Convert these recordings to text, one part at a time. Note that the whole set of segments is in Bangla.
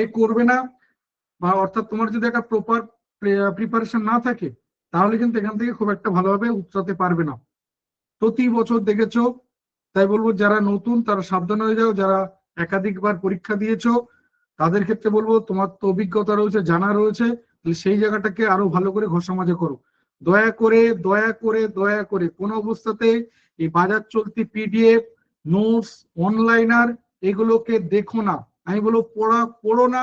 এ করবে না, বা অর্থাৎ তোমার যদি একটা প্রপার প্রিপারেশন না থাকে, তাহলে কিন্তু এখান থেকে খুব একটা ভালোভাবে উতরাতে পারবে না। প্রতি বছর দেখেছো, তাই বলবো যারা নতুন তারা সাবধান হয়ে যাও, যারা একাধিকবার পরীক্ষা দিয়েছো তাদের ক্ষেত্রে বলবো তোমার তো অভিজ্ঞতা রয়েছে, জানা রয়েছে, সেই জায়গাটাকে আরো ভালো করে ঘষা মাজা করো। দয়া করে দয়া করে দয়া করে কোনো অবস্থাতে এই বাজার চলতি পিডিএফ, নোটস, অনলাইনার এগুলোকে দেখো না। আমি বলবো পড়ো না,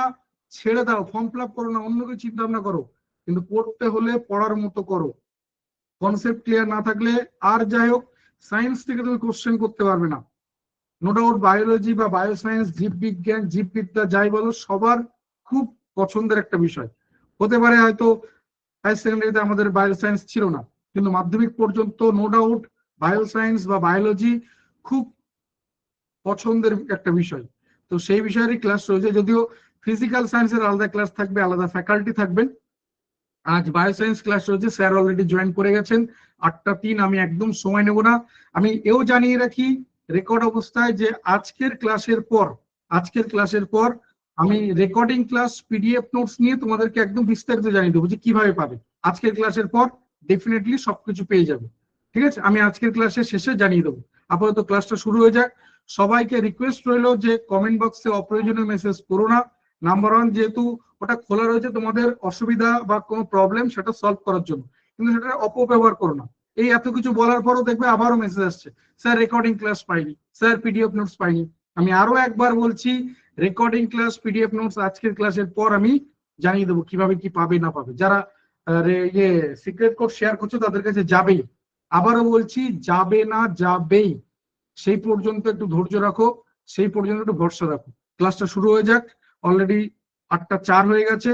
ছেড়ে দাও, ফর্ম ফিল আপ করো না, অন্য কিছু চিন্তা ভাবনা করো, কিন্তু পড়তে হলে পড়ার মতো করো। কনসেপ্ট ক্লিয়ার না থাকলে, আর যাই হোক, সায়েন্স থেকে তুমি কোশ্চেন করতে পারবে না। নো ডাউট বায়োলজি বা বায়োসায়েন্স, জীববিজ্ঞান, জীববিদ্যা যাই বলো, সবার খুব পছন্দের একটা বিষয় হতে পারে। হয়তো হায়ার সেকেন্ডারিতে আমাদের বায়োসায়েন্স ছিল না, কিন্তু মাধ্যমিক পর্যন্ত নো ডাউট বায়োসায়েন্স বা বায়োলজি খুব পছন্দের একটা বিষয়। তো সেই বিষয়েরই ক্লাস রয়েছে, যদিও ফিজিক্যাল সায়েন্সের আলাদা ক্লাস থাকবে, আলাদা ফ্যাকাল্টি থাকবেন। আজ বায়োসায়েন্স ক্লাস রয়েছে, স্যার অলরেডি জয়েন করে গেছেন 8টা 3। আমি একদম সময় নেব না। আমি এও জানিয়ে রাখি রেকর্ড অবস্থায় যে আজকের ক্লাসের পর আমি রেকর্ডিং ক্লাস পিডিএফ নোটস নিয়ে তোমাদেরকে একদম বিস্তারিত জানিয়ে দেবো যে কিভাবে পাবে। আজকের ক্লাসের পর ডেফিনেটলি সবকিছু পেয়ে যাবে, ঠিক আছে? আমি আজকের ক্লাসের শেষে জানিয়ে দেবো। আপাতত ক্লাসটা শুরু হয়ে যাক। সবাইকে রিকোয়েস্ট রইল যে কমেন্ট বক্সে অপ্রয়োজনীয় মেসেজ করো না। নাম্বার 1, যেহেতু ওটা খোলা রয়েছে তোমাদের অসুবিধা বা কোনো প্রবলেম সেটা সলভ করার জন্য, কিন্তু সেটা অপব্যবহার করো না। এই এত কিছু বলার পরও দেখবে আবারও মেসেজ আসছে, স্যার রেকর্ডিং ক্লাস পাইনি, স্যার পিডিএফ নোটস পাইনি। আমি আরো একবার বলছি, রেকর্ডিং ক্লাস পিডিএফ নোটস আজকের ক্লাসের পর আমি জানিয়ে দেবো কিভাবে কি পাবে না পাবে। যারা সিক্রেট কোড শেয়ার করছো তাদের কাছে যাবেই, আবারও বলছি যাবে না, যাবেই। সেই পর্যন্ত একটু ধৈর্য রাখো, সেই পর্যন্ত একটু ভরসা রাখো। ক্লাসটা শুরু হয়ে যাক। অলরেডি 8টা 4 হয়ে গেছে।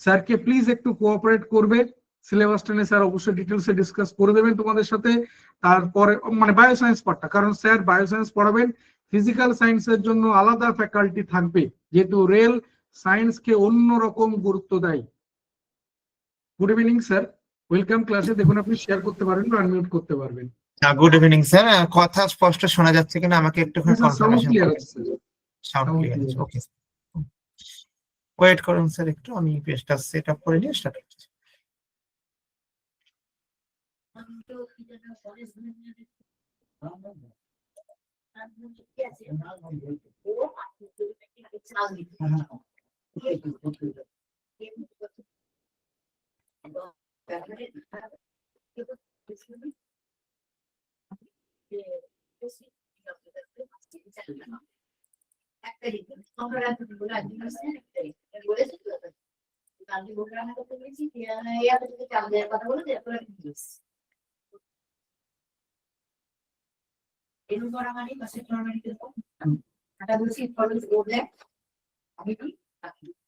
স্যারকে প্লিজ একটু কোঅপারেট করবে। সিলেবাসটা নিয়ে স্যার অবশ্যই ডিটেলসে ডিসকাস করে দেবেন তোমাদের সাথে। তারপরে মানে বায়োসায়েন্স পার্টটা, কারণ স্যার বায়োসায়েন্স পড়াবেন, ফিজিক্যাল সায়েন্সের জন্য আলাদা ফ্যাকাল্টি থাকবে, যেহেতু রেল সায়েন্সকে অন্যরকম গুরুত্ব দেয়। গুড ইভিনিং স্যার, ওয়েলকাম ক্লাসে। দেখুন আপনি শেয়ার করতে পারবেন বা আনমিউট করতে পারবেন। গুড ইভিনিং স্যার, কথা স্পষ্ট শোনা যাচ্ছে কিনা আমাকে একটুখানি কনফার্মেশন করুন। সাউন্ড ক্লিয়ার আছে, ওকে। ওয়েট করুন স্যার একটু, আমি পেজটা সেট আপ করে নিয়ে স্টার্ট করছি।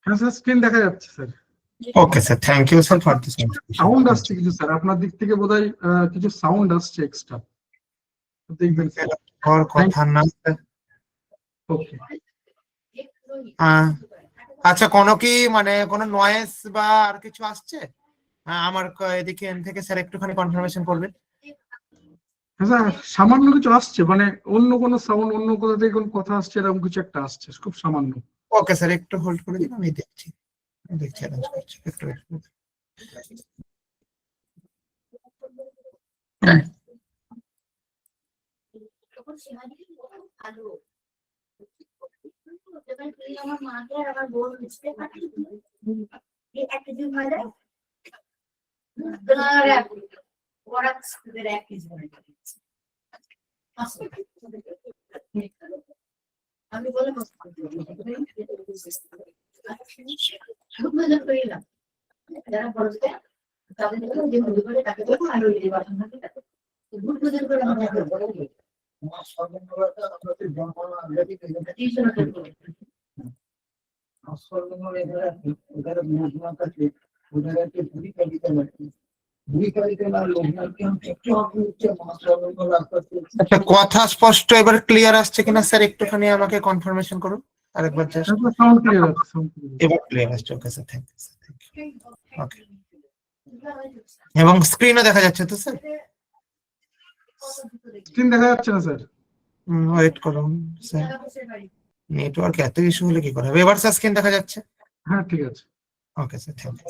হ্যাঁ স্যার, স্ক্রিন দেখা যাচ্ছে sir. Okay sir, thank you sir for this. Sound আসছে কিছু স্যার, আপনার দিক থেকে বোধহয় কিছু সাউন্ড আসছে এক্সট্রা, দেখবেন স্যার। কথা না স্যার। ওকে, আচ্ছা, কোনো কি মানে কোনো নয়েজ বা আর কিছু আসছে আমার এদিকে এন থেকে? স্যার একটুখানি কনফার্মেশন করবেন। হ্যাঁ স্যার, সামান্য কিছু আসছে, মানে অন্য কোনো সাউন্ড, অন্য কোথা থেকে কোনো কথা আসছে, এরকম কিছু একটা আসছে, খুব সামান্য। ওকে স্যার, একটু হোল্ড করে দিন, আমি দেখছি অ্যারেঞ্জ করছি, একটু wait করুন। আমি বলে যারা বলতে তাদের যে মনে করে তাকে বলবো আর ওই নির্বাচন হবে তাকে ভুল বুঝের করে আমাকে বলে দিই আচ্ছা, কথা স্পষ্ট এবার ক্লিয়ার আসছে কিনা স্যার একটুখানি আমাকে কনফার্মেশন করুন আরেকবার জাস্ট। সাউন্ড ক্লিয়ার আছে, সাউন্ড ক্লিয়ার। এবার ক্লিয়ার আসছে, okay sir, thank you sir, thank you. Okay, এবং স্ক্রিনও দেখা যাচ্ছে তো স্যার? স্ক্রিন দেখা যাচ্ছে না স্যার? ওয়েট করুন স্যার, নেটওয়ার্ক এত ইস্যু হলে কি করা হবে? এবার স্যার স্ক্রিন দেখা যাচ্ছে? হ্যাঁ ঠিক আছে। Okay sir, thank you.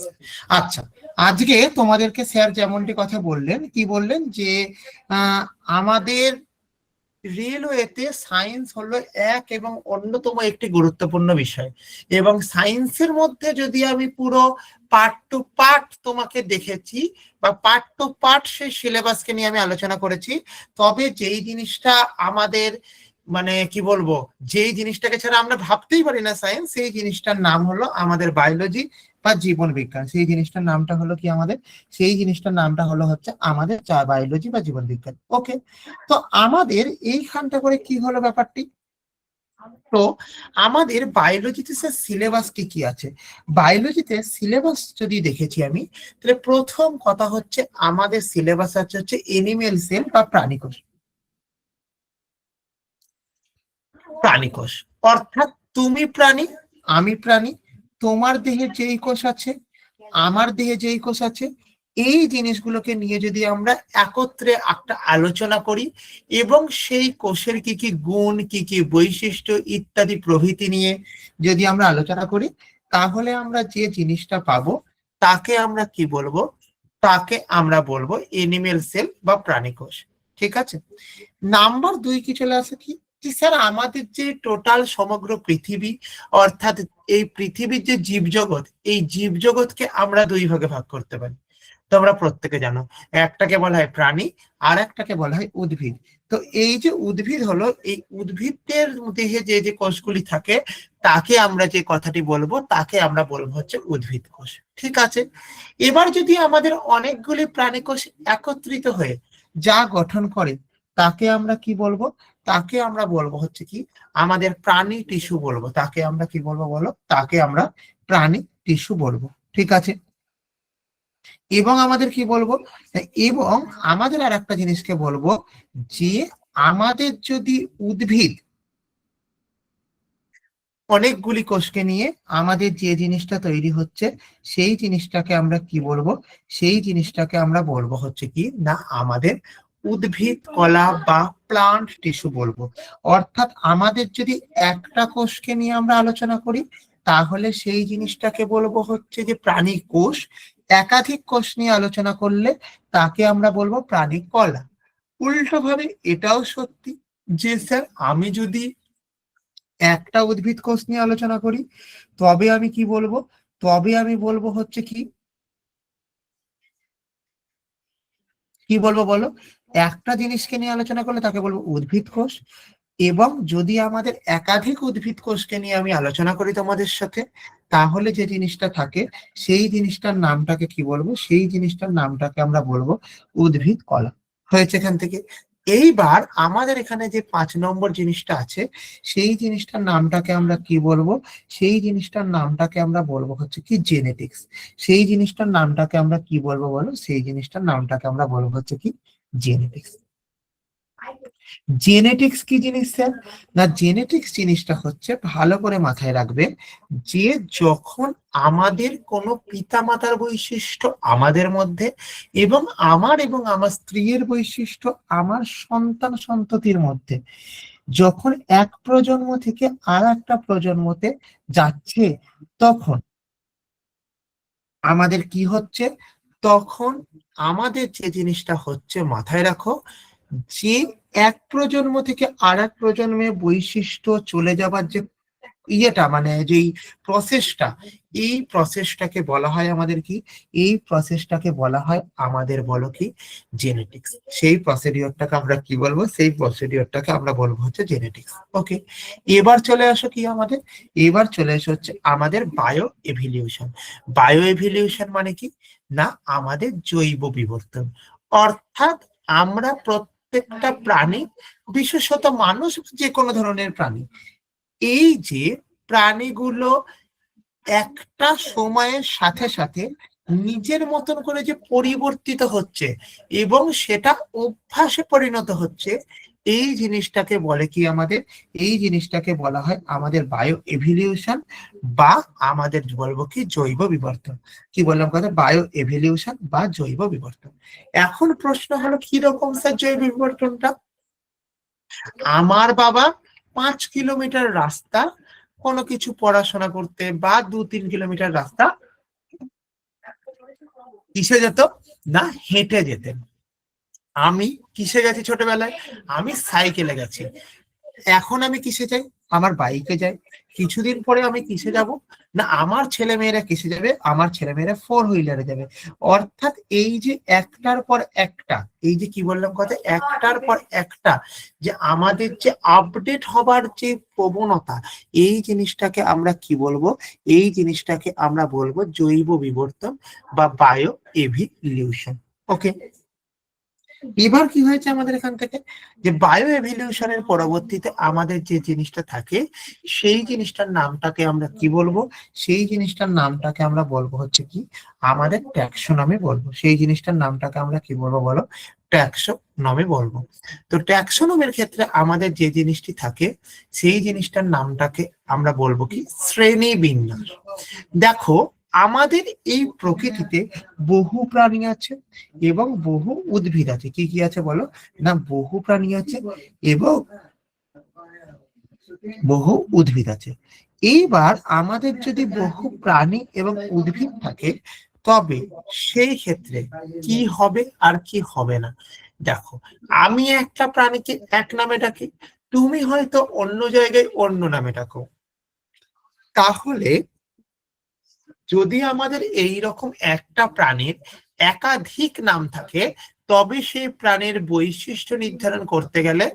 আচ্ছা, আজকে তোমাদেরকে স্যার যেমনটি কথা বললেন, কি বললেন যে আমাদের রেলওয়েতে সায়েন্স হলো এক এবং অন্যতম একটি গুরুত্বপূর্ণ বিষয়, এবং সায়েন্সের মধ্যে যদি আমি পুরো পার্ট টু পার্ট তোমাকে দেখেছি বা পার্ট টু পার্ট সেই সিলেবাসকে নিয়ে আমি আলোচনা করেছি, তবে যেই জিনিসটা আমাদের মানে কি বলবো, যেই জিনিসটাকে ছাড়া আমরা ভাবতেই পারি না সায়েন্স, সেই জিনিসটার নাম হলো আমাদের বায়োলজি বা জীবন বিজ্ঞান। সেই জিনিসটার নামটা হলো কি আমাদের, সেই জিনিসটার নামটা হলো হচ্ছে আমাদের বায়োলজি বা জীবন বিজ্ঞান। ওকে, তো আমাদের এইখানটা করে কি হলো ব্যাপারটি, তো আমাদের বায়োলজিতে স্যার সিলেবাস কি কি আছে? বায়োলজিতে সিলেবাস যদি দেখেছি আমি, তাহলে প্রথম কথা হচ্ছে আমাদের সিলেবাস আছে হচ্ছে এনিমেল সেল বা প্রাণীকোষ। প্রাণীকোষ অর্থাৎ তুমি প্রাণী, আমি প্রাণী, তোমার দেহে যেই কোষ আছে, আমার দেহে যেই কোষ আছে, এই জিনিসগুলোকে নিয়ে যদি আমরা একত্রে একটা আলোচনা করি এবং সেই কোষের কি কি গুণ, কি কি বৈশিষ্ট্য ইত্যাদি প্রভৃতি নিয়ে যদি আমরা আলোচনা করি, তাহলে আমরা যে জিনিসটা পাবো তাকে আমরা কি বলবো, তাকে আমরা বলবো এনিমেল সেল বা প্রাণীকোষ। ঠিক আছে, নাম্বার 2 কি চলে আসে কি, স্যার আমাদের যে টোটাল সমগ্র পৃথিবী, অর্থাৎ এই পৃথিবীর যে জীবজগৎ, এই জীবজগৎকে আমরা 2 ভাগে ভাগ করতে পারি। তোমরা প্রত্যেকে জানো, একটাকে বলা হয় প্রাণী আর একটাকে বলা হয় উদ্ভিদ। তো এই যে উদ্ভিদ হলো, এই উদ্ভিদের দেহে যে যে কোষগুলি থাকে তাকে আমরা যে কথাটি বলবো তাকে আমরা বলবো হচ্ছে উদ্ভিদ কোষ। ঠিক আছে, এবার যদি আমাদের অনেকগুলি প্রাণী কোষ একত্রিত হয়ে যা গঠন করে তাকে আমরা কি বলবো, তাকে আমরা বলবো হচ্ছে কি আমাদের প্রাণী টিস্যু বলবো। তাকে আমরা কি বলবো বলো, তাকে আমরা প্রাণী টিস্যু বলবো। ঠিক আছে, এবং আমাদের কি বলবো, এবং আমাদের আর একটা জিনিসকে বলবো যে আমাদের যদি উদ্ভিদ অনেকগুলি কোষকে নিয়ে আমাদের যে জিনিসটা তৈরি হচ্ছে, সেই জিনিসটাকে আমরা কি বলবো, সেই জিনিসটাকে আমরা বলবো হচ্ছে কি না আমাদের উদ্ভিদ কলা বা প্লান্ট টিস্যু বলবো। অর্থাৎ আমাদের যদি একটা কোষকে নিয়ে আমরা আলোচনা করি তাহলে সেই জিনিসটাকে বলবো হচ্ছে যে প্রাণী কোষ, একাধিক কোষ নিয়ে আলোচনা করলে তাকে আমরা বলবো প্রাণী কলা। উল্টো ভাবে এটাও সত্যি যে স্যার আমি যদি একটা উদ্ভিদ কোষ নিয়ে আলোচনা করি তবে আমি কি বলবো, তবে আমি বলবো হচ্ছে কি, কি বলবো বলো, একটা জিনিসকে নিয়ে আলোচনা করলে তাকে বলবো উদ্ভিদ কোষ। এবং যদি আমাদের একাধিক উদ্ভিদ কোষকে নিয়ে আমি আলোচনা করি তোমাদের সাথে, তাহলে যে জিনিসটা থাকে সেই জিনিসটার নামটাকে কি বলবো, সেই জিনিসটার নামটাকে আমরা বলবো উদ্ভিদ কলা। হয়েছে এখান থেকে। এইবার আমাদের এখানে যে 5 নম্বর জিনিসটা আছে সেই জিনিসটার নামটাকে আমরা কি বলবো, সেই জিনিসটার নামটাকে আমরা বলবো হচ্ছে কি জেনেটিক্স। সেই জিনিসটার নামটাকে আমরা কি বলবো বলো, সেই জিনিসটার নামটাকে আমরা বলবো হচ্ছে কি জেনেটিক্স। জেনেটিক্স কি জিনিস স্যার, না জেনেটিক্স জিনিসটা হচ্ছে, ভালো করে মাথায় রাখবে, যে যখন আমাদের কোনো পিতামাতার বৈশিষ্ট্য আমাদের মধ্যে এবং আমার স্ত্রীর বৈশিষ্ট্য আমার সন্তান সন্ততির মধ্যে যখন এক প্রজন্ম থেকে আর একটা প্রজন্মতে যাচ্ছে, তখন আমাদের কি হচ্ছে, তখন আমাদের যে জিনিসটা হচ্ছে মাথায় রাখো, যে এক প্রজন্ম থেকে আর এক প্রজন্মে বৈশিষ্ট্য চলে যাবার যে ইয়েটা মানে যেই প্রসেসটা, এই প্রসেসটাকে বলা হয় আমাদের কি, এই প্রসেসটাকে বলা হয় আমাদের বলো কি জেনেটিক্স। সেই প্রসিডিওরটাকে আমরা কি বলবো, সেই প্রসিডিওরটাকে আমরা বলবো হচ্ছে জেনেটিক্স। ওকে, এবার চলে আসো কি আমাদের, এবার চলে আসো হচ্ছে আমাদের বায়ো এভিলিউশন। বায়ো এভিলিউশন মানে কি না আমাদের জৈব বিবর্তন। অর্থাৎ আমরা প্রত্যেকটা প্রাণী, বিশেষত মানুষ, যে কোনো ধরনের প্রাণী, এই যে প্রাণীগুলো একটা সময়ের সাথে সাথে নিজের মতন করে যে পরিবর্তিত হচ্ছে এবং সেটা অভ্যাসে পরিণত হচ্ছে, এই জিনিসটাকে বলে কি আমাদের, এই জিনিসটাকে বলা হয় আমাদের বায়ো এভিলিউশন বা আমাদের বলবো কি জৈব বিবর্তন। কি বললাম কথা, বায়ো এভিলিউশন বা জৈব বিবর্তন। এখন প্রশ্ন হলো কি রকম স্যার জৈব বিবর্তনটা, আমার বাবা 5 কিলোমিটার রাস্তা কোনো কিছু পড়াশোনা করতে, বা 2-3 কিলোমিটার রাস্তা কিসে যেত না হেঁটে যেতেন। আমি কিসে গেছি ছোটবেলায়, আমি সাইকেলে গেছি। এখন আমি কিসে যাই, আমার বাইকে যাই। কিছুদিন পরে আমি কিসে যাব না আমার ছেলে মেয়েরা কিসে যাবে, আমার ছেলে মেয়েরা 4 হুইলারে যাবে। অর্থাৎ এই যে একটার পর একটা, এই যে কি বললাম কথা, একটার পর একটা যে আমাদের যে আপডেট হবার যে প্রবণতা, এই জিনিসটাকে আমরা কি বলবো, এই জিনিসটাকে আমরা বলবো জৈব বিবর্তন বা বায়ো এভিলিউশন। ওকে, এবার কি হয়েছে আমাদের এখান থেকে, যে বায়ো এভলিউশনের পরবর্তীতে আমাদের যে জিনিসটা থাকে, সেই জিনিসটার নামটাকে আমরা কি বলবো, সেই জিনিসটার নামটাকে আমরা বলবো হচ্ছে কি আমাদের ট্যাক্সোনমি বলবো। সেই জিনিসটার নামটাকে আমরা কি বলবো বলো, ট্যাক্সোনমি বলবো। তো ট্যাক্সোনমির ক্ষেত্রে আমাদের যে জিনিসটি থাকে, সেই জিনিসটার নামটাকে আমরা বলবো কি শ্রেণী বিন্যাস। দেখো, আমাদের এই প্রকৃতিতে বহু প্রাণী আছে এবং বহু উদ্ভিদ আছে। কি কি আছে বলো, না বহু প্রাণী আছে এবং বহু উদ্ভিদ আছে। এইবার আমাদের যদি বহু প্রাণী এবং উদ্ভিদ থাকে, তবে সেই ক্ষেত্রে কি হবে আর কি হবে না। দেখো, আমি একটা প্রাণীকে এক নামে ডাকি, তুমি হয়তো অন্য জায়গায় অন্য নামে ডাকো। তাহলে যদি আমাদের এই রকম একটা প্রাণীর একাধিক নাম থাকে, তবে সেই প্রাণীর বৈশিষ্ট্য নির্ধারণ করতে গেলে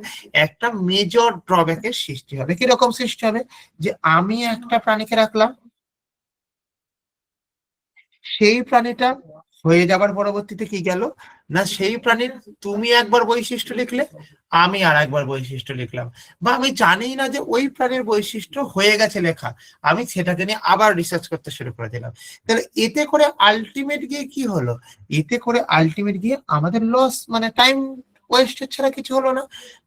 একটা মেজর ড্রব্যাকের সৃষ্টি হবে। কিরকম সৃষ্টি হবে, যে আমি একটা প্রাণীকে রাখলাম, সেই প্রাণীটা হয়ে যাবার পরবর্তীতে কি গেল না, সেই প্রাণীর তুমি একবার বৈশিষ্ট্য লিখলে, আমি আর একবার বৈশিষ্ট্য লিখলাম, বা আমি জানি না যে ওই প্রাণীর বৈশিষ্ট্য হয়ে গেছে লেখা, আমি সেটাকে নিয়ে আবার রিসার্চ করতে শুরু করে দিলাম। তাহলে এতে করে আলটিমেট গিয়ে কি হলো, এতে করে আলটিমেট গিয়ে আমাদের লস, মানে টাইম ওয়েস্টের ছাড়া কিছু হলো না।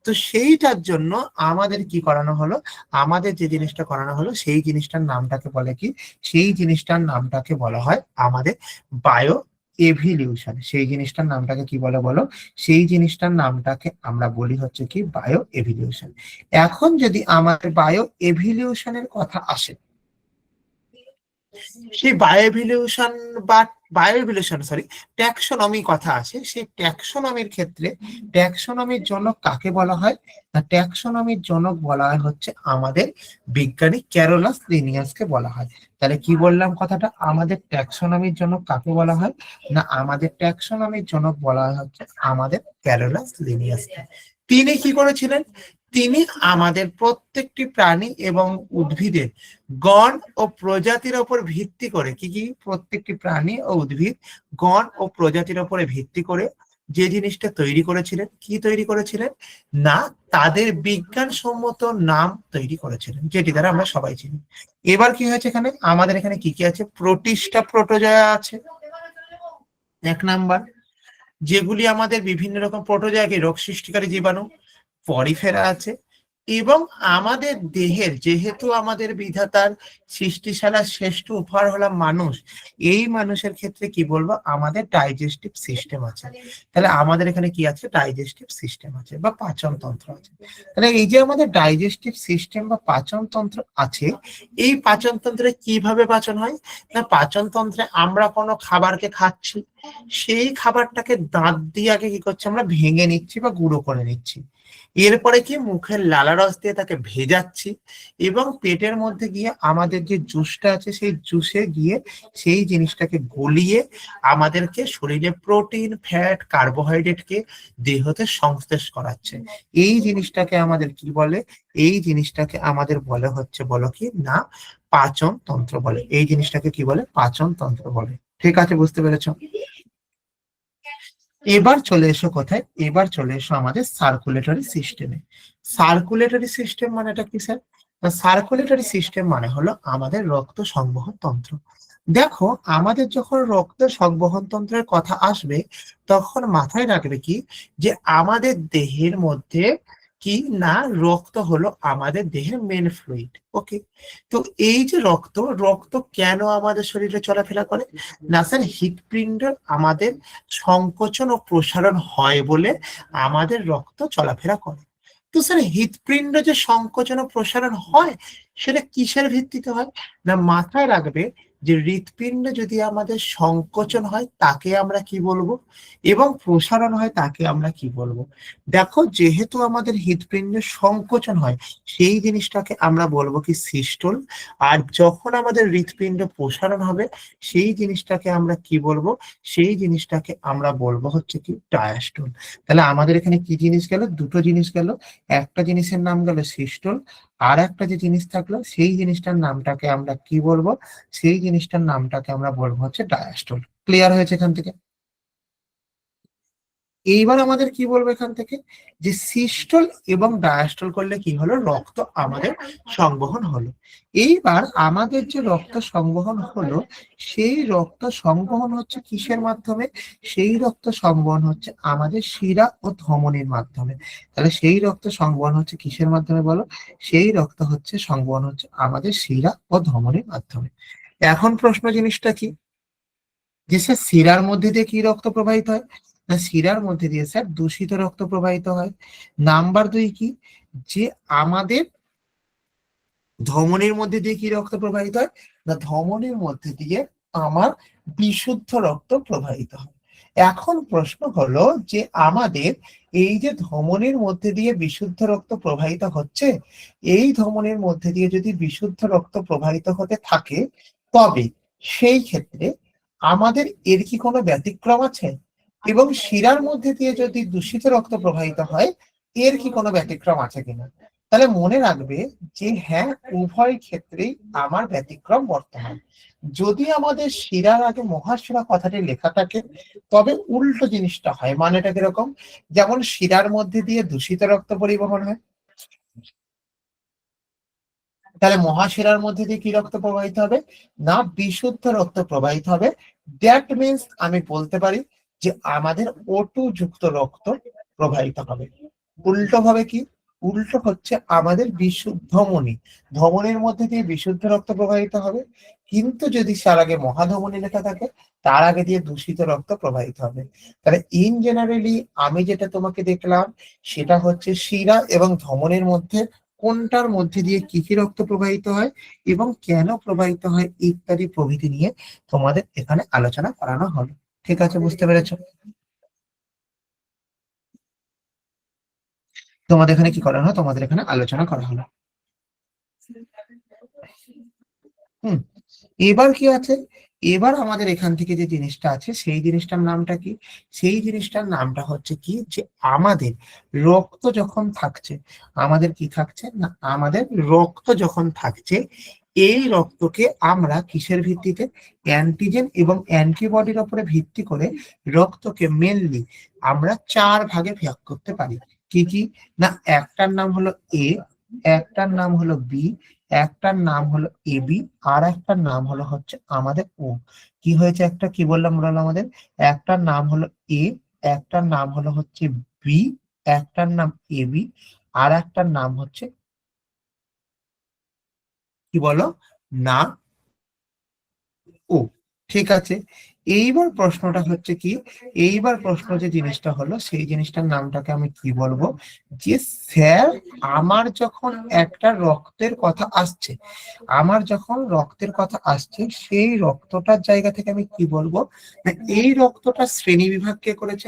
তো সেইটার জন্য আমাদের কি করানো হলো, আমাদের যে জিনিসটা করানো হলো, সেই জিনিসটার নামটাকে বলে কি, সেই জিনিসটার নামটাকে বলা হয় আমাদের বায়ো এভিলিউশন। সেই জিনিসটার নামটাকে কি বলে বলো, সেই জিনিসটার নামটাকে আমরা বলি হচ্ছে কি বায়ো এভিলিউশন। এখন যদি আমাদের বায়ো এভিলিউশনের কথা আসে, সেই বায়োএভলিউশন বা ট্যাক্সোনমি কথা আছে, সেই ট্যাক্সোনমির ক্ষেত্রে ট্যাক্সোনমির জনক কাকে বলা হয় না, ট্যাক্সোনমির জনক বলা হয় হচ্ছে আমাদের বিজ্ঞানী ক্যারোলাস লিনিয়াসকে বলা হয়। তাহলে কি বললাম কথাটা, আমাদের ট্যাক্সোনমির জনক কাকে বলা হয় না, আমাদের ট্যাক্সোনমির জনক বলা হয় হচ্ছে আমাদের ক্যারোলাস লিনিয়াসকে। তিনি কি করেছিলেন, তিনি আমাদের প্রত্যেকটি প্রাণী এবং উদ্ভিদের গণ ও প্রজাতির উপর ভিত্তি করে, কি কি প্রত্যেকটি প্রাণী ও উদ্ভিদ গণ ও প্রজাতির উপরে ভিত্তি করে যে জিনিসটা তৈরি করেছিলেন, কি তৈরি করেছিলেন না তাদের বিজ্ঞানসম্মত নাম তৈরি করেছিলেন, যেটি দ্বারা আমরা সবাই চিনি। এবার কি হয়েছে, এখানে আমাদের এখানে কি কি আছে, প্রোটিস্টা প্রোটোজোয়া আছে 1 নাম্বার, যেগুলি আমাদের বিভিন্ন রকম প্রোটোজোয়াকে রোগ সৃষ্টিকারী জীবাণু। পরিফেরা আছে, এবং আমাদের দেহের, যেহেতু আমাদের বিধাতার সৃষ্টিশালা শ্রেষ্ঠ উপহার হলাম মানুষ, এই মানুষের ক্ষেত্রে কি বলবো, আমাদের ডাইজেস্টিভ সিস্টেম আছে। তাহলে আমাদের এখানে কি আছে, ডাইজেস্টিভ সিস্টেম আছে বা পাচন তন্ত্র আছে। তাহলে এই যে আমাদের ডাইজেস্টিভ সিস্টেম বা পাচন তন্ত্র আছে, এই পাচন তন্ত্রে কিভাবে পাচন হয় না, পাচন তন্ত্রে আমরা কোনো খাবারকে খাচ্ছি, সেই খাবারটাকে দাঁত দিয়ে আগে কি করছি, আমরা ভেঙে নিচ্ছি বা গুঁড়ো করে নিচ্ছি। এরপরে কি মুখের লালা রস দিয়ে তাকে ভেজাচ্ছি, এবং পেটের মধ্যে গিয়ে আমাদের যে জুসটা আছে, সেই জুসে গিয়ে সেই জিনিসটাকে গলিয়ে আমাদেরকে শরীরে প্রোটিন, ফ্যাট, কার্বোহাইড্রেটকে দেহতে সংশ্লেষ করাচ্ছে। এই জিনিসটাকে আমাদের কি বলে, এই জিনিসটাকে আমাদের বলে হচ্ছে বলো কি না পাচন তন্ত্র বলে। এই জিনিসটাকে কি বলে, পাচন তন্ত্র বলে। ঠিক আছে, বুঝতে পেরেছো? এবার চলে এসো কোথায়, এবার চলে এসো আমাদের সার্কুলেটরি সিস্টেমে। সার্কুলেটরি সিস্টেম মানেটা কি স্যার, সার্কুলেটরি সিস্টেম মানে হলো আমাদের রক্ত সংবহন তন্ত্র। দেখো, আমাদের যখন রক্ত সংবহন তন্ত্রের কথা আসবে, তখন মাথায় রাখবে কি, যে আমাদের দেহের মধ্যে কি না রক্ত হলো আমাদের দেহের মেন ফ্লুইড। ওকে, তো এই যে রক্ত, রক্ত কেন আমাদের শরীরে চলাফেরা করে না স্যার, হৃৎপিণ্ড আমাদের সংকোচন ও প্রসারণ হয় বলে আমাদের রক্ত চলাফেরা করে। তো স্যার হৃৎপিণ্ড যে সংকোচন ও প্রসারণ হয় সেটা কিসের ভিত্তিতে হয়? না, মাথায় রাখবে যে হৃৎপিণ্ড যদি আমাদের সংকোচন হয় তাকে আমরা কি বলবো, এবং প্রসারণ হয় তাকে আমরা কি বলবো। দেখো, যেহেতু আমাদের হৃৎপিণ্ড সংকোচন হয় সেই জিনিসটাকে আমরা বলবো কি সিস্টোল, আর যখন আমাদের হৃৎপিণ্ড প্রসারণ হবে সেই জিনিসটাকে আমরা কি বলবো, সেই জিনিসটাকে আমরা বলবো হচ্ছে কি ডায়াস্টোল। তাহলে আমাদের এখানে কি জিনিস গেল, দুটো জিনিস গেল। একটা জিনিসের নাম গেল সিস্টোল, আর একটা যে জিনিস থাকলো সেই জিনিসটার নামটাকে আমরা কি বলবো, সেই জিনিসটার নামটাকে আমরা বলবো হচ্ছে ডায়াস্টোল। ক্লিয়ার হয়েছে এখান থেকে? এইবার আমাদের কি বলবো এখান থেকে, যে সিস্টোল এবং ডায়াস্টোল করলে কি হলো, রক্ত আমাদের সংবহন হলো। এইবার আমাদের যে রক্ত সংবহন হলো সেই রক্ত সংবহন হচ্ছে কিসের মাধ্যমে, সেই রক্ত সংবহন হচ্ছে আমাদের শিরা ও ধমনীর মাধ্যমে। তাহলে সেই রক্ত সংবহন হচ্ছে কিসের মাধ্যমে বলো, সেই রক্ত হচ্ছে সংবহন হচ্ছে আমাদের শিরা ও ধমনীর মাধ্যমে। এখন প্রশ্ন জিনিসটা কি, যে স্যার শিরার মধ্যে দিয়ে কি রক্ত প্রবাহিত হয়, না শিরার মধ্যে দিয়ে স্যার দূষিত রক্ত প্রবাহিত হয়। নাম্বার 2 কি, যে আমাদের ধমনীর মধ্যে দিয়ে কি রক্ত প্রবাহিত হয়, না ধমনীর মধ্যে দিয়ে আমার বিশুদ্ধ রক্ত প্রবাহিত হয়। এখন প্রশ্ন হলো যে আমাদের এই যে ধমনীর মধ্যে দিয়ে বিশুদ্ধ রক্ত প্রবাহিত হচ্ছে, এই ধমনীর মধ্যে দিয়ে যদি বিশুদ্ধ রক্ত প্রবাহিত হতে থাকে তবে সেই ক্ষেত্রে আমাদের এর কি কোনো ব্যতিক্রম আছে, এবং শিরার মধ্যে দিয়ে যদি দূষিত রক্ত প্রবাহিত হয় এর কি কোনো ব্যতিক্রম আছে কিনা। তাহলে মনে রাখবে যে হ্যাঁ, উভয় ক্ষেত্রেই আমার ব্যতিক্রম বর্তমান। যদি আমাদের শিরার আগে মহাশিরা কথাটি লেখা থাকে তবে উল্টো জিনিসটা হয়। মানেটা কিরকম, যেমন শিরার মধ্যে দিয়ে দূষিত রক্ত পরিবহন হয়, তাহলে মহাশিরার মধ্যে দিয়ে কি রক্ত প্রবাহিত হবে, না বিশুদ্ধ রক্ত প্রবাহিত হবে। দ্যাট মিনস আমি বলতে পারি যে আমাদের O2 যুক্ত রক্ত প্রবাহিত হবে। উল্টো ভাবে কি, উল্টো হচ্ছে আমাদের বিশুদ্ধ ধমনীর মধ্যে দিয়ে বিশুদ্ধ রক্ত প্রবাহিত হবে, কিন্তু যদি তার আগে মহাধমনী লেখা থাকে তার আগে দিয়ে দূষিত রক্ত প্রবাহিত হবে। তাহলে ইন জেনারেলি আমি যেটা তোমাকে দেখলাম সেটা হচ্ছে শিরা এবং ধমনীর মধ্যে কোনটার মধ্যে দিয়ে কি কি রক্ত প্রবাহিত হয় এবং কেন প্রবাহিত হয় ইত্যাদি প্রভৃতি নিয়ে তোমাদের এখানে আলোচনা করানো হলো। ঠিক আছে, বুঝতে পেরেছো? তোমাদের এখানে কি করানো হয়, তোমাদের এখানে আলোচনা করা হলো। হুম, এবার কি আছে, এবার আমাদের এখান থেকে যে জিনিসটা আছে সেই জিনিসটার নামটা কি, সেই জিনিসটার নামটা হচ্ছে কি, যে আমাদের রক্ত যখন থাকছে, আমাদের কি থাকছে না, আমাদের রক্ত যখন থাকছে এই রক্তকে আমরা কিসের ভিত্তিতে, অ্যান্টিজেন এবং অ্যান্টিবডির উপরে ভিত্তি করে রক্তকে মেনলি আমরা 4 ভাগে ভাগ করতে পারি। কি কি, না একটার নাম হলো এ, একটার নাম হলো বি, একটার নাম হলো এবি, আর একটার নাম হলো হচ্ছে আমাদের ও। কি হয়েছে, একটা কি বললাম বলো আমাদের, একটার নাম হলো এ, একটার নাম হলো হচ্ছে বি, একটার নাম এবি, আর একটার নাম হচ্ছে কি বলো, না ও। ঠিক আছে, এইবার প্রশ্নটা হচ্ছে কি, এইবার প্রশ্ন যে জিনিসটা হলো সেই জিনিসটার নামটাকে আমি কি বলবো, যে স্যার আমার যখন একটা রক্তের কথা আসছে, আমার যখন রক্তের কথা আসছে সেই রক্তটার জায়গা থেকে আমি কি বলবো, না এই রক্তটা শ্রেণী বিভাগ কে করেছে,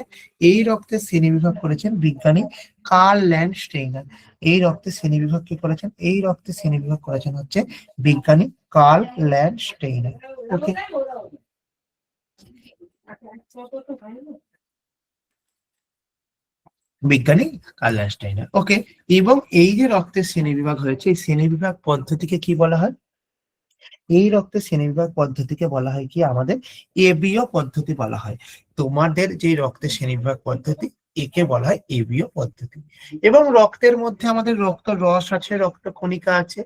এই রক্তের শ্রেণী বিভাগ করেছেন বিজ্ঞানী কার্ল ল্যান্ডস্টেইনার। এই রক্তের শ্রেণী বিভাগ কে করেছেন, এই রক্তের শ্রেণী বিভাগ করেছেন হচ্ছে বিজ্ঞানী কার্ল ল্যান্ডস্টেইনার। ওকে, বিজ্ঞানী কার্ল ল্যান্ডস্টাইনার। ওকে, এবং এই যে রক্তের শ্রেণীবিভাগ হয়েছে এই শ্রেণীবিভাগ পদ্ধতিকে কি বলা হয়, এই রক্তের শ্রেণীবিভাগ পদ্ধতিকে বলা হয় কি, আমাদের এবিও পদ্ধতি বলা হয়। তোমাদের যে রক্তের শ্রেণীবিভাগ পদ্ধতি একে বলা হয় এবিও পদ্ধতি। এবং রক্তের মধ্যে আমাদের রক্ত রস আছে, রক্ত কণিকা আছে,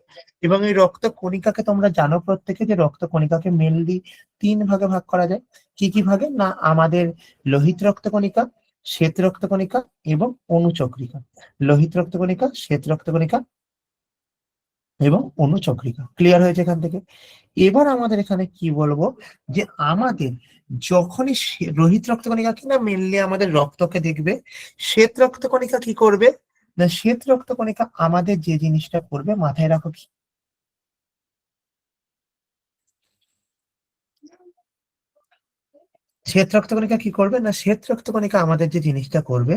এবং এই রক্ত কণিকাকে তোমরা জানো প্রত্যেকে যে রক্ত কণিকাকে মেনলি 3 ভাগে ভাগ করা যায়। কি কি ভাগে, না আমাদের লোহিত রক্ত কণিকা, শ্বেত রক্ত কণিকা এবং অনুচক্রিকা। লোহিত রক্ত কণিকা, শ্বেত রক্ত কণিকা এবং অনুচক্রিকা। ক্লিয়ার হয়েছে এখান থেকে? এবার আমাদের এখানে কি বলবো, যে আমাদের যখনই লোহিত রক্তকণিকা কিনা মেনলি আমাদের রক্তকে দেখবে, শ্বেত রক্তকণিকা কি করবে, না শ্বেত রক্তকণিকা আমাদের যে জিনিসটা করবে মাথায় রাখো কি, শ্বেত রক্তকণিকা কি করবে না, শ্বেত রক্তকণিকা আমাদের যে জিনিসটা করবে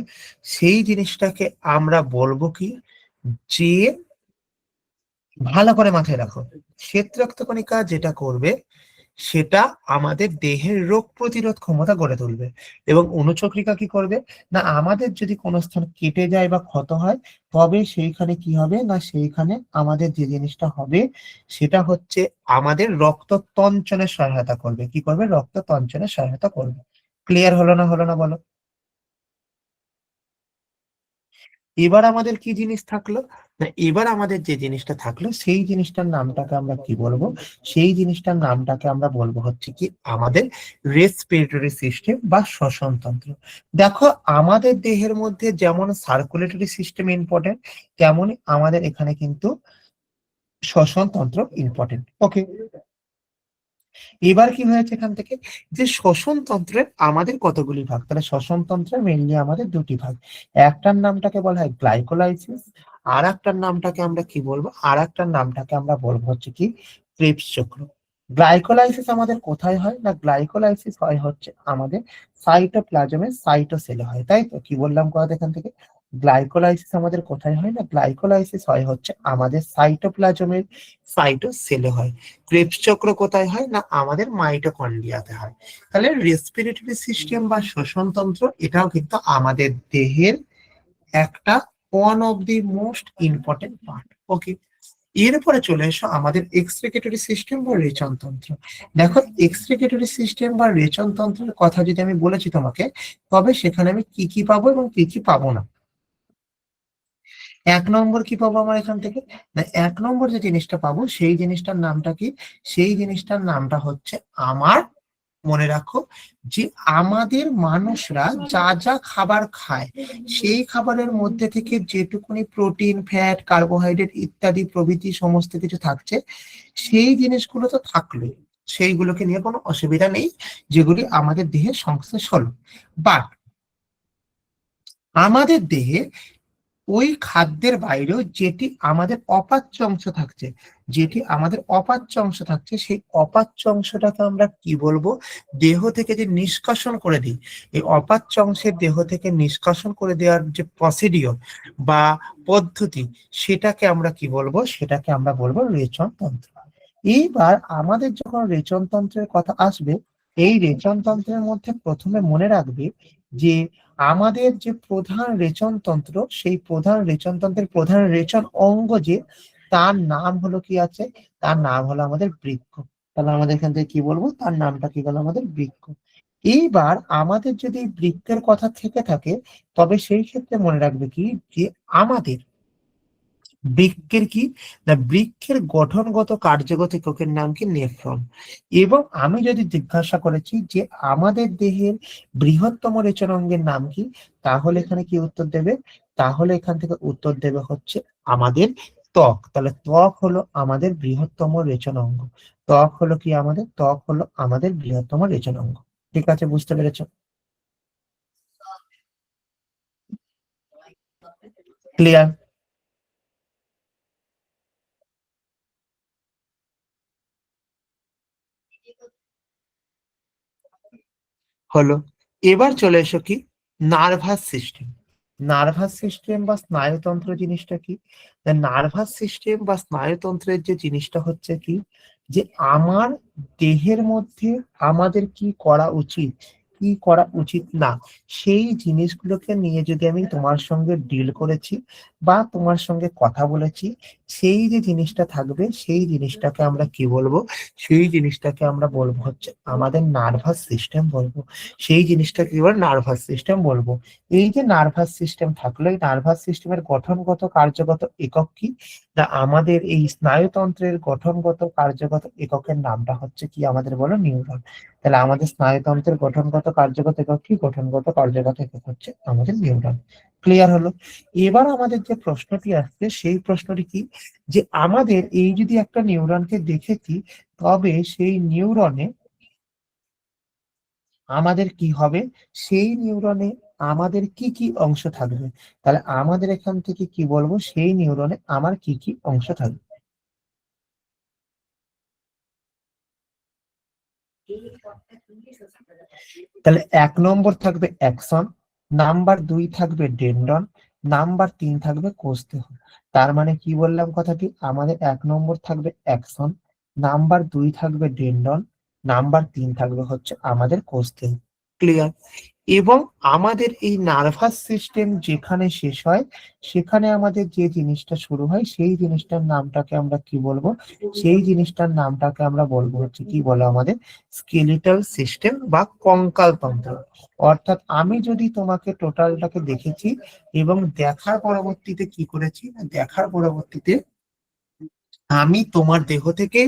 সেই জিনিসটাকে আমরা বলবো কি, যে ভালো করে মাথায় রাখো, শ্বেত রক্তকণিকা যেটা করবে সেটা আমাদের দেহের রোগ প্রতিরোধ ক্ষমতা গড়ে তুলবে। এবং অনুচক্রিকা কি করবে না, আমাদের যদি কোনো স্থান কেটে যায় বা ক্ষত হয় তবে সেইখানে কি হবে না, সেইখানে আমাদের যে জিনিসটা হবে সেটা হচ্ছে আমাদের রক্ত তঞ্চনের সহায়তা করবে। কি করবে, রক্ত তঞ্চনের সহায়তা করবে। ক্লিয়ার হলো না, হলো না বলো? এবার আমাদের কি জিনিস থাকলো না, এবার আমাদের যে জিনিসটা থাকলো সেই জিনিসটার নামটাকে আমরা কি বলবো, সেই জিনিসটার নামটাকে আমরা বলবো হচ্ছে কি আমাদের রেসপিরেটরি সিস্টেম বা শ্বসন তন্ত্র। দেখো আমাদের দেহের মধ্যে যেমন সার্কুলেটরি সিস্টেম ইম্পর্টেন্ট, তেমনই আমাদের এখানে কিন্তু শ্বসন তন্ত্র ইম্পর্টেন্ট। ওকে, এবার কি হয়েছে এখান থেকে, যে শ্বসন তন্ত্রের আমাদের কতগুলি ভাগ, তাহলে শ্বসন তন্ত্রের মেইনলি আমাদের দুটি ভাগ। একটার নামটাকে বলা হয় গ্লাইকোলাইসিস, আর একটার নামটাকে আমরা কি বলবো, আর একটার নামটাকে আমরা বলবো হচ্ছে কি ক্রেবস চক্র। গ্লাইকোলাইসিস আমাদের কোথায় হয় না, গ্লাইকোলাইসিস হয় হচ্ছে আমাদের সাইটোপ্লাজমের সাইটোসেলে হয়, তাই তো? কি বললাম কথা এখান থেকে, গ্লাইকোলাইসিস আমাদের কোথায় হয় না, গ্লাইকোলাইসিস হয় হচ্ছে আমাদের সাইটোপ্লাজমের সাইটোসেলে হয়। ক্রেবস চক্র কোথায় হয় না, আমাদের মাইটোকন্ড্রিয়াতে হয়। তাহলে রেসপিরেটরি সিস্টেম বা শ্বসনতন্ত্র এটাও কিন্তু আমাদের দেহের একটা one of the most important part. Okay, এরপরে চলে এসো আমাদের এক্সক্রিকেটরি সিস্টেম বা রেচনতন্ত্র। দেখো এক্সক্রিকেটরি সিস্টেম বা রেচনতন্ত্রের কথা যদি আমি বলেছি তোমাকে, তবে সেখানে আমি কি কি পাবো এবং কি কি পাবো না। এক নম্বর কি পাবো আমার এখান থেকে না, এক নম্বর যে জিনিসটা পাবো সেই জিনিসটার নামটা কি, সেই জিনিসটার নামটা হচ্ছে আমার, মনে রাখো, যে আমাদের মানুষরা যা যা খাবার খায় সেই খাবারের মধ্যে থেকে যেটুকুনি প্রোটিন, ফ্যাট, কার্বোহাইড্রেট ইত্যাদি প্রভৃতি সমস্ত কিছু থাকছে, সেই জিনিসগুলো তো থাকলোই, সেইগুলোকে নিয়ে কোনো অসুবিধা নেই, যেগুলি আমাদের দেহের সংশ্লেষ হলো। বাট আমাদের দেহে ওই খাদ্যের বাইরেও যেটি আমাদের অপাচ্য অংশ থাকছে, যেটি আমাদের অপাচ্য অংশ থাকছে, সেই অপাচ্য অংশটাকে আমরা কি বলবো, দেহ থেকে যে নিষ্কাশন করে দিই, এই অপাচ্য অংশের দেহ থেকে নিষ্কাশন করে দেওয়ার যে প্রসিডিওর বা পদ্ধতি, সেটাকে আমরা কি বলবো, সেটাকে আমরা বলবো রেচন তন্ত্র। এইবার আমাদের যখন রেচন তন্ত্রের কথা আসবে, এই রেচন তন্ত্রের মধ্যে প্রথমে মনে রাখবে যে আমাদের যে প্রধান রেচনতন্ত্র, সেই প্রধান রেচনতন্ত্রের প্রধান রেচন অঙ্গ যে, তার নাম হলো কি আছে, তার নাম হলো আমাদের বৃক্ক। তাহলে আমাদের এখান থেকে কি বলবো, তার নামটা কি হলো আমাদের বৃক্ক। এইবার আমাদের যদি এই বৃক্কের কথা থেকে থাকে, তবে সেই ক্ষেত্রে মনে রাখবে কি, যে আমাদের বৃক্কের কি না, বৃক্ষের গঠনগত কার্যগত এককের নাম কি, নেফ্রন। এবং আমি যদি জিজ্ঞাসা করেছি যে আমাদের দেহের বৃহত্তম রেচন অঙ্গের নাম কি, তাহলে এখানে কি উত্তর দেবে, তাহলে এখান থেকে উত্তর দেবে হচ্ছে আমাদের ত্বক। তাহলে ত্বক হলো আমাদের বৃহত্তম রেচন অঙ্গ। ত্বক হলো কি আমাদের, ত্বক হলো আমাদের বৃহত্তম রেচন অঙ্গ। ঠিক আছে, বুঝতে পেরেছো? ক্লিয়ার হলো? এবার চলে এসো কি নার্ভাস সিস্টেম। নার্ভাস সিস্টেম বা স্নায়ুতন্ত্র জিনিসটা কি, নার্ভাস সিস্টেম বা স্নায়ুতন্ত্রের যে জিনিসটা হচ্ছে কি, যে আমার দেহের মধ্যে আমাদের কি করা উচিত, কি করা উচিত না, সেই জিনিসগুলোকে নিয়ে যদি আমি তোমার সঙ্গে ডিল করেছি বা তোমার সঙ্গে কথা বলেছি, সেই যে জিনিসটা থাকবে সেই জিনিসটাকে আমরা কি বলবো, সেই জিনিসটাকে আমরা বলবো হচ্ছে আমাদের নার্ভাস সিস্টেম বলবো। সেই জিনিসটাকে এবার নার্ভাস সিস্টেম বলবো। এই যে নার্ভাস সিস্টেম থাকলো, এই নার্ভাস সিস্টেমের গঠনগত কার্যগত একক কি, না আমাদের এই স্নায়ুতন্ত্রের গঠনগত কার্যগত এককের নামটা হচ্ছে কি আমাদের, বলো নিউরন। তাহলে আমাদের স্নায়ুতন্ত্রের গঠনগত কার্যগত একক কি, গঠনগত কার্যগত একক হচ্ছে আমাদের নিউরন। ক্লিয়ার হলো? এবার আমাদের যে প্রশ্নটি আসছে সেই প্রশ্নটি কি, যে আমাদের এই যদি একটা নিউরনকে দেখেছি, তবে সেই নিউরনে আমাদের কি হবে, সেই নিউরনে আমাদের কি কি অংশ থাকবে। তাহলে আমাদের এখান থেকে কি বলবো, সেই নিউরনে আমার কি কি অংশ থাকবে। তাহলে 1 নম্বর থাকবে অ্যাক্সন, নাম্বার 2 থাকবে ডেনড্রন, নাম্বার 3 থাকবে কোষদেহ। তার মানে কি বললাম কথাটি, আমাদের 1 নম্বর থাকবে অ্যাকশন, নাম্বার 2 থাকবে ডেনড্রন, নাম্বার 3 থাকবে হচ্ছে আমাদের কোষদেহ। ক্লিয়ার? এবং আমাদের এই নার্ভাস সিস্টেম যেখানে শেষ হয় সেখানে আমাদের যে জিনিসটা শুরু হয় সেই জিনিসটার নামটাকে আমরা কি বলবো, সেই জিনিসটার নামটাকে আমরা বলবো হচ্ছে কি বলে আমাদের স্কেলিটাল সিস্টেম বা কঙ্কাল তন্ত্র। অর্থাৎ আমি যদি তোমাকে টোটালটাকে দেখেছি এবং দেখার পরবর্তীতে কি করেছি, দেখার পরবর্তীতে আমি তোমার দেহ থেকে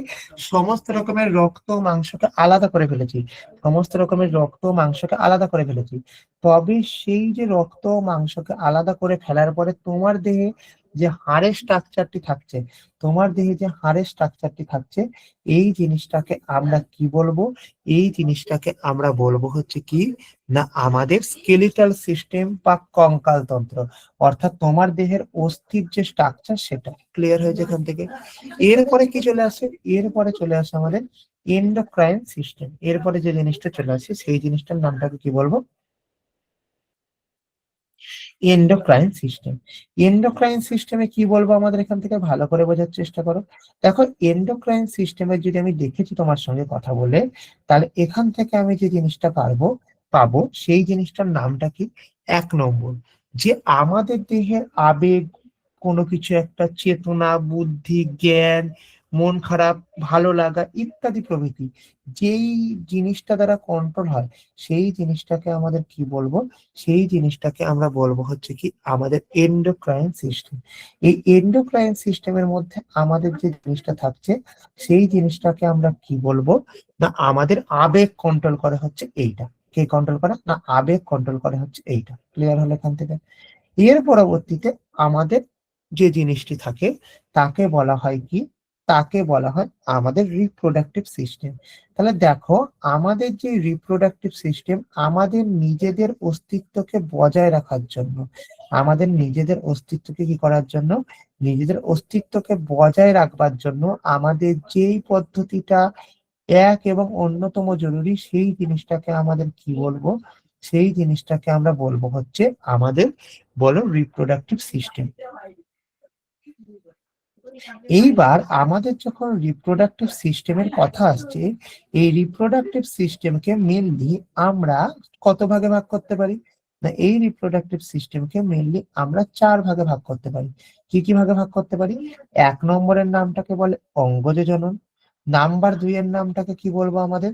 সমস্ত রকমের রক্ত মাংসকে আলাদা করে ফেলেছি, সমস্ত রকমের রক্ত মাংসকে আলাদা করে ফেলেছি। তবে সেই যে রক্ত মাংসকে আলাদা করে ফেলার পরে তোমার দেহে যে হাড়ের স্ট্রাকচারটি থাকছে, তোমার দেহে যে হাড়ের স্ট্রাকচারটি থাকছে, এই জিনিসটাকে আমরা কি বলবো, এই জিনিসটাকে আমরা বলবো হচ্ছে কি না আমাদের স্কেলিটাল সিস্টেম বা কঙ্কাল তন্ত্র। অর্থাৎ তোমার দেহের অস্থির যে স্ট্রাকচার সেটা। ক্লিয়ার হয়েছে এখান থেকে? এরপরে কি চলে আসে, এরপরে চলে আসে আমাদের এন্ডোক্রাইন সিস্টেম। এরপরে যে জিনিসটা চলে আসে সেই জিনিসটার নামটাকে কি বলবো, এন্ডোক্রাইন সিস্টেম। এন্ডোক্রাইন সিস্টেমে কি বলবো আমাদের এখান থেকে ভালো করে বোঝার চেষ্টা করো। দেখো এন্ডোক্রাইন সিস্টেমের যদি আমি দেখেছি তোমার সঙ্গে কথা বলে, তাহলে এখান থেকে আমি যে জিনিসটা পাবো সেই জিনিসটার নামটা কি, 1 নম্বর যে আমাদের দেহের আবেগ, কোনো কিছু একটা চেতনা, বুদ্ধি, জ্ঞান, মন খারাপ, ভালো লাগা ইত্যাদি প্রভৃতি যেই জিনিসটা দ্বারা কন্ট্রোল হয় সেই জিনিসটাকে আমাদের কি বলবো, সেই জিনিসটাকে আমরা বলবো হচ্ছে কি আমাদের এন্ডোক্রাইন সিস্টেম। এই এন্ডোক্রাইন সিস্টেমের মধ্যে আমাদের যে জিনিসটা থাকছে সেই জিনিসটাকে আমরা কি বলবো না আমাদের আবেগ কন্ট্রোল করে হচ্ছে এইটা। কে কন্ট্রোল করে না, আবেগ কন্ট্রোল করে হচ্ছে এইটা। ক্লিয়ার হলো এখান থেকে? এর পরবর্তীতে আমাদের যে জিনিসটি থাকে তাকে বলা হয় কি, তাকে বলা হয় আমাদের রিপ্রোডাক্টিভ সিস্টেম। তাহলে দেখো আমাদের যে রিপ্রোডাক্টিভ সিস্টেম আমাদের নিজেদের অস্তিত্বকে বজায় রাখার জন্য, আমাদের নিজেদের অস্তিত্বকে কি করার জন্য, নিজেদের অস্তিত্বকে বজায় রাখবার জন্য আমাদের যেই পদ্ধতিটা এক এবং অন্যতম জরুরি সেই জিনিসটাকে আমাদের কি বলবো, সেই জিনিসটাকে আমরা বলবো হচ্ছে আমাদের বলো রিপ্রোডাক্টিভ সিস্টেম। এইবার আমাদের যখন রিপ্রোডাক্টিভ সিস্টেমের কথা আসছে, এই রিপ্রোডাক্টিভ সিস্টেমকে মেনলি আমরা কত ভাগে ভাগ করতে পারি না, এই রিপ্রোডাক্টিভ সিস্টেমকে মেনলি আমরা 4 ভাগে ভাগ করতে পারি। কি কি ভাগে ভাগ করতে পারি? 1 নম্বরের নামটাকে বলে অঙ্গজ জনন, নাম্বার 2 এর নামটাকে কি বলবো আমাদের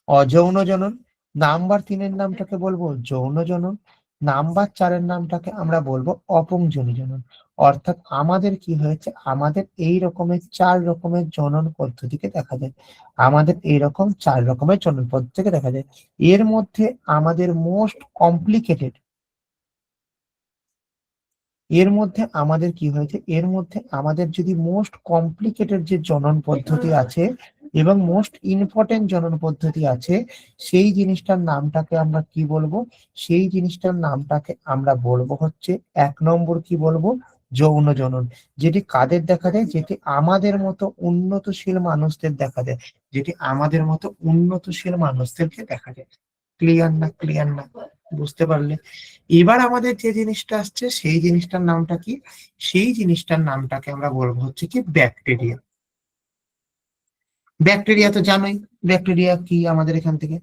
অযৌন জনন, নাম্বার 3 এর নামটাকে বলবো যৌন জনন, নাম্বার 4 এর নামটাকে আমরা বলবো অপুংজনী জনন। অর্থাৎ আমাদের কি হয়েছে, আমাদের এই রকমের 4 রকমের জনন পদ্ধতিকে দেখা যায়, আমাদের এইরকম 4 রকমের জনন পদ্ধতিকে দেখা যায়। এর মধ্যে আমাদের মোস্ট কমপ্লিকেটেড, এর মধ্যে আমাদের কি হয়েছে, এর মধ্যে আমাদের যদি মোস্ট কমপ্লিকেটেড যে জনন পদ্ধতি আছে এবং মোস্ট ইম্পর্টেন্ট জনন পদ্ধতি আছে সেই জিনিসটার নামটাকে আমরা কি বলবো, সেই জিনিসটার নামটাকে আমরা বলবো হচ্ছে 1 নম্বর কি বলবো, যৌন জনন। যেটি কাদের দেখা যায়, যেটি আমাদের মতো উন্নতশীল মানুষদের দেখা যায়, যেটি আমাদের মতো উন্নতশীল মানুষদেরকে দেখা যায়। ক্লিয়ার না, ক্লিয়ার না? বুঝতে পারলে? এবার আমাদের যে জিনিসটা আসছে সেই জিনিসটার নামটা কি, সেই জিনিসটার নামটাকে আমরা বলবো হচ্ছে কি ব্যাকটেরিয়া। ব্যাকটেরিয়া তো জানোই, ব্যাকটেরিয়া কি আমাদের এখান থেকে।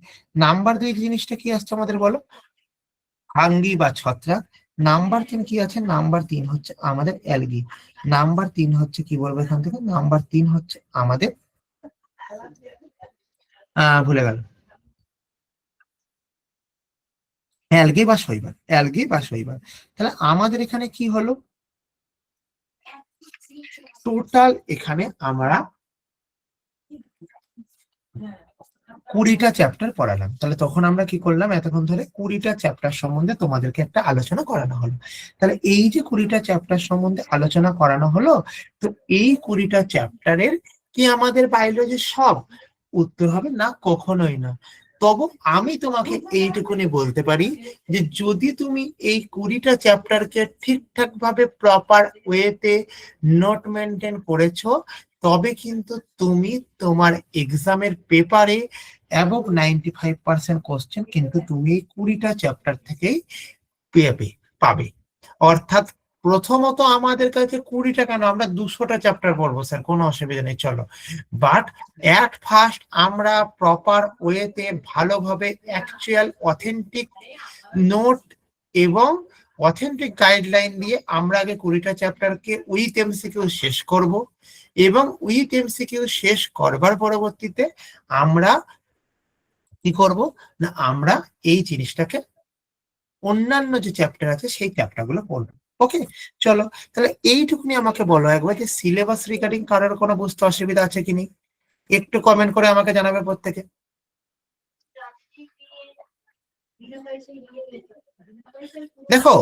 নাম্বার 2 জিনিসটা কি আসছে আমাদের বলো, ফাঙ্গি বা ছত্রাক। নাম্বার 3 কি আছে, নাম্বার 3 হচ্ছে আমাদের অ্যালগি। নাম্বার 3 হচ্ছে কি বলবো এখান থেকে, নাম্বার 3 হচ্ছে আমাদের ভুলে গেল, অ্যালগে বা শৈবাল, অ্যালগে বা শৈবাল। তাহলে আমাদের এখানে কি হলো, টোটাল এখানে আমরা 20টা চ্যাপ্টার পড়ালাম। তাহলে তখন আমরা কি করলাম, এতক্ষণ ধরে 20টা চ্যাপ্টার সম্বন্ধে তোমাদেরকে একটা আলোচনা করানো হলো। তাহলে এই যে 20টা চ্যাপ্টার সম্বন্ধে আলোচনা করানো হলো, তো এই 20টা চ্যাপ্টারের কি আমাদের বায়োলজি সব? উত্তর হবে না, কখনোই না। তবু আমি তোমাকে এইটুকুনি বলতে পারি যে যদি তুমি এই 20টা চ্যাপ্টারকে ঠিকঠাক ভাবে প্রপার ওয়েতে নোট মেনটেন করেছো, তবে কিন্তু তুমি তোমার এক্সামের পেপারে অ্যাবভ 95% কোশ্চেন কিন্তু তুমি এই 20টা চ্যাপ্টার থেকেই পাবে। অর্থাৎ প্রথমত আমাদের কাছে 20টা কেন, আমরা 200টা চ্যাপ্টার পড়বো স্যার, কোনো অসুবিধা নেই, চলো। বাট অ্যাট ফার্স্ট আমরা প্রপার ওয়েতে ভালোভাবে অ্যাকচুয়াল অথেন্টিক নোট এবং অথেন্টিক গাইডলাইন দিয়ে আমরা আগে 20টা চ্যাপ্টারকে উইথ এমসিকিউ শেষ করব, এবং উইথ এমসিকিউ শেষ করবার পরবর্তীতে আমরা কি করব না, আমরা এই জিনিসটাকে অন্যান্য যে চ্যাপ্টার আছে সেই চ্যাপ্টার গুলো পড়বো। ওকে, চলো তাহলে এইটুকুনি আমাকে বলো একবার যে সিলেবাস রিগার্ডিং কারোর কোনো বুঝতে অসুবিধা আছে কিনি, একটু কমেন্ট করে আমাকে জানাবে প্রত্যেকে। দেখো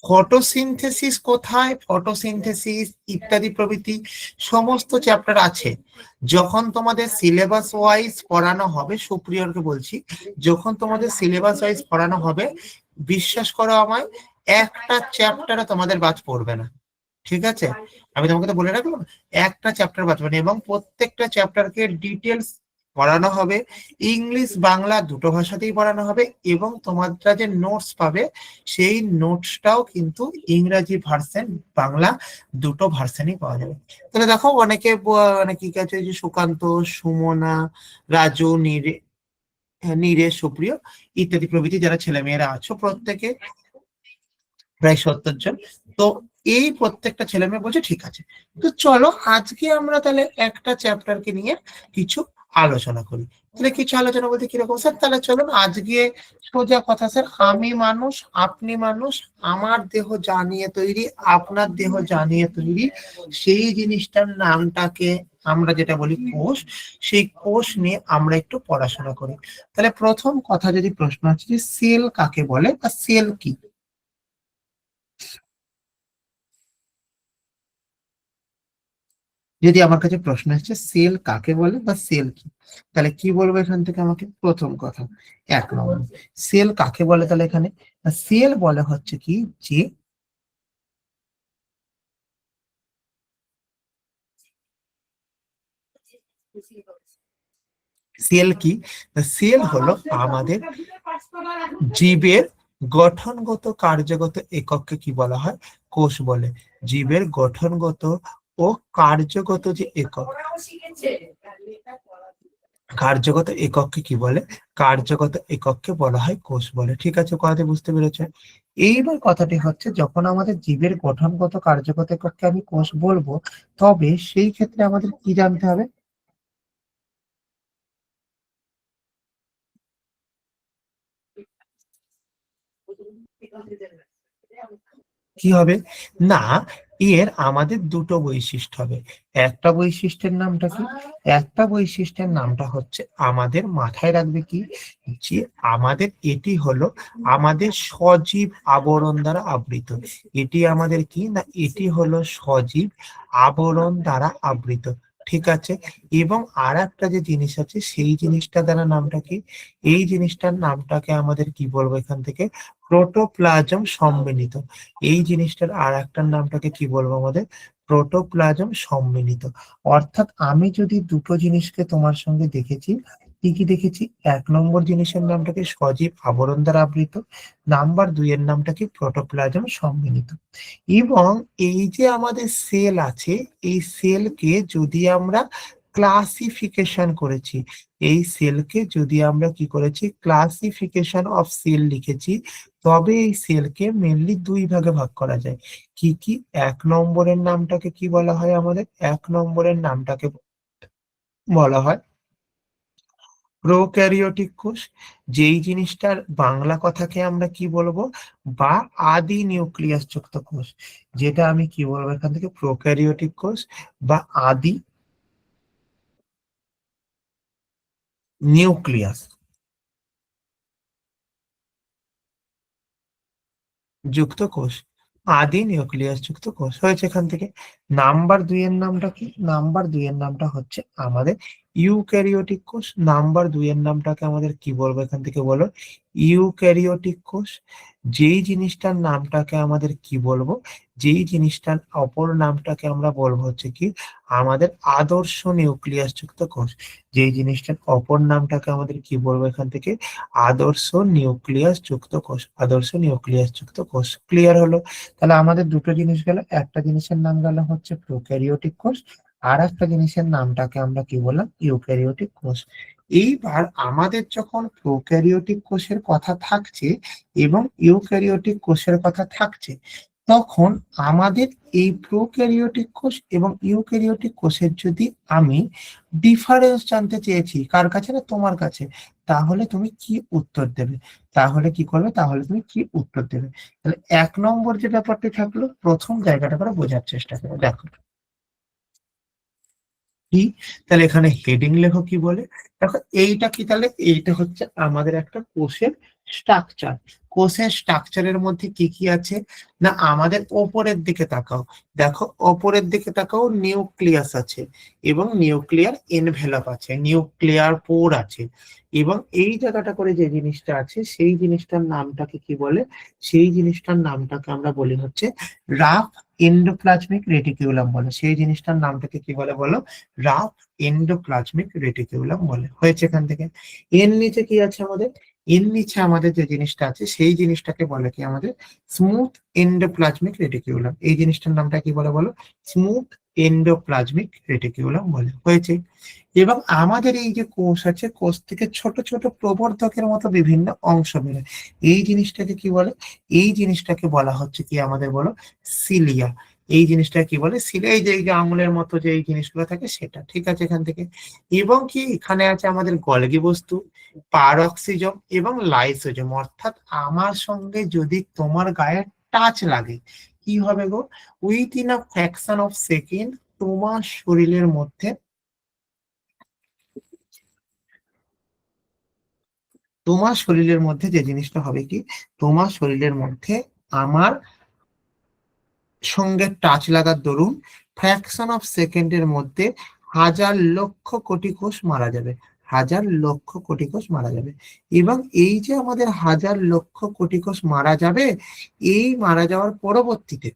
ফটোসিনথেসিস কোথায়, ফটোসিনথেসিস ইত্যাদি প্রভৃতি সমস্ত চ্যাপ্টার আছে। যখন তোমাদের সিলেবাস ওয়াইজ পড়ানো হবে, সুপ্রিয়রকে বলছি, যখন তোমাদের সিলেবাস ওয়াইজ পড়ানো হবে, বিশ্বাস করো আমায়, একটা চ্যাপ্টারে তোমাদের বাদ পড়বে না, ঠিক আছে? আমি তোমাকে তো বলে রাখলাম, একটা চ্যাপ্টার বাদ পড়বে না, এবং প্রত্যেকটা চ্যাপ্টারকে ডিটেলস পড়ানো হবে, ইংলিশ বাংলা দুটো ভাষাতেই পড়ানো হবে, এবং তোমরা যে নোটস পাবে সেই নোটসটাও কিন্তু ইংরাজি ভার্সন বাংলা দুটো ভার্সনই পাওয়া যাবে। তাহলে দেখো অনেকে মানে কি আছে যে সুকান্ত, সুমনা, রাজু, নীরেশ, সুপ্রিয় ইত্যাদি প্রভৃতি যারা ছেলেমেয়েরা আছো প্রত্যেকে প্রায় 70 জন। তো এই প্রত্যেকটা ছেলে মেয়ে বলছে ঠিক আছে, তো চলো আজকে আমরা তাহলে একটা চ্যাপ্টারকে নিয়ে কিছু আলোচনা করি। তাহলে কিছু আলোচনা বলতে কিরকম স্যার, তাহলে চলুন আজকে সোজা কথা স্যার, আমি মানুষ আপনি মানুষ, আমার দেহ জানিয়ে তৈরি, আপনার দেহ জানিয়ে তৈরি, সেই জিনিসটার নামটাকে আমরা যেটা বলি কোষ, সেই কোষ নিয়ে আমরা একটু পড়াশোনা করি। তাহলে প্রথম কথা যদি প্রশ্ন হচ্ছে যে সেল কাকে বলে বা সেল কি, যদি আমার কাছে প্রশ্ন আসছে সেল কাকে বলে বা সেল কি, তাহলে কি বলবো এখান থেকে আমাকে? প্রথম কথা 1 নম্বর, সেল কাকে বলে, তাহলে এখানে সেল বলে হচ্ছে কি যে সেল কি, সেল হলো আমাদের জীবের গঠনগত কার্যগত একককে কি বলা হয়? কোষ বলে। জীবের গঠনগত ও কার্যগত যে একক, কার্যগত একককে কি বলে? কার্যগত একককে বলা হয় কোষ বলে। ঠিক আছে, কথাটি বুঝতে পেরেছে? এইবার কথাটি হচ্ছে যখন আমাদের জীবের গঠনগত কার্যগত একককে আমি কোষ বলবো, তবে সেই ক্ষেত্রে আমাদের কি জানতে হবে? কি হবে না, এর আমাদের দুটো বৈশিষ্ট্য হবে। একটা বৈশিষ্ট্যের নামটা কি? একটা বৈশিষ্ট্যের নামটা হচ্ছে আমাদের মাথায় রাখবে কি, যে আমাদের এটি হলো আমাদের সজীব আবরণ দ্বারা আবৃত। এটি আমাদের কি না, এটি হলো সজীব আবরণ দ্বারা আবৃত। ঠিক আছে, এবং আর একটা যে জিনিস আছে সেই জিনিসটা দ্বারা নামটা কি, এই জিনিসটার নামটাকে আমাদের কি বলবো এখান থেকে? প্রোটোপ্লাজম সম্মিলিত। এই জিনিসটার আর একটার নামটাকে কি বলবো আমাদের? প্রোটোপ্লাজম সম্মিলিত। অর্থাৎ আমি যদি দুটো জিনিসকে তোমার সঙ্গে দেখেছি, কি কি দেখেছি? 1 নম্বর জিনিসের নামটাকে সজীব আবরণ দ্বারা আবৃত, নাম্বার 2 এর নামটা কি? প্রোটোপ্লাজম সম্মিলিত। এবং এই যে আমাদের সেল আছে, এই সেলকে যদি আমরা ক্লাসিফিকেশন করেছি, এই সেলকে যদি আমরা কি করেছি? ক্লাসিফিকেশন অফ সেল লিখেছি, তবে এই সেলকে মেনলি 2 ভাগে ভাগ করা যায়। কি কি? 1 নম্বরের নামটাকে কি বলা হয় আমাদের? 1 নম্বরের নামটাকে বলা হয় প্রোক্যারিওটিক কোষ, যেই জিনিসটার বাংলা কথাকে আমরা কি বলবো? বা আদি নিউক্লিয়াস যুক্ত কোষ, যেটা আমি কি বলবো এখান থেকে? প্রোক্যারিওটিক কোষ বা আদি নিউক্লিয়াস যুক্ত কোষ, আদি নিউক্লিয়াস যুক্ত কোষ হয়েছে এখান থেকে। নাম্বার 2 এর নামটা কি? নাম্বার 2 এর নামটা হচ্ছে আমাদের ইউক্যারিওটিক কোষ। নাম্বার 2 এর নামটাকে আমাদের কি বলবো এখান থেকে বলো, ইউক্যারিওটিক কোষ। যেই জিনিসটার নামটাকে আমাদের কি বলবো, যেই জিনিসটার অপর নামটাকে আমরা বলবো হচ্ছে কি আমাদের আদর্শ নিউক্লিয়াস যুক্ত কোষ। যেই জিনিসটার অপর নামটাকে আমাদের কি বলবো এখান থেকে, আদর্শ নিউক্লিয়াস যুক্ত কোষ। আদর্শ নিউক্লিয়াস যুক্ত কোষ। ক্লিয়ার হলো? তাহলে আমাদের দুটো জিনিস গেল, একটা জিনিসের নাম গেল হচ্ছে প্রোক্যারিওটিক কোষ, আর একটা জিনিসের নামটাকে আমরা কি বললাম, ইউক্যারিওটিক কোষ। এইবার আমাদের যখন প্রোক্যারিওটিক কোষের কথা থাকছে এবং ইউক্যারিওটিক কোষের কথা থাকছে, তখন আমাদের এই প্রোক্যারিওটিক কোষ এবং ইউক্যারিওটিক কোষের যদি আমি ডিফারেন্স জানতে চেয়েছি, কার কাছে, না তোমার কাছে, তাহলে তুমি কি উত্তর দেবে? তাহলে কি করবে, তাহলে তুমি কি উত্তর দেবে? তাহলে 1 নম্বর যে ব্যাপারটি থাকলো, প্রথম জায়গাটা করে বোঝার চেষ্টা করো। দেখো কি, তাহলে এখানে হেডিং লেখো কি বলে। দেখো এইটা কি, তাহলে এইটা হচ্ছে আমাদের একটা কোষের স্ট্রাকচার। কোষের স্ট্রাকচারের মধ্যে কি কি আছে, না আমাদের ওপরের দিকে তাকাও, দেখো ওপরের দিকে তাকাও, নিউক্লিয়াস আছে এবং নিউক্লিয়ার এনভেলপ আছে, নিউক্লিয়ার পোর আছে, এবং এই জায়গাটা করে যে জিনিসটা আছে সেই জিনিসটার নামটাকে কি বলে, সেই জিনিসটার নামটাকে আমরা বলি হচ্ছে রাফ এন্ডোপ্লাজমিক রেটিকুলাম বলে। সেই জিনিসটার নামটাকে কি বলে বলো, রাফ এন্ডোপ্লাজমিক রেটিকুলাম বলে। হয়েছে এখান থেকে। এর নিচে কি আছে আমাদের, এর নিচে আমাদের যে জিনিসটা আছে সেই জিনিসটাকে বলে কি আমাদের স্মুথ এন্ডোপ্লাজমিক রেটিকুলাম। এই জিনিসটার নামটা কি বলে বলো, স্মুথ এন্ডোপ্লাজমিক রেটিকুলাম বলে। হয়েছে। এবং আমাদের এই যে কোষ আছে, কোষ থেকে ছোট ছোট প্রবর্ধকের মতো বিভিন্ন অংশ বেরোয়। এই জিনিসটাকে কি বলে, এই জিনিসটাকে বলা হচ্ছে কি আমাদের বলো, সিলিয়া। এই জিনিসটা কি বলে, সিলিয়া। এই যে এই যে আঙুলের মতো যে এই জিনিসগুলো থাকে সেটা, ঠিক আছে এখান থেকে। এবং কি এখানে আছে আমাদের গলগি বস্তু, পারক্সিজম এবং লাইসোজম। অর্থাৎ আমার সঙ্গে যদি তোমার গায়ে টাচ লাগে, কি হবে গো, within a fraction of second তোমার শরীরের মধ্যে, তোমার শরীরের মধ্যে যে জিনিসটা হবে কি, তোমার শরীরের মধ্যে আমার সঙ্গে টাচ লাগার দরুন ফ্র্যাকশন অফ সেকেন্ডের মধ্যে হাজার লক্ষ কোটি কোষ মারা যাবে। হাজার লক্ষ কোটি কোষ মারা যাবে। এবং এই যে আমাদের হাজার লক্ষ কোটি কোষ মারা যাবে, এই মারা যাওয়ার পরবর্তীতে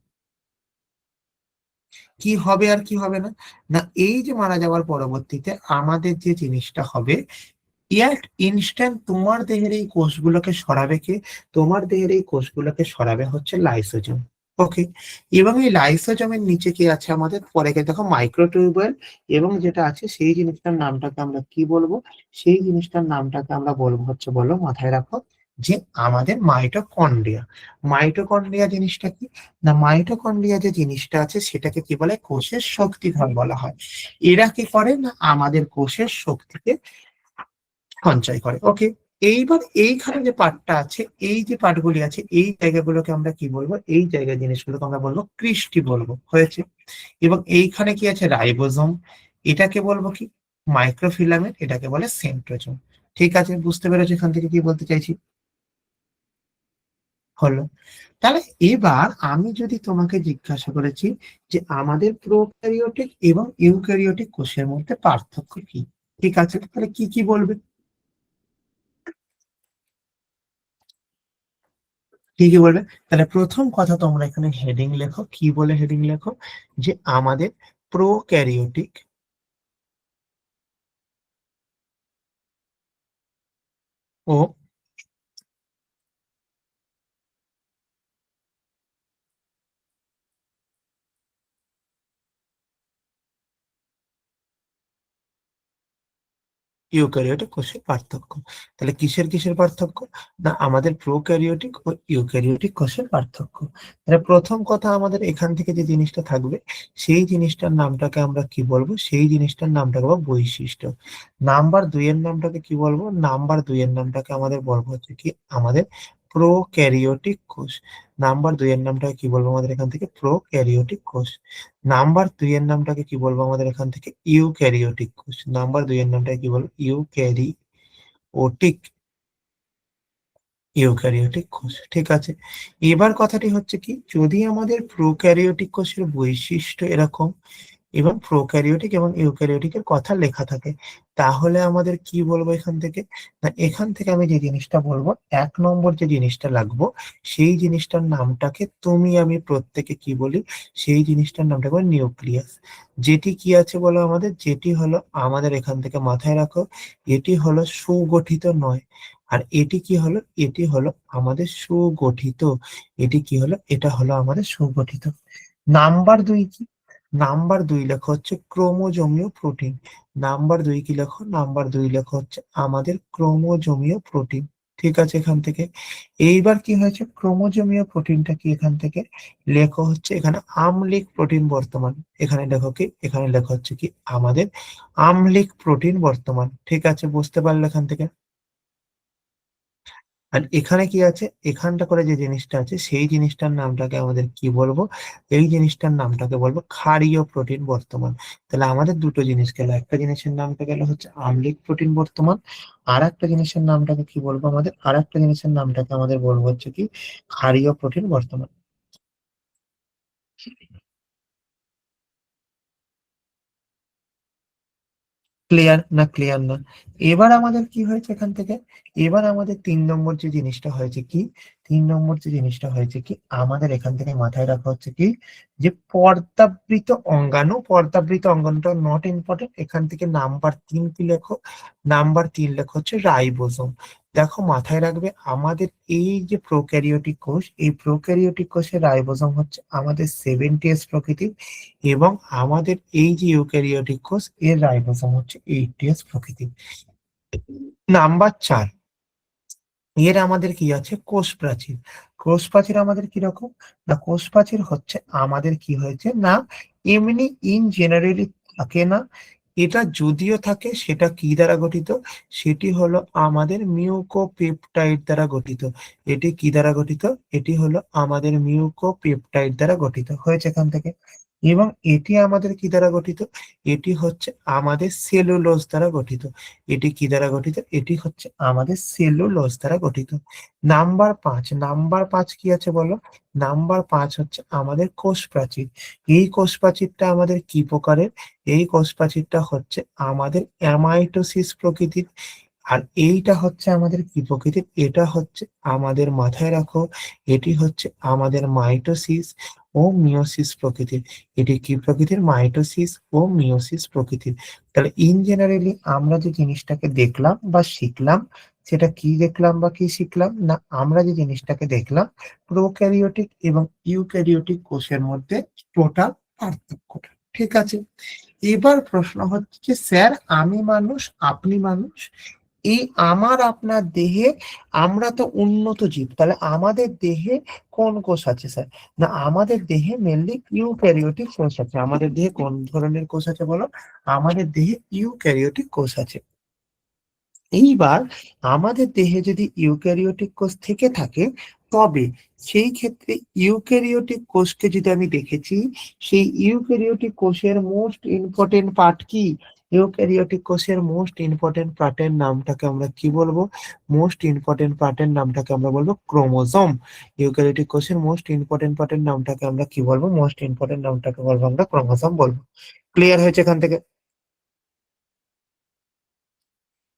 কি হবে আর কি হবে না, না এই যে মারা যাওয়ার পরবর্তীতে আমাদের যে জিনিসটা হবে, ইয়াট ইনস্ট্যান্ট তোমার দেহের এই কোষগুলোকে সরাবে কে, তোমার দেহের এই কোষগুলোকে সরাবে হচ্ছে লাইসোজোম। ওকে। এবং এই লাইসোজোমের নিচে কি আছে আমাদের, পরে গিয়ে দেখো মাইক্রোটিউবুল, এবং যেটা আছে সেই জিনিসটার নামটাকে আমরা কি বলবো, সেই জিনিসটার নামটাকে আমরা বলবো হচ্ছে, বলো মাথায় রাখো, যে আমাদের মাইটোকন্ড্রিয়া। মাইটোকন্ড্রিয়া জিনিসটা কি, না মাইটোকন্ড্রিয়া যে জিনিসটা আছে সেটাকে কি বলে, কোষের শক্তিধর বলা হয়। এরা কি করে, না আমাদের কোষের শক্তিকে সঞ্চয় করে। ওকে। এইবার এইখানে যে পার্টটা আছে, এই যে পার্টগুলি আছে, এই জায়গাগুলোকে আমরা কি বলবো, এই জায়গার জিনিসগুলোকে আমরা বলবো কৃষ্টি বলবো। হয়েছে। এবং এইখানে কি আছে, রাইবোজোম। এটাকে বলবো কি, মাইক্রোফিলামেন্ট। এটাকে বলে সেন্ট্রোজোম। ঠিক আছে, বুঝতে পেরেছো এখান থেকে কি বলতে চাইছি? হলো। তাহলে এবার আমি যদি তোমাকে জিজ্ঞাসা করেছি যে আমাদের প্রোক্যারিওটিক এবং ইউক্যারিওটিক কোষের মধ্যে পার্থক্য কি, ঠিক আছে, তাহলে কি কি বলবে, কি কি বলবে? তাহলে প্রথম কথা তোমরা এখানে হেডিং লেখো, কি বলে হেডিং লেখো, যে আমাদের প্রোক্যারিওটিক ও ইউক্যারিওটিক কোষের পার্থক্য। তাহলে কিসের কিসের পার্থক্য, না আমাদের প্রোক্যারিওটিক ও ইউক্যারিওটিক কোষের পার্থক্য। তাহলে প্রথম কথা আমাদের এখান থেকে যে জিনিসটা থাকবে, সেই জিনিসটার নামটাকে আমরা কি বলবো, সেই জিনিসটার নামটাকে বলবো বৈশিষ্ট্য। নাম্বার 2 এর নামটাকে কি বলবো, নাম্বার 2 এর নামটাকে আমাদের বলবো হচ্ছে কি আমাদের প্রোক্যারিওটিক কোষ। নাম্বার 2 এর নামটাকে কি বলবো আমাদের এখান থেকে, প্রোক্যারিওটিক কোষ। নাম্বার 2 এর নামটাকে কি বলবো আমাদের এখান থেকে, ইউক্যারিওটিক কোষ। নাম্বার 2 এর নামটাকে কি বলবো, ইউক্যারিওটিক, ইউক্যারিওটিক কোষ। ঠিক আছে। এবার কথাটি হচ্ছে কি, যদি আমাদের প্রোক্যারিওটিক কোষের বৈশিষ্ট্য এরকম এবং প্রোক্যারিওটিক এবং ইউক্যারিওটিকের কথা লেখা থাকে। তাহলে আমাদের কি বলবো এখান থেকে? না, এখান থেকে আমি যে জিনিসটা বলবো, 1 নম্বর যে জিনিসটা লাগবো, সেই জিনিসটার নামটাকে তুমি আমি প্রত্যেকে কি বলি? সেই জিনিসটার নামটা বলো নিউক্লিয়াস। যেটি কি আছে বলো আমাদের? যেটি হলো আমাদের, এখান থেকে মাথায় রাখো, এটি হলো সুগঠিত নয়। আর এটি কি হলো? এটি হলো আমাদের সুগঠিত। এটি কি হলো? এটা হলো আমাদের সুগঠিত। নাম্বার 2 কি? নাম্বার 2 লেখা হচ্ছে ক্রোমোজোমীয় প্রোটিন। নাম্বার 2 কি লেখো? নাম্বার 2 লেখা হচ্ছে আমাদের ক্রোমোজোমীয় প্রোটিন। ঠিক আছে এখান থেকে। এইবার কি হয়েছে? ক্রোমোজোমীয় প্রোটিনটা কি এখান থেকে লেখো হচ্ছে এখানে আম্লিক প্রোটিন বর্তমান। এখানে লেখো কি? এখানে লেখা হচ্ছে কি আমাদের আম্লিক প্রোটিন বর্তমান। ঠিক আছে, বুঝতে পারলে এখান থেকে? আর এখানে কি আছে? এখানটা করে যে জিনিসটা আছে সেই জিনিসটার নামটাকে আমাদের কি বলবো? এই জিনিসটার নামটাকে বলবো ক্ষারীয় প্রোটিন বর্তমান। তাহলে আমাদের দুটো জিনিস গেল, একটা জিনিসের নামটা গেল হচ্ছে আম্লিক প্রোটিন বর্তমান, আর একটা জিনিসের নামটাকে কি বলবো আমাদের? আর একটা জিনিসের নামটাকে আমাদের বলবো হচ্ছে কি ক্ষারীয় প্রোটিন বর্তমান। ক্লিয়ার না? ক্লিয়ার না? এবার আমাদের কি হয়েছে এখান থেকে? এবার আমাদের 3 নম্বর যে জিনিসটা হয়েছে কি? 3 নম্বর যে জিনিসটা হয়েছে কি আমাদের এখান থেকে মাথায় রাখা হচ্ছে কি, যে পর্দাবৃত অঙ্গাণু। পর্দাবৃত অঙ্গাণুটা নট ইম্পর্টেন্ট। এখান থেকে নাম্বার 3 কি লেখো? নাম্বার 3 লেখো হচ্ছে রাইবোজোম। দেখো মাথায় রাখবে, আমাদের এই যে প্রোক্যারিওটিক কোষ, এই প্রোক্যারিওটিক কোষের রাইবোজোম হচ্ছে আমাদের 70s প্রকৃতির, এবং আমাদের এই যে ইউক্যারিওটিক কোষ, এর রাইবোজোম হচ্ছে 80s প্রকৃতির। নাম্বার 4, এর আমাদের কি আছে? কোষ প্রাচীর। কোষ প্রাচীর আমাদের কিরকম? না, কোষ প্রাচীর হচ্ছে আমাদের কি হয়েছে না, এমনি ইন জেনারেলি থাকে না। এটা যদিও থাকে, সেটা কি দ্বারা গঠিত? সেটি হলো আমাদের মিউকোপেপটাইড দ্বারা গঠিত। এটি কি দ্বারা গঠিত? এটি হলো আমাদের মিউকোপেপটাইড দ্বারা গঠিত হয়েছে এখান থেকে। এবং এটি আমাদের কি দ্বারা গঠিত? এটি হচ্ছে আমাদের সেলুলোজ দ্বারা গঠিত। এটি কি দ্বারা গঠিত? এটি হচ্ছে আমাদের সেলুলোজ দ্বারা গঠিত। নাম্বার 5, নাম্বার 5 কি আছে বলো? নাম্বার 5 হচ্ছে আমাদের কোষ প্রাচীর। এই কোষ প্রাচীরটা আমাদের কি প্রকারের? এই কোষ প্রাচীরটা হচ্ছে আমাদের অ্যামাইটোসিস প্রকৃতির। আর এইটা হচ্ছে আমাদের কি প্রকৃতির? এটা হচ্ছে আমাদের, মাথায় রাখো, এটি হচ্ছে আমাদের মাইটোসিস ও মিওসিস প্রকৃতির। এটি কি প্রকৃতির? মাইটোসিস ও মিওসিস প্রকৃতির। তাহলে ইন জেনারেলি আমরা যে জিনিসটাকে দেখলাম বা শিখলাম, সেটা কি দেখলাম বা কি শিখলাম? না, আমরা যে জিনিসটাকে দেখলাম, প্রোক্যারিওটিক এবং ইউক্যারিওটিক কোষের মধ্যে টোটাল পার্থক্যটা। ঠিক আছে। এবার প্রশ্ন হচ্ছে যে, স্যার আমি মানুষ, আপনি মানুষ, এই আমার আপনার দেহে, আমরা তো উন্নত জীব, তাহলে আমাদের দেহে কোন কোষ আছে স্যার? না, আমাদের দেহে মেনলি ইউক্যারিওটিক কোষ আছে। আমাদের দেহে কোন ধরনের কোষ আছে বলো? আমাদের দেহে ইউক্যারিওটিক কোষ আছে। এইবার আমাদের দেহে যদি ইউক্যারিওটিক কোষ থেকে থাকে, তবে সেই ক্ষেত্রে ইউক্যারিওটিক কোষকে যদি আমি দেখেছি, সেই ইউক্যারিওটিক কোষের মোস্ট ইম্পর্টেন্ট পার্ট কি? ইউক্যারিওটিক কোষের মোস্ট ইম্পর্টেন্ট পার্টের নামটাকে আমরা কি বলবো? মোস্ট ইম্পর্টেন্ট পার্টের নামটাকে আমরা বলবো ক্রোমোজোম। ইউক্যারিওটিক কোষের মোস্ট ইম্পর্টেন্ট পার্টের নামটাকে আমরা কি বলবো? মোস্ট ইম্পর্টেন্ট নামটাকে বলবো আমরা ক্রোমোজোম বলবো। ক্লিয়ার হয়েছে এখান থেকে?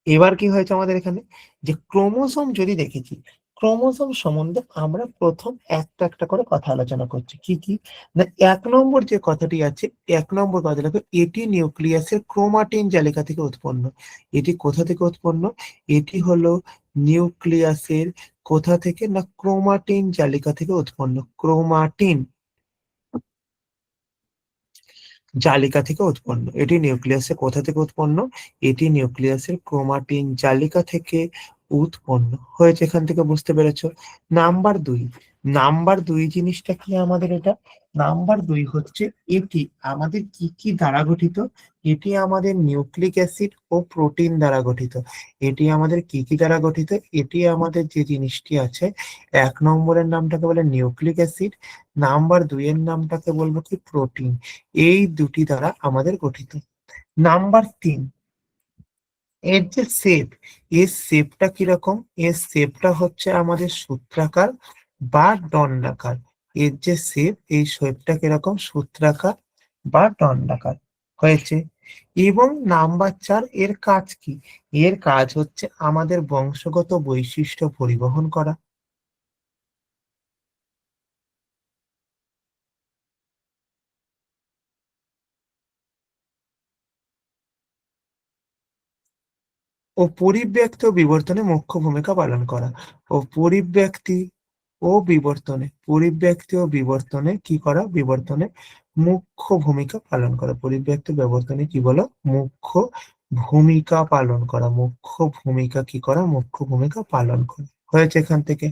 এবার কি হয়েছে আমাদের এখানে, যে ক্রোমোসোম যদি দেখেছি, ক্রোমোসোম সম্বন্ধে আমরা প্রথম একটা একটা করে কথা আলোচনা করছি। কি কি? না, 1 নম্বর যে কথাটি আছে, 1 নম্বর কথা দেখো, এটি নিউক্লিয়াসের ক্রোমাটিন জালিকা থেকে উৎপন্ন। এটি কোথা থেকে উৎপন্ন? এটি হলো নিউক্লিয়াসের কোথা থেকে? না, ক্রোমাটিন জালিকা থেকে উৎপন্ন। ক্রোমাটিন জালিকা থেকে উৎপন্ন। এটি নিউক্লিয়াসের কোথা থেকে উৎপন্ন? এটি নিউক্লিয়াসের ক্রোমাটিন জালিকা থেকে উৎপন্ন হয়েছে। এখান থেকে বুঝতে পেরেছো? নাম্বার 2, নাম্বার 2 জিনিসটা কি আমাদের? এটা নাম্বার 2 হচ্ছে, এটি আমাদের কি কি দ্বারা গঠিত? এটি আমাদের নিউক্লিক অ্যাসিড ও প্রোটিন দ্বারা গঠিত। এটি আমাদের কি কি দ্বারা গঠিত? এটি আমাদের যে জিনিসটি আছে, 1 নম্বরের নামটাকে বলে নিউক্লিক অ্যাসিড, নাম্বার 2 এর নামটাকে বলবো কি প্রোটিন। এই দুটি দ্বারা আমাদের গঠিত। নাম্বার 3, এর যে শেপ, এর শেপটা কিরকম? এর শেপটা হচ্ছে আমাদের সূত্রাকার বা দণ্ডাকার। এর যে শেপ, এই শেপটা কিরকম? সূত্রাকার বা দণ্ডাকার হয়েছে। এবং নাম্বার 4 এর কাজ কি? এর কাজ হচ্ছে আমাদের বংশগত বৈশিষ্ট্য পরিবহন করা ও পরিব্যক্তি ও বিবর্তনে মুখ্য ভূমিকা পালন করা। ও পরিব্যক্তি ও বিবর্তনে, পরিব্যক্তি ও বিবর্তনে কি করা? বিবর্তনে মুখ্য ভূমিকা পালন করা। পরিব্যক্তি বিবর্তনে কি বলো? মুখ্য ভূমিকা পালন করা। মুখ্য ভূমিকা কি করা? মুখ্য ভূমিকা পালন করা। হয়েছে এখান থেকে?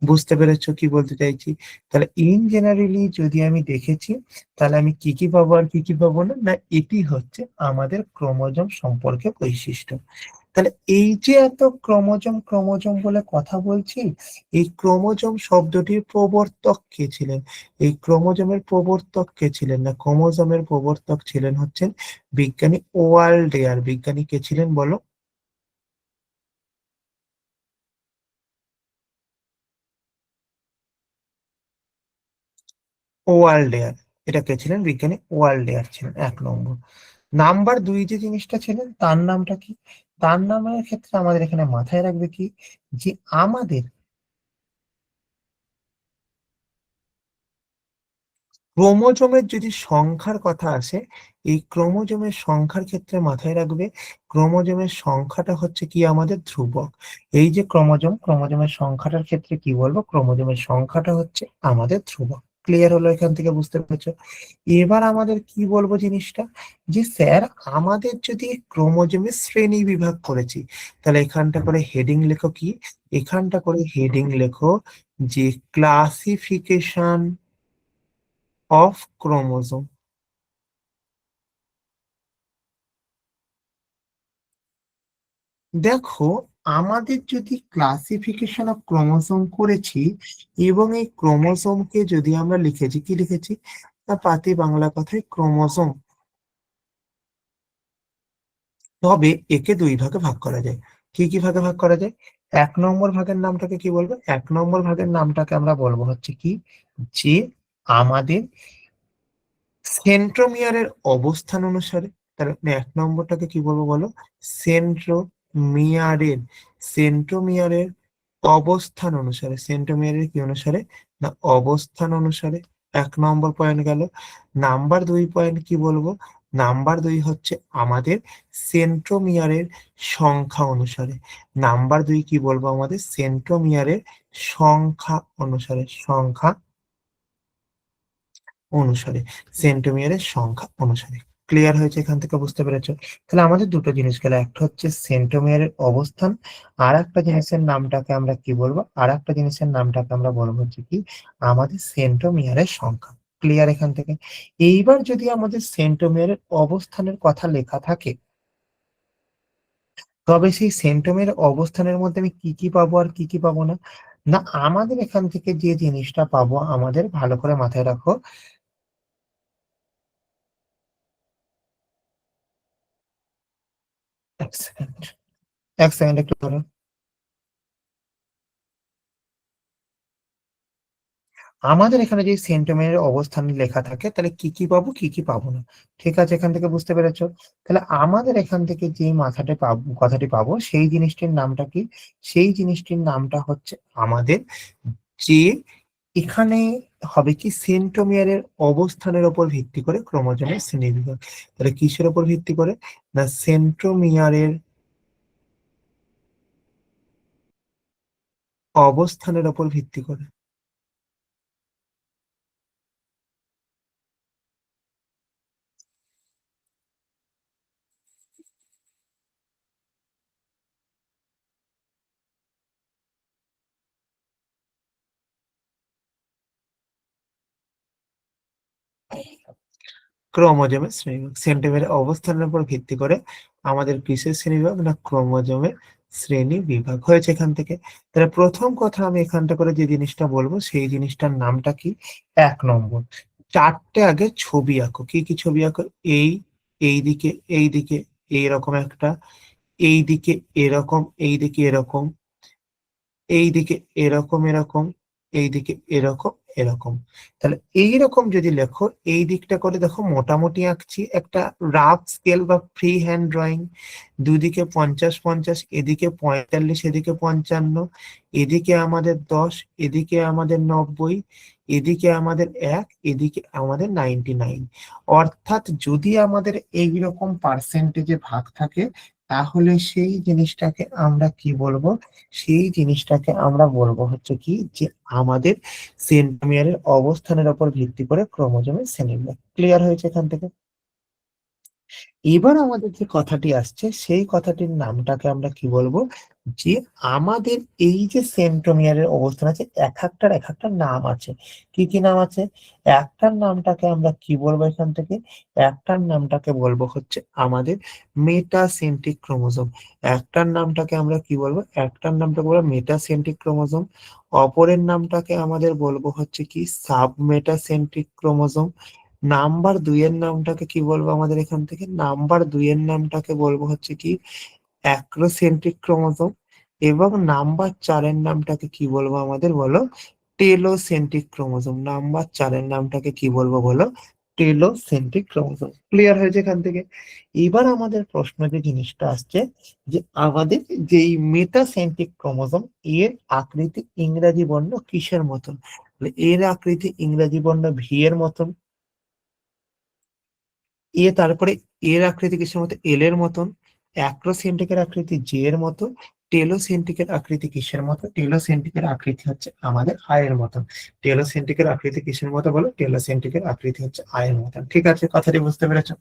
বুঝতে পেরেছো কি বলতে চাইছি? তাহলে ইন জেনারেলি যদি আমি দেখেছি, তাহলে আমি কি কি পাবো আর কি কি পাবো না? না, এটি হচ্ছে আমাদের ক্রোমোজোম সম্পর্কে বৈশিষ্ট্য। তাহলে এই যে এত ক্রোমোজোম ক্রোমোজোম বলে কথা বলছি, এই ক্রোমোজোম শব্দটির প্রবর্তক কে ছিলেন? এই ক্রোমোজোমের প্রবর্তক কে ছিলেন? না, ক্রোমোজোমের প্রবর্তক ছিলেন হচ্ছেন বিজ্ঞানী ওয়াল্ডেয়ার। বিজ্ঞানী কে ছিলেন বলো? ওয়াল্ডেয়ার। এটা কে ছিলেন? বিজ্ঞানী ওয়াল্ডেয়ার ছিলেন 1 নম্বর। নাম্বার 2 যে জিনিসটা ছিলেন, তার নামটা কি? তার নামের ক্ষেত্রে আমাদের এখানে মাথায় রাখবে কি, যে আমাদের ক্রোমোজোমের যদি সংখ্যার কথা আসে, এই ক্রোমোজোমের সংখ্যার ক্ষেত্রে মাথায় রাখবে, ক্রোমোজোমের সংখ্যাটা হচ্ছে কি আমাদের ধ্রুবক। এই যে ক্রোমোজোমের সংখ্যাটার ক্ষেত্রে কি বলবো? ক্রোমোজোমের সংখ্যাটা হচ্ছে আমাদের ধ্রুবক। ক্লিয়ার হলো এখান থেকে? বুঝতে পেরেছো? এবার আমাদের কি বলবো জিনিসটা, যে স্যার আমাদের যদি ক্রোমোজোমের শ্রেণী বিভাগ করেছি, তাহলে এখানটা করে হেডিং লেখো কি? এখানটা করে হেডিং লেখো যে ক্লাসিফিকেশন অফ ক্রোমোজোম। দেখো, আমাদের যদি ক্লাসিফিকেশন অফ ক্রোমোজোম করেছি, এবং এই ক্রোমোজোমকে যদি আমরা লিখেছি, কি লিখেছি? না, পাতি বাংলা কথায় ক্রোমোজোম। তবে একে 2 ভাগে ভাগ করা যায়। কি কি ভাগে ভাগ করা যায়? 1 নম্বর ভাগের নামটাকে কি বলবো? 1 নম্বর ভাগের নামটাকে আমরা বলবো হচ্ছে কি, যে আমাদের সেন্ট্রোমিয়ারের অবস্থান অনুসারে। তাহলে 1 নম্বরটাকে কি বলবো বলো? সেন্ট্রোমিয়ারের, সেন্ট্রোমিয়ারের অবস্থান অনুসারে। সেন্ট্রোমিয়ারের কি অনুসারে? না, অবস্থান অনুসারে। 1 নম্বর পয়েন্ট গেল। নাম্বার 2 পয়েন্ট কি বলবো? নাম্বার 2 হচ্ছে আমাদের সেন্ট্রোমিয়ারের সংখ্যা অনুসারে। নাম্বার 2 কি বলবো? আমাদের সেন্ট্রোমিয়ারের সংখ্যা অনুসারে। সংখ্যা অনুসারে, সেন্টোমিয়ারের সংখ্যা অনুসারে। ক্লিয়ার হয়েছে এখান থেকে? বুঝতে পেরেছো? তাহলে আমাদের দুটো জিনিস গেল, একটা হচ্ছে সেন্টোমিয়ারের অবস্থান, আর একটা জিনিসের নামটাকে আমরা কি বলবো? আর একটা জিনিসের নামটাকে আমরা বলবো হচ্ছে কি, আমাদের সেন্টোমিয়ারের সংখ্যা। ক্লিয়ার এখান থেকে? এইবার যদি আমাদের সেন্টোমিয়ারের অবস্থানের কথা লেখা থাকে, তবে সেই সেন্টোমিয়ারের অবস্থানের মধ্যে আমি কি কি পাবো আর কি কি পাবো না? না, আমাদের এখান থেকে যে জিনিসটা পাবো, আমাদের ভালো করে মাথায় রাখো। 1 সেকেন্ড, 1 সেকেন্ড একটু ধরো। আমাদের এখানে যে সেন্টিমিটারের অবস্থান লেখা থাকে, তাহলে কি কি পাবো কি কি পাবো না? ঠিক আছে, এখান থেকে বুঝতে পেরেছো? তাহলে আমাদের এখান থেকে যে মাথাটা পাবো, কথাটি পাবো, সেই জিনিসটির নামটা কি? সেই জিনিসটির নামটা হচ্ছে আমাদের, যে এখানে হবে কি, সেন্ট্রোমিয়ারের অবস্থানের উপর ভিত্তি করে ক্রোমোজোমের শ্রেণীবিভাগ। তাহলে কিসের উপর ভিত্তি করে? না, সেন্ট্রোমিয়ারের অবস্থানের উপর ভিত্তি করে। ক্রোমোজোমের শ্রেণীবিভাগ, সেন্টিমিটার অবস্থানের উপর ভিত্তি করে আমাদের কিসের শ্রেণীবিভাগ? না, ক্রোমোজোমের শ্রেণী বিভাগ। হয়েছে এখান থেকে? তাহলে প্রথম কথা আমি এখানটা করে যে জিনিসটা বলবো, সেই জিনিসটার নামটা কি? 1 নম্বর, 4টে আগে ছবি আঁকো। কি কি ছবি আঁকো? এই, এইদিকে, এইদিকে এইরকম একটা, এইদিকে এরকম, এইদিকে এরকম, এইদিকে এরকম এরকম, এইদিকে এরকম এরকম। তাহলে এইরকম যদি লেখো, এই দিকটা করে দেখো মোটামুটি আঁকছি একটা রাফ স্কেল বা ফ্রি হ্যান্ড ড্রয়িং। দুদিকে 50-50, এদিকে 45, এদিকে 55, এদিকে আমাদের 10, এদিকে আমাদের 90, এদিকে আমাদের 1, এদিকে আমাদের 99। অর্থাৎ যদি আমাদের এইরকম পার্সেন্টেজে ভাগ থাকে, তাহলে সেই জিনিসটাকে আমরা কি বলবো? সেই জিনিসটাকে আমরা বলবো হচ্ছে কি, যে আমাদের সেন্ট্রোমিয়ারের অবস্থানের উপর ভিত্তি করে ক্রোমোজোমের শ্রেণীবিন্যাস। ক্লিয়ার হয়েছে এখান থেকে? এবার আমাদের যে কথাটি আসছে, সেই কথাটির নামটাকে আমরা কি বলবো? যে আমাদের এই যে সেন্ট্রোমিয়ারের অবস্থান আছে, এক একটা নাম আছে। কি কি নাম আছে? একটার নামটাকে আমরা কি বলবো এখান থেকে? একটার নামটাকে বলবো হচ্ছে আমাদের মেটাসেন্ট্রিক ক্রোমোজোম। একটার নামটাকে আমরা কি বলবো? একটার নামটাকে বলবো মেটাসেন্ট্রিক ক্রোমোজোম। অপরের নামটাকে আমাদের বলবো হচ্ছে কি সাবমেটাসেন্ট্রিক ক্রোমোজোম। নাম্বার 2 এর নামটাকে কি বলবো আমাদের এখান থেকে? নাম্বার 2 এর নামটাকে বলবো হচ্ছে কি অ্যাক্রোসেন্ট্রিক ক্রোমোজোম। এবং নাম্বার 4 এর নামটাকে কি বলবো আমাদের? বলো টেলোসেন্ট্রিক ক্রোমোজোম। নাম্বার 4 এর নামটাকে কি বলবো বলো? Telocentric chromosome. ক্লিয়ার হয়েছে এখান থেকে? এবার আমাদের প্রশ্ন যে জিনিসটা আসছে, যে আমাদের যেই মেটাসেন্ট্রিক ক্রোমোজোম, এর আকৃতি ইংরেজি বর্ণ কিসের মতন? এর আকৃতি ইংরেজি বর্ণ ভি এর মতন। তারপরে এর আকৃতি কিসের মতো? এল এর মতন। অ্যাক্রোসেন্ট্রিকের আকৃতি জে এর মতো। টেলোসেন্ট্রিকের আকৃতি কিসের মতো? টেলোসেন্ট্রিকের আকৃতি হচ্ছে আমাদের আয়ের মতন। টেলোসেন্ট্রিকের আকৃতি কিসের মতো বলো? টেলোসেন্ট্রিকের আকৃতি হচ্ছে আয়ের মতন। ঠিক আছে, কথাটি বুঝতে পেরেছো?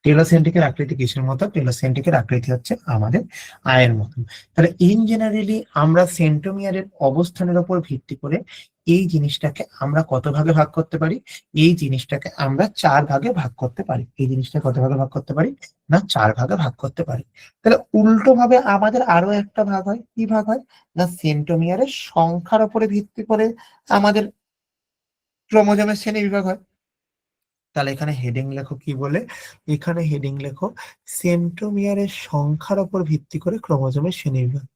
টেলোসেন্ট্রিকের আকৃতি কিসের মতো? টেলোসেন্ট্রিকের আকৃতি হচ্ছে আমাদের আয়ের মতন। তাহলে ইন জেনারেলি আমরা সেন্ট্রোমিয়ারের অবস্থানের উপর ভিত্তি করে এই জিনিসটাকে আমরা কত ভাগে ভাগ করতে পারি? এই জিনিসটাকে আমরা 4 ভাগে ভাগ করতে পারি। এই জিনিসটা কত ভাগে ভাগ করতে পারি? না, 4 ভাগে ভাগ করতে পারি। তাহলে উল্টো ভাবে আমাদের আরো একটা ভাগ হয়। কি ভাগ হয়? না, সেন্ট্রোমিয়ারের সংখ্যার উপরে ভিত্তি করে আমাদের ক্রোমোজোমের শ্রেণী বিভাগ হয়। তাহলে এখানে হেডিং লেখো কি বলে? এখানে হেডিং লেখো সেন্ট্রোমিয়ারের সংখ্যার উপর ভিত্তি করে ক্রোমোজোমের শ্রেণীবিভাগ।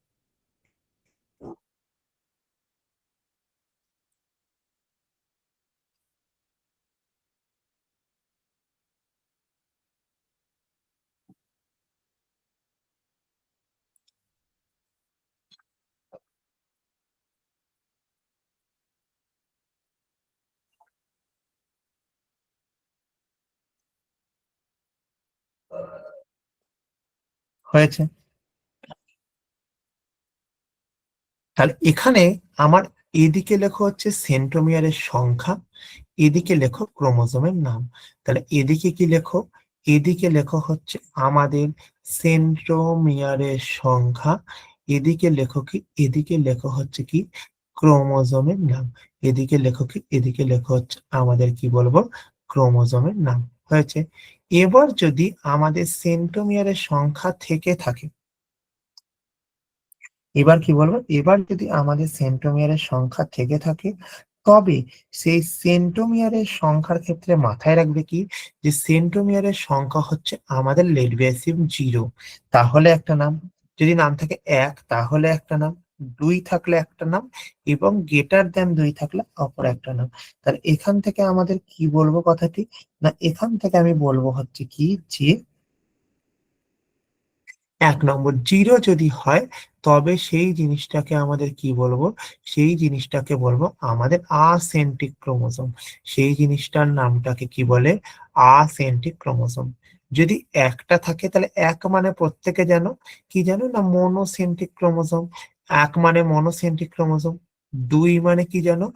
হয়েছে? তাহলে এখানে আমার এদিকে লেখো হচ্ছে সেন্ট্রোমিয়ারের সংখ্যা, এদিকে লেখো ক্রোমোজোমের নাম। তাহলে এদিকে কি লেখো? এদিকে লেখো হচ্ছে আমাদের সেন্ট্রোমিয়ারের সংখ্যা, এদিকে লেখো কি? এদিকে লেখো হচ্ছে কি ক্রোমোজোমের নাম। এদিকে লেখো কি? এদিকে লেখো হচ্ছে আমাদের কি বলবো? ক্রোমোজোমের নাম। হয়েছে? এবার যদি আমাদের সেন্ট্রোমিয়ারের সংখ্যা থেকে থাকে, এবার কি বলবো? এবার যদি আমাদের সেন্ট্রোমিয়ারের সংখ্যা থেকে থাকে, তবে সেই সেন্ট্রোমিয়ারের সংখ্যার ক্ষেত্রে মাথায় রাখবে কি, যে সেন্ট্রোমিয়ারের সংখ্যা হচ্ছে আমাদের লেট বাই সিম 0, তাহলে একটা নাম। যদি নাম থাকে 1, তাহলে একটা নাম। 2 থাকলে একটা নাম, এবং গ্রেটার দ্যান 2 থাকলে অপর একটা নাম। তাহলে এখান থেকে আমাদের কি বলবো কথাটি? না, এখান থেকে আমি বলবো হচ্ছে কি, যে 1 নম্বর 0 যদি হয়, তবে সেই জিনিসটাকে আমাদের কি বলবো? সেই জিনিসটাকে বলবো আমাদের আসেন্ট্রিক ক্রোমোজোম। সেই জিনিসটার নামটাকে কি বলে? আসেন্ট্রিক ক্রোমোজোম। যদি একটা থাকে, তাহলে এক মানে প্রত্যেকে জানো কি জানো? না, মনোসেন্ট্রিক ক্রোমোজোম। এক মানে মনোসেন্ট্রিক ক্রোমোজোম। 2 মানে কি জানো?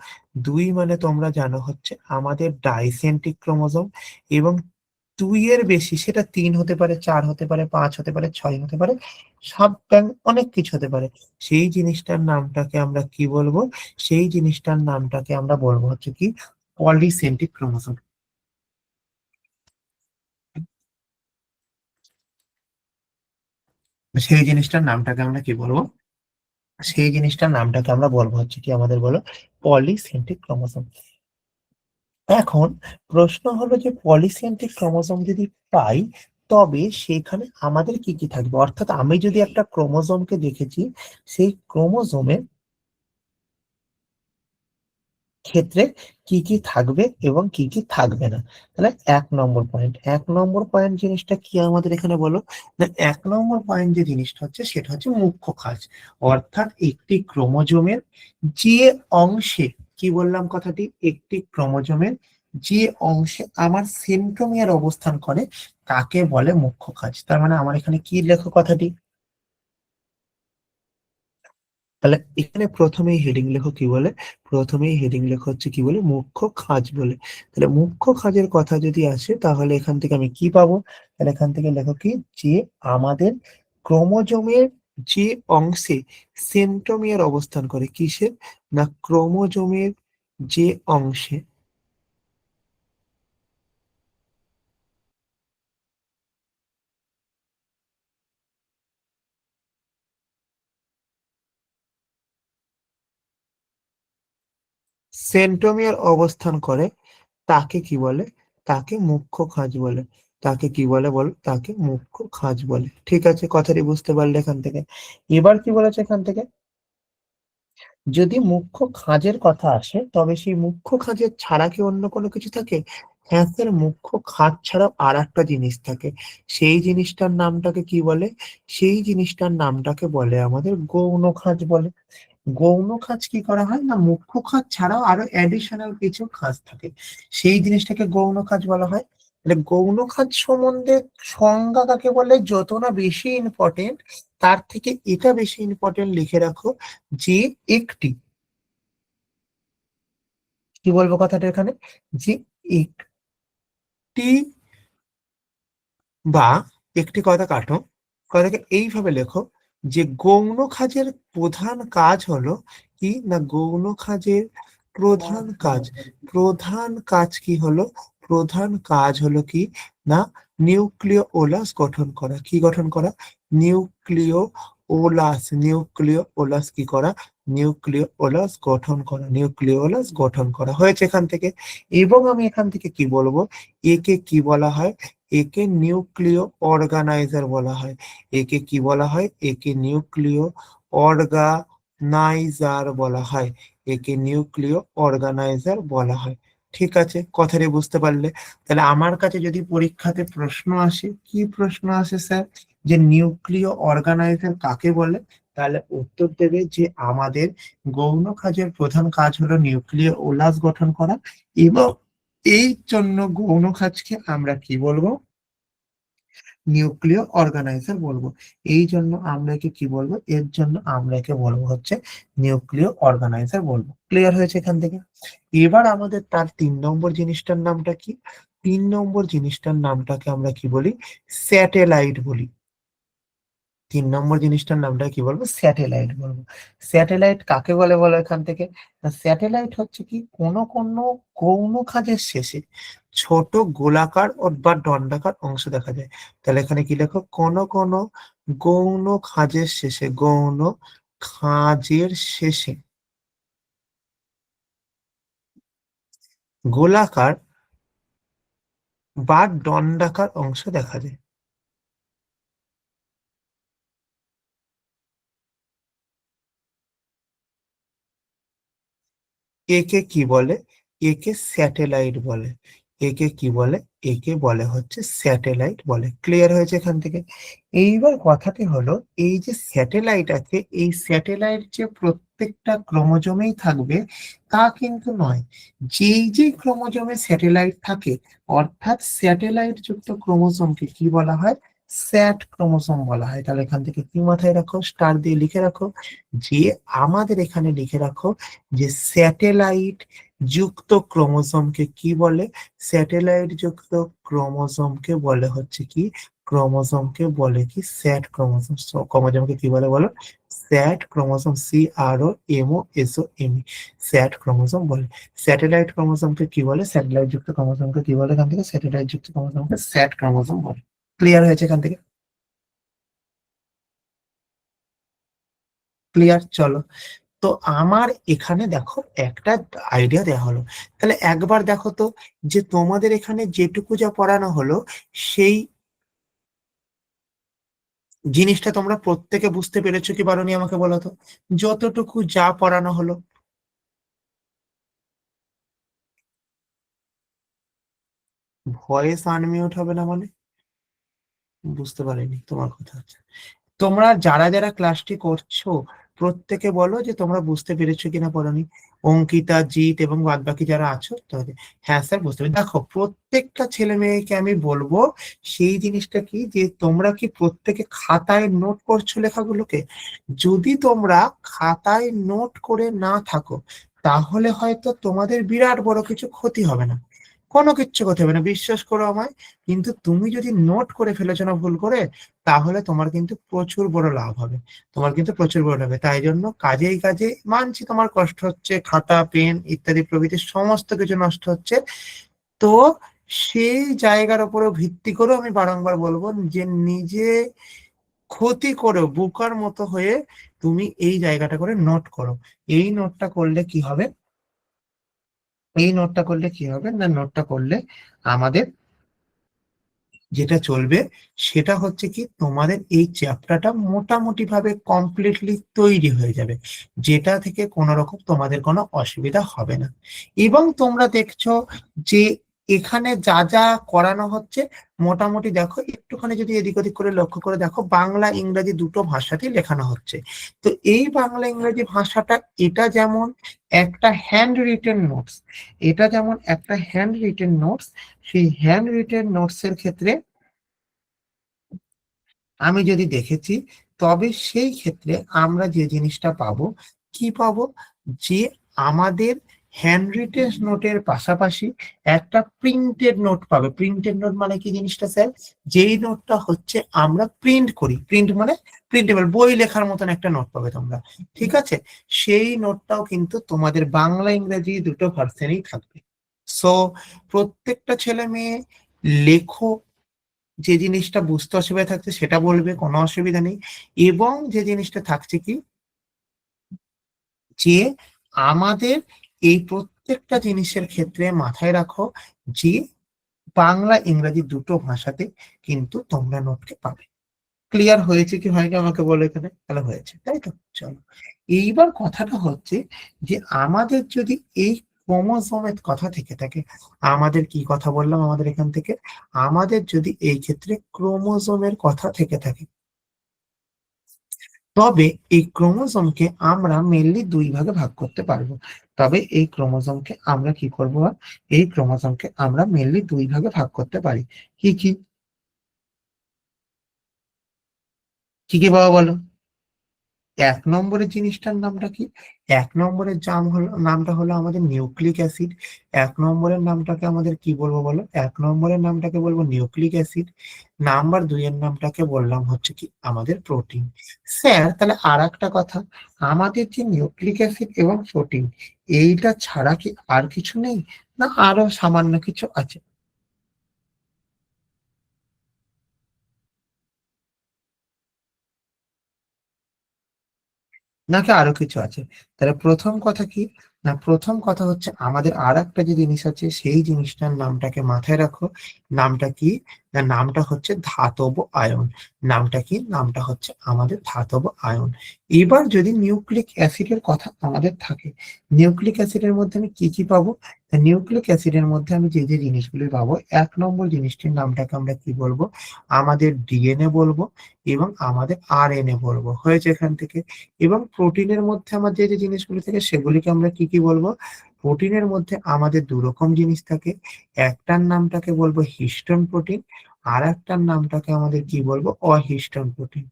2 মানে তোমরা জানো হচ্ছে আমাদের ডাইসেন্ট্রিক ক্রোমোজোম। এবং 2 এর বেশি, সেটা 3 হতে পারে, 4 হতে পারে, 5 হতে পারে, 6 হতে পারে, 7 অনেক কিছু হতে পারে। সেই জিনিসটার নামটাকে আমরা কি বলবো? সেই জিনিসটার নামটাকে আমরা বলবো হচ্ছে কি পলিসেন্ট্রিক ক্রোমোজোম। সেই জিনিসটার নামটাকে আমরা কি বলবো? সেই জিনিসটার নামটাকে আমরা বলবো হচ্ছে কি আমাদের, বলো, পলিসেন্ট্রিক ক্রোমোজোম। এখন প্রশ্ন হলো যে পলিসেন্ট্রিক ক্রোমোজোম যদি পাই, তবে সেখানে আমাদের কি কি থাকবে, অর্থাৎ আমি যদি একটা ক্রোমোজোমকে দেখেছি, সেই ক্রোমোজোমের ক্ষেত্রে কি কি থাকবে এবং কি কি থাকবে না। তাহলে 1 নম্বর পয়েন্ট জিনিসটা কি আমাদের এখানে বলো না, 1 নম্বর পয়েন্ট যে জিনিসটা হচ্ছে সেটা হচ্ছে মুখ্য কাজ, অর্থাৎ একটি ক্রোমোজোমের যে অংশে, কি বললাম কথাটি, একটি ক্রোমোজোমের যে অংশে আমার সেন্ট্রোমিয়ার অবস্থান করে তাকে বলে মুখ্য কাজ। তার মানে আমার এখানে কি লেখো কথাটি, তাহলে এখানে প্রথমেই হেডিং লেখো কি বলে, প্রথমেই হেডিং লেখো হচ্ছে কি বলে, মুখ্য খাজ বলে। তাহলে মুখ্য খাজের কথা যদি আসে তাহলে এখান থেকে আমি কি পাবো, তাহলে এখান থেকে লেখো কি, যে আমাদের ক্রোমোজোমের যে অংশে সেন্ট্রোমিয়ার অবস্থান করে, কিসের না, ক্রোমোজোমের যে অংশে সেন্ট্রোমিয়ার অবস্থান করে তাকে কি বলে, তাকে মুখ্য খাঁজ বলে। তাকে কি বলে বল, তাকে মুখ্য খাঁজ বলে। ঠিক আছে, কথাটি বুঝতে পারলে এখান থেকে। এবার কি বলেছে এখান থেকে, যদি মুখ্য খাঁজের কথা আসে তবে সেই মুখ্য খাঁজের ছাড়া কি অন্য কোনো কিছু থাকে? হ্যাঁ স্যার, মুখ্য খাঁজ ছাড়াও আর একটা জিনিস থাকে। সেই জিনিসটার নামটাকে কি বলে, সেই জিনিসটার নামটাকে বলে আমাদের গৌণ খাঁজ বলে। গৌণ খাঁজ কি করা হয় না, মুখ্য খাঁজ ছাড়াও আরো অ্যাডিশনাল কিছু খাঁজ থাকে, সেই জিনিসটাকে গৌণ খাঁজ বলা হয়। তাহলে গৌণ খাঁজ সম্বন্ধে সংজ্ঞা কাকে বলে, যত না বেশি ইম্পর্টেন্ট তার থেকে এটা বেশি ইম্পর্টেন্ট লিখে রাখো, যে একটি, কি বলবো কথাটা এখানে, যে একটি, বা একটি কথা কাটো, কথাকে এইভাবে লেখো, যে গৌণ খাঁজের প্রধান কাজ হলো কি না, গৌণ খাঁজের প্রধান কাজ, প্রধান কাজ কি হলো, প্রধান কাজ হলো কি না, নিউক্লিয় ওলাস গঠন করা। কি গঠন করা, নিউক্লিয় ওলাস, নিউক্লিয় ওলাস কি করা, নিউক্লিয় ওলাস গঠন করা, নিউক্লিয় ওলাস গঠন করা হয়েছে এখান থেকে। এবং আমি এখান থেকে কি বলবো, একে কি বলা হয়, একে নিউক্লিয় অর্গানাইজার বলা হয়। একে কি বলা হয়, একে নিউক্লিয় অর্গানাইজার বলা হয়, একে নিউক্লিয় অর্গানাইজার বলা হয়। ঠিক আছে, কথাটি বুঝতে পারলে। তাহলে আমার কাছে যদি পরীক্ষাতে প্রশ্ন আসে, কি প্রশ্ন আসে স্যার, যে নিউক্লিয় অর্গানাইজার কাকে বলে, তাহলে উত্তর দেবে যে আমাদের গৌণ কাজের প্রধান কাজ হলো নিউক্লিয় ওলাস গঠন করা, এবং এই জন্য গৌণ কাজকে আমরা কি বলবো, নিউক্লিয় অর্গানাইজার বলবো। এই জন্য আমরা একে কি বলবো, এর জন্য আমরা একে বলবো হচ্ছে নিউক্লিয় অর্গানাইজার বলবো। ক্লিয়ার হয়েছে এখান থেকে। এবার আমাদের তার 3 নম্বর জিনিসটার নামটা কি, 3 নম্বর জিনিসটার নামটাকে আমরা কি বলি, স্যাটেলাইট বলি। 3 নম্বর জিনিসটার নামটা কি বলবো, স্যাটেলাইট বলবো। স্যাটেলাইট কাকে বলে বলো এখান থেকে, স্যাটেলাইট হচ্ছে কি, কোন কোন গৌণ খাঁজের শেষে ছোট গোলাকার বা দণ্ডাকার অংশ দেখা যায়। তাহলে এখানে কি লেখো, কোন কোন গৌণ খাঁজের শেষে, গৌণ খাঁজের শেষে গোলাকার বা দণ্ডাকার অংশ দেখা যায়। একে কি বলে, একে স্যাটেলাইট বলে। একে কি বলে, একে বলে হচ্ছে স্যাটেলাইট বলে। ক্লিয়ার হয়েছে এখান থেকে। এইবার কথাটি হলো, এই যে স্যাটেলাইট আছে, এই স্যাটেলাইট যে প্রত্যেকটা ক্রোমোজোমেই থাকবে তা কিন্তু নয়। যেই যেই ক্রোমোজোমে স্যাটেলাইট থাকে, অর্থাৎ স্যাটেলাইট যুক্ত ক্রোমোজোমকে কি বলা হয়, স্যাট ক্রোমোজোম বলা হয়। তাহলে এখান থেকে কি মাথায় রাখো, স্টার দিয়ে লিখে রাখো, যে আমাদের এখানে লিখে রাখো যে স্যাটেলাইট যুক্ত ক্রোমোজোমকে কি বলে, স্যাটেলাইট যুক্ত ক্রোমোজোমকে বলে হচ্ছে কি, ক্রোমোজোমকে বলে কি স্যাট ক্রোমোজোম। ক্রোমোজোমকে কি বলে বলো, স্যাট ক্রোমোজোম, CROMOSOM, স্যাট ক্রোমোজোম বলে। স্যাটেলাইট ক্রোমোজোমকে কি বলে, স্যাটেলাইট যুক্ত ক্রোমোজোমকে কি বলে এখান থেকে, স্যাটেলাইট যুক্ত ক্রোমোজোমকে স্যাট ক্রোমোজোম বলে। ক্লিয়ার হয়েছে এখান থেকে, ক্লিয়ার। চলো, তো আমার এখানে দেখো একটা আইডিয়া দেওয়া হলো। তাহলে একবার দেখো তো, যে তোমাদের এখানে যেটুকু যা পড়ানো হলো সেই জিনিসটা তোমরা প্রত্যেকে বুঝতে পেরেছো কি পারোনি আমাকে বলো তো, যতটুকু যা পড়ানো হলো? ভয়েস আনমিউট হবে না মানে? বুঝতে পারিনি তোমার কথা। তোমরা যারা যারা ক্লাসটি করছো প্রত্যেকে বলো যে তোমরা বুঝতে পেরেছো কিনা পড়ানি। অঙ্কিতা, জিৎ এবং বাদবাকি যারা আছো তাদের, হ্যাঁ স্যার বুঝতে পেরেছি। দেখো প্রত্যেকটা ছেলে মেয়েকে আমি বলবো সেই জিনিসটা কি, যে তোমরা কি প্রত্যেকে খাতায় নোট করছো লেখাগুলোকে? যদি তোমরা খাতায় নোট করে না থাকো তাহলে হয়তো তোমাদের বিরাট বড় কিছু ক্ষতি হবে না, কোনো কিচ্ছু ক্ষতি হবে না, বিশ্বাস করো আমায়। কিন্তু তুমি যদি নোট করে ফেলেছো না ভুল করে, তাহলে তোমার কিন্তু প্রচুর বড় লাভ হবে, তোমার কিন্তু প্রচুর বড় লাভ হবে। তাই জন্য কাজেই কাজে মানছি তোমার কষ্ট হচ্ছে, খাতা পেন ইত্যাদি প্রভৃতি সমস্ত কিছু নষ্ট হচ্ছে। তো সেই জায়গার উপরে ভিত্তি করে আমি বারংবার বলবো যে নিজে ক্ষতি করো বোকার মতো হয়ে তুমি এই জায়গাটা করে নোট করো। এই নোটটা করলে কি হবে, এই নোটটা করলে কি হবে না, নোটটা করলে আমাদের যেটা চলবে সেটা হচ্ছে কি, তোমাদের এই চ্যাপ্টারটা মোটামুটি ভাবে কমপ্লিটলি তৈরি হয়ে যাবে, যেটা থেকে কোনো রকম তোমাদের কোনো অসুবিধা হবে না। এবং তোমরা দেখছো যে এখানে যা যা করানো হচ্ছে মোটামুটি দেখো, একটুখানি যদি এদিক ওদিক করে লক্ষ্য করে দেখো, বাংলা ইংরেজি দুটো ভাষাতেই লেখানো হচ্ছে। তো এই বাংলা ইংরেজি ভাষাটা, এটা যেমন একটা হ্যান্ড রিটেন নোটস, এটা যেমন একটা হ্যান্ড রিটেন নোটস, সেই হ্যান্ড রিটেন নোটস এর ক্ষেত্রে আমি যদি দেখেছি, তবে সেই ক্ষেত্রে আমরা যে জিনিসটা পাবো, কি পাবো, যে আমাদের হ্যান্ড রিটেন নোটের পাশাপাশি একটা প্রিন্টেড নোট পাবে। প্রিন্টেড নোট মানে কি জিনিসটা স্যার? যেই নোটটা হচ্ছে আমরা প্রিন্ট করি, প্রিন্ট মানে প্রিন্টেবল, বই লেখার মতন একটা নোট পাবে তোমরা, ঠিক আছে? সেই নোটটাও কিন্তু তোমাদের বাংলা ইংরেজি দুটো ভার্সনেই থাকবে। সো প্রত্যেকটা ছেলে মেয়ে লেখো, যে জিনিসটা বুঝতে অসুবিধা থাকছে সেটা বলবে, কোনো অসুবিধা নেই। এবং যে জিনিসটা থাকছে কি, যে আমাদের এই প্রত্যেকটা জিনিসের ক্ষেত্রে মাথায় রাখো যে বাংলা ইংরেজি দুটো ভাষাতে কিন্তু তোমরা নোটকে পাবে। ক্লিয়ার হয়েছে কি হয়নি আমাকে বলো এখানে, তাহলে হয়েছে তাই তো? চলো, এইবার কথাটা হচ্ছে যে আমাদের যদি এই ক্রোমোজোমের কথা থেকে থাকে, আমাদের কি কথা বললাম আমাদের এখান থেকে, আমাদের যদি এই ক্ষেত্রে ক্রোমোজোমের কথা থেকে থাকে, তবে এই ক্রোমোজোমকে আমরা মেনলি দুই ভাগে ভাগ করতে পারবো। তবে এই ক্রোমোজোমকে আমরা কি করবো, এই ক্রোমোজোমকে আমরা মেনলি দুই ভাগে ভাগ করতে পারি। কি কি, কি কি বাবা বলো? এক নম্বরের জিনিসটার নামটা কি? এক নম্বরের নামটা হলো আমাদের নিউক্লিক অ্যাসিড। এক নম্বরের নামটাকে আমাদের কি বলবো বলো? এক নম্বরের নামটাকে বলবো নিউক্লিক অ্যাসিড। নাম্বার দুই এর নামটাকে বললাম হচ্ছে কি আমাদের প্রোটিন। স্যার তাহলে আর একটা কথা, আমাদের যে নিউক্লিক অ্যাসিড এবং প্রোটিন, এইটা ছাড়া কি আর কিছু নেই, না আরো সামান্য কিছু আছে? নাকি আরো কিছু আছে? তাহলে প্রথম কথা কি, না প্রথম কথা হচ্ছে আমাদের আর একটা যে জিনিস আছে সেই জিনিসটার নামটাকে মাথায় রাখো। নামটা কি, না নামটা হচ্ছে ধাতব আয়ন। নামটা কি, নামটা হচ্ছে আমাদের ধাতব আয়ন। এবার যদি নিউক্লিক অ্যাসিডের কথা আমাদের থাকে, নিউক্লিক অ্যাসিডের মধ্যে আমি কি কি পাবো? নিউক্লিক অ্যাসিডের মধ্যে আমি যে যে জিনিসগুলি পাবো, এক নম্বর জিনিসটির নামটাকে আমরা কি বলবো, আমাদের ডিএনএ বলবো এবং আমাদের আরএনএ বলবো, হয়েছে এখান থেকে। এবং প্রোটিনের মধ্যে আমার যে যে জিনিসগুলি থাকে সেগুলিকে আমরা কি কি বলবো? প্রোটিনের মধ্যে আমাদের দু রকম জিনিস থাকে, একটার নামটাকে বলবো হিস্টোন প্রোটিন, আর একটার নামটাকে আমাদের কি বলবো, অহিস্টোন প্রোটিন।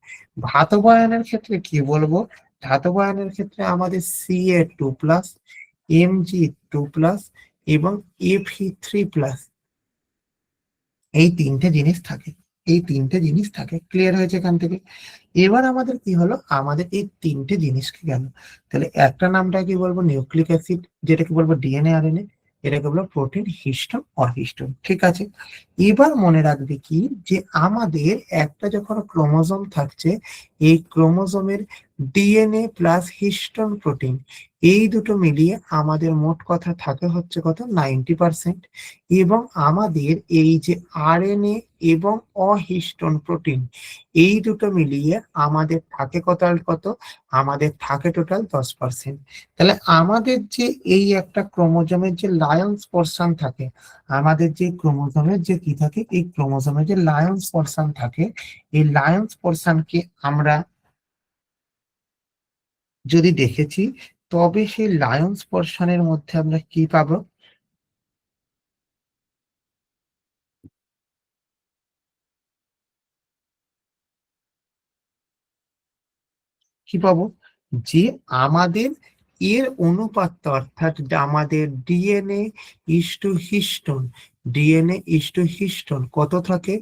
ধাতব আয়নের ক্ষেত্রে কি বলবো? ধাতব আয়নের ক্ষেত্রে আমাদের Ca2+, Mg2+, এবং Fe3+, এই তিনটে জিনিস থাকে, এই তিনটে জিনিস থাকে। ক্লিয়ার হয়েছে এখান থেকে? এবার আমাদের কি হলো, আমাদের এই তিনটে জিনিস কি গেল, তাহলে একটা নামটা কি বলবো নিউক্লিক অ্যাসিড, যেটাকে বলবো ডিএনএ আরএনএ, এটাকে বলবো প্রোটিন, হিস্টোন অহিস্টোন, ঠিক আছে? এবার মনে রাখবে কি, যে আমাদের একটা যখন ক্রোমোজোম থাকছে, এই ক্রোমোজোমের ডিএনএ প্লাস হিস্টোন প্রোটিন, এই দুটো মিলিয়ে আমাদের মোট কথা থাকে হচ্ছে কত 90%। এবং আমাদের এই যে আরএনএ এবং অহিস্টোন প্রোটিন, এই দুটো মিলিয়ে আমাদের থাকে কত আমাদের থাকে টোটাল 10%। তাহলে আমাদের যে এই একটা ক্রোমোজোমের যে লায়ন্স পোরশন থাকে, আমাদের যে ক্রোমোজোমের যে কি থাকে, এই ক্রোমোজোমের যে লায়ন্স পোরশন থাকে, এই লায়ন্স পোরশনকে আমরা যদি দেখেছি, তবে সেই লায়ন্স পোরশনের মধ্যে আমরা কি পাবো, কি পাবো, যে আমাদের এর অনুপাতটা, অর্থাৎ আমাদের DNA is to histone, DNA is to histone কত থাকে,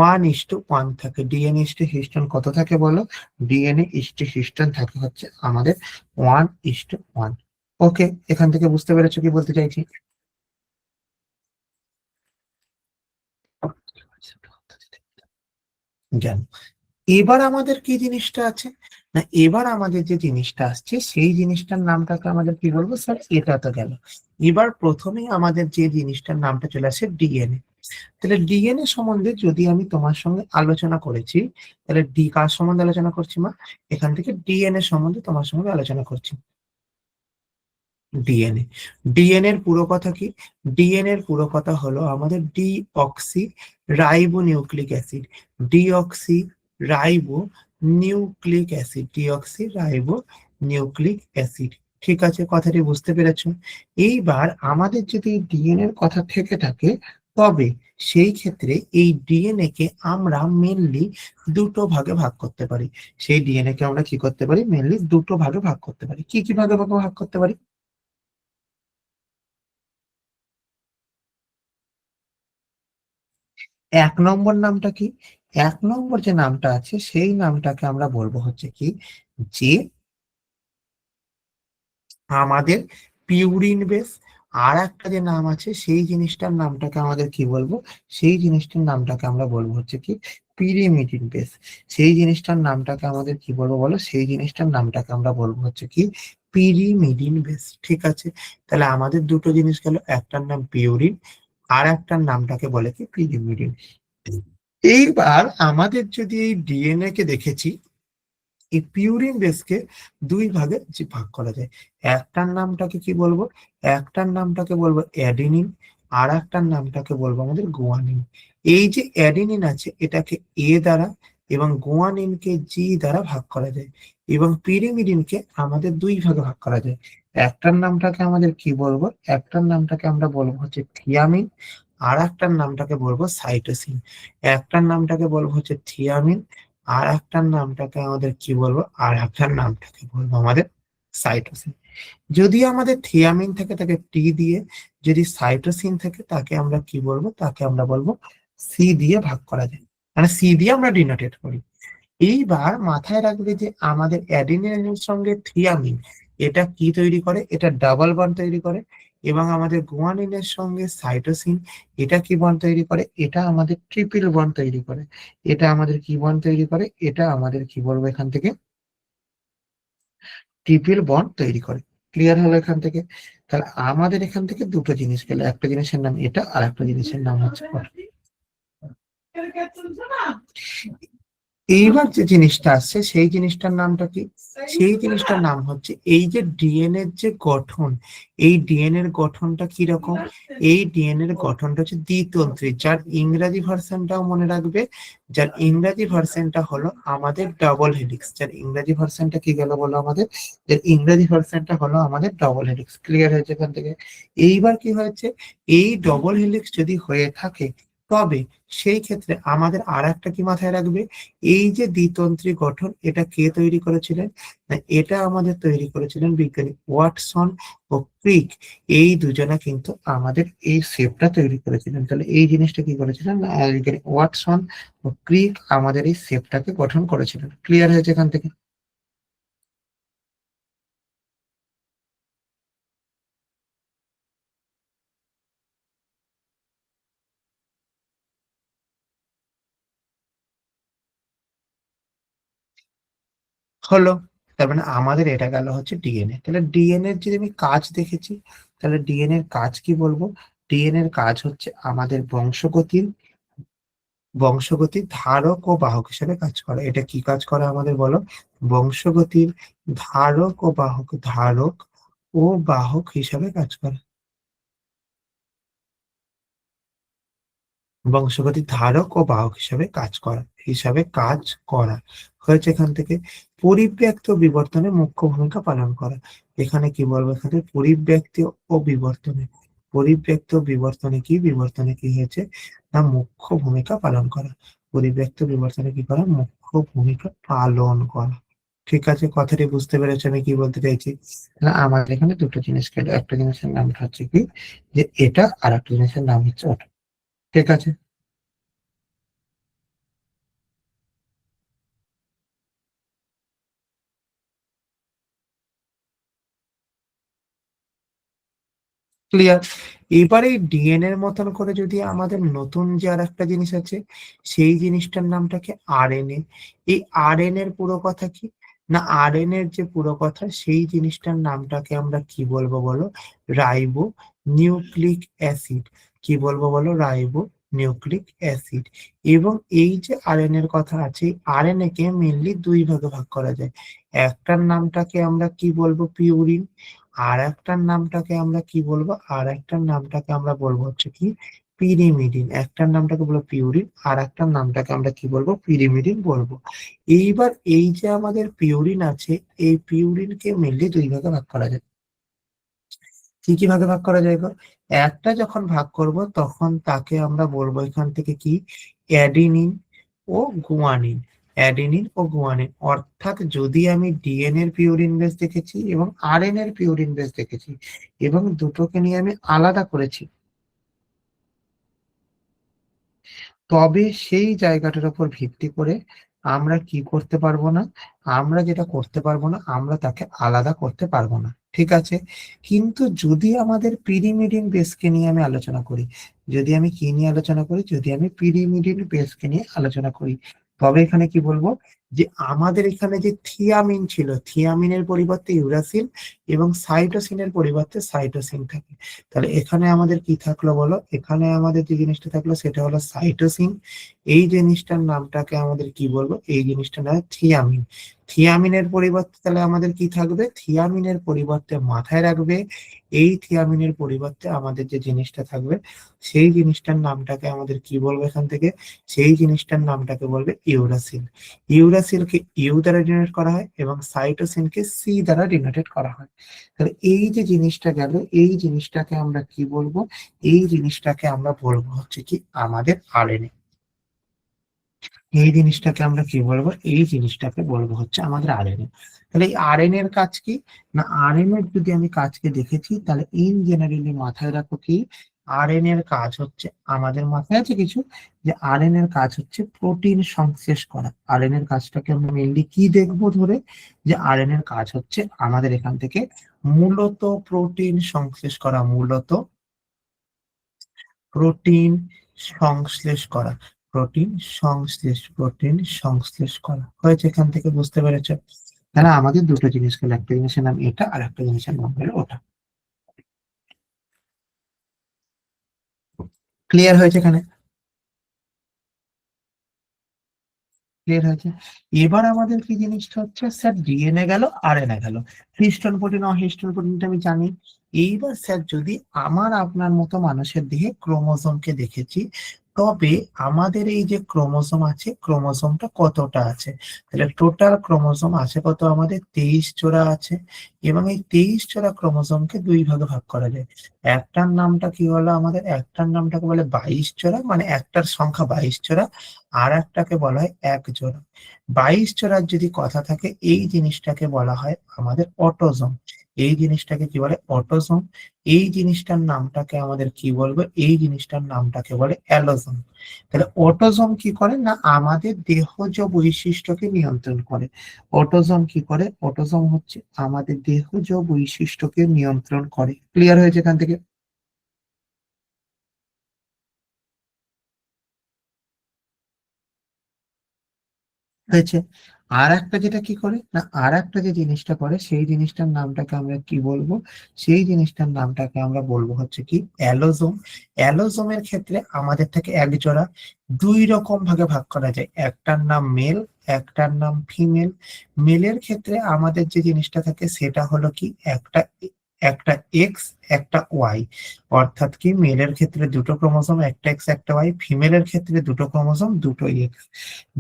1:1 থাকে। ডিএনএ ইস্টু হিস্টোন কত থাকে বলো, ডিএনএ ইস্টু হিস্টোন থাকে হচ্ছে আমাদের 1:1। ওকে, এখান থেকে বুঝতে পেরেছো কি বলতে চাইছি? জ্ঞান। এবার আমাদের কি জিনিসটা আছে না, এবার আমাদের যে জিনিসটা আসছে সেই জিনিসটার নামটাকে আমাদের কি বলবো স্যার, এটা তো গেল। এবার প্রথমেই আমাদের যে জিনিসটার নামটা চলে আসে ডিএনএ। তাহলে ডিএনএ সম্বন্ধে যদি আমি তোমার সঙ্গে আলোচনা করেছি, তাহলে ডি কার সম্বন্ধে আলোচনা করছি মা, এখান থেকে ডিএনএ সম্বন্ধে তোমার সঙ্গে আলোচনা করছি। ডিএনএ, ডিএনএ এর পুরো কথা কি, ডিএনএ এর পুরো কথা হলো আমাদের deoxy ribo nucleic acid, deoxy ribo nucleic acid, deoxy ribo nucleic acid. ঠিক আছে, কথাটি বুঝতে পেরেছো? এইবার আমাদের যদি ডিএনএ এর কথা থেকে থাকে, তবে সেই ক্ষেত্রে এই ডিএনএ কে আমরা মেনলি দুটো ভাগে ভাগ করতে পারি। সেই ডিএনএ কে আমরা কি করতে পারি, মেনলি দুটো ভাগে ভাগ করতে পারি। কি কি ভাগে ভাগে ভাগ করতে পারি? এক নম্বর নামটা কি, এক নম্বর যে নামটা আছে সেই নামটাকে আমরা বলবো হচ্ছে কি, যে আমাদের পিউরিন বেস। আর একটা যে নাম আছে সেই জিনিসটার নামটাকে আমাদের কি বলবো, সেই জিনিসটার নামটাকে আমরা বলবো হচ্ছে কি পিরিমিডিন বেস। সেই জিনিসটার নামটাকে আমাদের কি বলবো বলো, সেই জিনিসটার নামটাকে আমরা বলবো হচ্ছে কি পিরিমিডিন বেস। ঠিক আছে, তাহলে আমাদের দুটো জিনিস গেল, একটার নাম পিউরিন, আর একটার নামটাকে বলে কি পিরিমিডিন। এইবার আমাদের যদি এই ডিএনএ কে দেখেছি, এই পিউরিন বেসকে দুই ভাগে যে ভাগ করা যায়। একটার নামটাকে কি বলবো, একটার নামটাকে বলবো অ্যাডিনিন, আর একটার নামটাকে বলবো আমাদের গুয়ানিন। এই যে অ্যাডিনিন আছে এটাকে এ দ্বারা, এবং গুয়ানিনকে জি দ্বারা ভাগ করা যায়, এবং পিরিমিডিনকে আমাদের দুই ভাগে ভাগ করা যায়। একটার নামটাকে আমাদের কি বলবো, একটার নামটাকে আমরা বলবো হচ্ছে থিয়ামিন, আর একটার নামটাকে বলবো সাইটোসিন। একটার নামটাকে বলবো হচ্ছে থিয়ামিন, আর একটার নামটাকে আমাদের কি বলবো, আর একটার নামটাকে বলবো আমাদের সাইটোসিন। যদি আমাদের থিয়ামিন থাকে তাকে টি দিয়ে, যদি সাইটোসিন থাকে তাকে আমরা কি বলবো, তাকে আমরা বলবো সি দিয়ে ভাগ করা যায়, মানে সি দিয়ে আমরা ডিনোটেট করি। এইবার মাথায় রাখবে যে আমাদের অ্যাডিনিনের সঙ্গে থিয়ামিন, এটা কি তৈরি করে, এটা ডাবল বন্ড তৈরি করে। এবং আমাদের গুয়ানিনের সঙ্গে সাইটোসিন, এটা কি বন্ড তৈরি করে, এটা আমাদের ট্রিপল বন্ড তৈরি করে। এটা আমাদের কি বন্ড তৈরি করে, এটা আমাদের কি বলবো এখান থেকে ট্রিপল বন্ড তৈরি করে। ক্লিয়ার হলো এখান থেকে? তাহলে আমাদের এখান থেকে দুটো জিনিস গেল, একটা জিনিসের নাম এটা, আর একটা জিনিসের নাম হচ্ছে ওটা। এইবার যে জিনিসটা আসছে সেই জিনিসটার নামটা কি, সেই জিনিসটার নাম হচ্ছে এই যে ডিএনএ এর যে গঠন, এই ডিএনএ এর গঠনটা কি রকম, এই ডিএনএ এর গঠনটা হচ্ছে দ্বিতন্ত্রী, যার ইংরাজি ভার্সনটাও মনে রাখবে, যার ইংরাজি ভার্সনটা হলো আমাদের ডবল হেলিক্স। যার ইংরাজি ভার্সনটা কি গেল বলো আমাদের, যার ইংরাজি ভার্সনটা হলো আমাদের ডবল হেলিক্স। ক্লিয়ার হয়েছে এখান থেকে? এইবার কি হয়েছে, এই ডবল হেলিক্স যদি হয়ে থাকে, তবে সেই ক্ষেত্রে আমাদের আর একটা কি মাথায় রাখবে, এই যে দ্বিতন্ত্রী গঠন, এটা কে তৈরি করেছিলেন, না এটা আমাদের তৈরি করেছিলেন বিজ্ঞানী ওয়াটসন ও ক্রিক। এই দুজনা কিন্তু আমাদের এই শেপটা তৈরি করেছিলেন। তাহলে এই জিনিসটা কি করেছিলেন না, বিজ্ঞানী ওয়াটসন ও ক্রিক আমাদের এই শেপটাকে গঠন করেছিলেন। ক্লিয়ার হয়েছে এখান থেকে? হলো। তার মানে আমাদের এটা গেল হচ্ছে ডিএনএ। তাহলে ডিএনএ এর যদি আমি কাজ দেখেছি, তাহলে ডিএনএ এর কাজ কি বলবো? ডিএনএ এর কাজ হচ্ছে আমাদের বংশগতির ধারক ও বাহক হিসেবে কাজ করে। এটা কি কাজ করে আমাদের বলো? বংশগতির ধারক ও বাহক হিসাবে কাজ করে। বংশগতির ধারক ও বাহক হিসাবে কাজ করা হয়েছে। এখান থেকে পরিব্যক্তি ও বিবর্তনে মুখ্য ভূমিকা পালন করা। এখানে কি বলবো? এখানে পরিব্যক্তি ও বিবর্তনে কি হয়েছে না মুখ্য ভূমিকা পালন করা। পরিব্যক্তি ও বিবর্তনে কি করা? মুখ্য ভূমিকা পালন করা। ঠিক আছে, কথাটি বুঝতে পেরেছো আমি কি বলতে চাইছি? না, আমাদের এখানে দুটো জিনিস গেল, একটা জিনিসের নামটা হচ্ছে কি যে এটা, আর একটা জিনিসের নাম হচ্ছে ওটা। ঠিক আছে, ক্লিয়ার। এবারে ডিএনএ এর মতন করে যদি আমাদের নতুন যে আর একটা জিনিস আছে, সেই জিনিসটার নামটাকে আরএনএ। এই আরএনএ এর পুরো কথা কি না, আরএনএ এর যে পুরো কথা, সেই জিনিসটার নামটাকে আমরা কি বলবো বলো? Ribo nucleic acid. কি বলবো বলো? Ribo nucleic acid. এবং এই যে আরএনএ এর কথা আছে, আরএনএ কে মেনলি দুই ভাগে ভাগ করা যায়। একটার নামটাকে আমরা কি বলবো? পিউরিন। আর একটার নামটাকে আমরা বলবো হচ্ছে কি পিরিমিডিন। একটার নামটাকে বলবো পিউরিন, আর একটার নামটাকে আমরা কি বলবো? পিরিমিডিন বলবো। এইবার এই যে আমাদের পিউরিন আছে, এই পিউরিনকে মেনলি দুই ভাগে ভাগ করা যায়। কি কি ভাগে ভাগ করা যায় গো? একটা যখন ভাগ করব তখন তাকে আমরা বলবো এখান থেকে কি অ্যাডিনিন ও গুয়ানিন। অর্থাৎ যদি আমি ডিএনএ এর পিউরিন বেস দেখেছি এবং আরএনএ এর পিউরিন বেস দেখেছি এবং দুটোকে নিয়ে আমি আলাদা করেছি, তবে সেই জায়গাটার উপর ভিত্তি করে আমরা কি করতে পারবো না, আমরা তাকে আলাদা করতে পারবো না। ঠিক আছে, কিন্তু যদি আমাদের পিরিমিডিন বেসকে নিয়ে আমি আলোচনা করি, যদি আমি পিরিমিডিন বেসকে নিয়ে আলোচনা করি, তবে এখানে কি বলবো যে আমাদের এখানে যে থিয়ামিন ছিল, থিয়ামিনের পরিবর্তে ইউরাসিল এবং সাইটোসিনের পরিবর্তে সাইটোসিন থাকে। তাহলে এখানে আমাদের কি থাকলো বলো? এখানে আমাদের যে জিনিসটা থাকলো সেটা হলো সাইটোসিন। এই জিনিসটার নামটাকে আমাদের কি বলবো? এই জিনিসটার নাম থিয়ামিন। থিয়ামিনের পরিবর্তে তাহলে আমাদের কি থাকবে? থিয়ামিনের পরিবর্তে মাথায় রাখবে, এই থিয়ামিনের পরিবর্তে আমাদের যে জিনিসটা থাকবে, সেই জিনিসটার নামটাকে আমাদের কি বলবো এখান থেকে? সেই জিনিসটার নামটাকে বলবে ইউরাসিল। ইউরাসিলকে ইউ দ্বারা ডিনোট করা হয় এবং সাইটোসিনকে সি দ্বারা ডিনোটেড করা হয়। তাহলে এই যে জিনিসটা গেল, এই জিনিসটাকে আমরা কি বলবো? এই জিনিসটাকে আমরা বলবো হচ্ছে কি আমাদের আরএনএ। এই জিনিসটাকে আমরা কি বলবো? এই জিনিসটাকে বলবো হচ্ছে আমাদের আরএনএ। তাহলে এই আরএনএ এর কাজ কি না, আরএনএ এর যদি আমি কাজকে দেখেছি, তাহলে ইন জেনারেলি মাথায় রাখো কি আরএনএ এর কাজ হচ্ছে, আমাদের মাথায় আছে কিছু যে আরএনএ এর কাজ হচ্ছে প্রোটিন সংশ্লেষ করা। আরএনএ এর কাজটাকে আমরা মেনলি কি দেখবো ধরে, যে আরএনএ এর কাজ হচ্ছে আমাদের এখান থেকে মূলত প্রোটিন সংশ্লেষ করা, প্রোটিন সংশ্লেষ করা প্রোটিন সংশ্লেষ করা হয়েছে। এখান থেকে বুঝতে পেরেছ? তাহলে আমাদের দুটো জিনিস গেল, একটা জিনিসের নাম এটা আর একটা জিনিসের নাম হলো ওটা। ক্লিয়ার হয়েছে এখানে? ক্লিয়ার হয়েছে। এবার আমাদের কি জিনিসটা হচ্ছে স্যার, ডিএনএ গেল, আরএনএ গেল, হিস্টোন প্রোটিন অহিস্টোন প্রোটিনটা আমি জানি। এইবার স্যার যদি আমার আপনার মতো মানুষের দেহে ক্রোমোজোমকে দেখেছি, তবে আমাদের এই যে ক্রোমোজোম আছে, ক্রোমোজোমটা কতটা আছে? তাহলে টোটাল ক্রোমোজোম আছে কত? আমাদের 23 জোড়া আছে। এবং এই 23 জোড়া ক্রোমোজোমকে দুই ভাগে ভাগ করা যায়। একটার নামটা কি হলো আমাদের? একটার নামটাকে বলে 22 জোড়া, মানে একটার সংখ্যা 22 জোড়া। আর একটাকে বলা হয় এক জোড়া। 22 জোড়ার যদি কথা থাকে, এই জিনিসটাকে বলা হয় আমাদের অটোজোম। এই জিনিসটাকে কি বলে? অটোজোম। এই জিনিসটার নামটাকে আমাদের কি বলবো? এই জিনিসটার নামটাকে বলে অ্যালোজোম। তাহলে অটোজোম কি করে না, আমাদের দেহজ বৈশিষ্ট্যকে নিয়ন্ত্রণ করে। অটোজোম কি করে? অটোজোম হচ্ছে আমাদের দেহজ বৈশিষ্ট্যকে নিয়ন্ত্রণ করে। ক্লিয়ার হয়েছে এখান থেকে? হয়েছে। আর একটা যেটা কি করে না, আর একটা যে জিনিসটা করে সেই জিনিসটার নামটাকে আমরা কি বলবো, সেই জিনিসটার নামটাকে আমরা বলবো হচ্ছে কি অ্যালোজোম। অ্যালোজোমের ক্ষেত্রে আমাদের থেকে এক জোড়া দুই রকম ভাগে ভাগ করা যায়, একটার নাম মেল, একটার নাম ফিমেল। মেলের ক্ষেত্রে আমাদের যে জিনিসটা থাকে সেটা হলো কি একটা একটা এক্স একটা ওয়াই, অর্থাৎ কি মেলের ক্ষেত্রে দুটো ক্রোমোসোম, একটা এক্স একটা ওয়াই, ফিমেলের ক্ষেত্রে দুটো ক্রোমোসোম দুটো এক্স।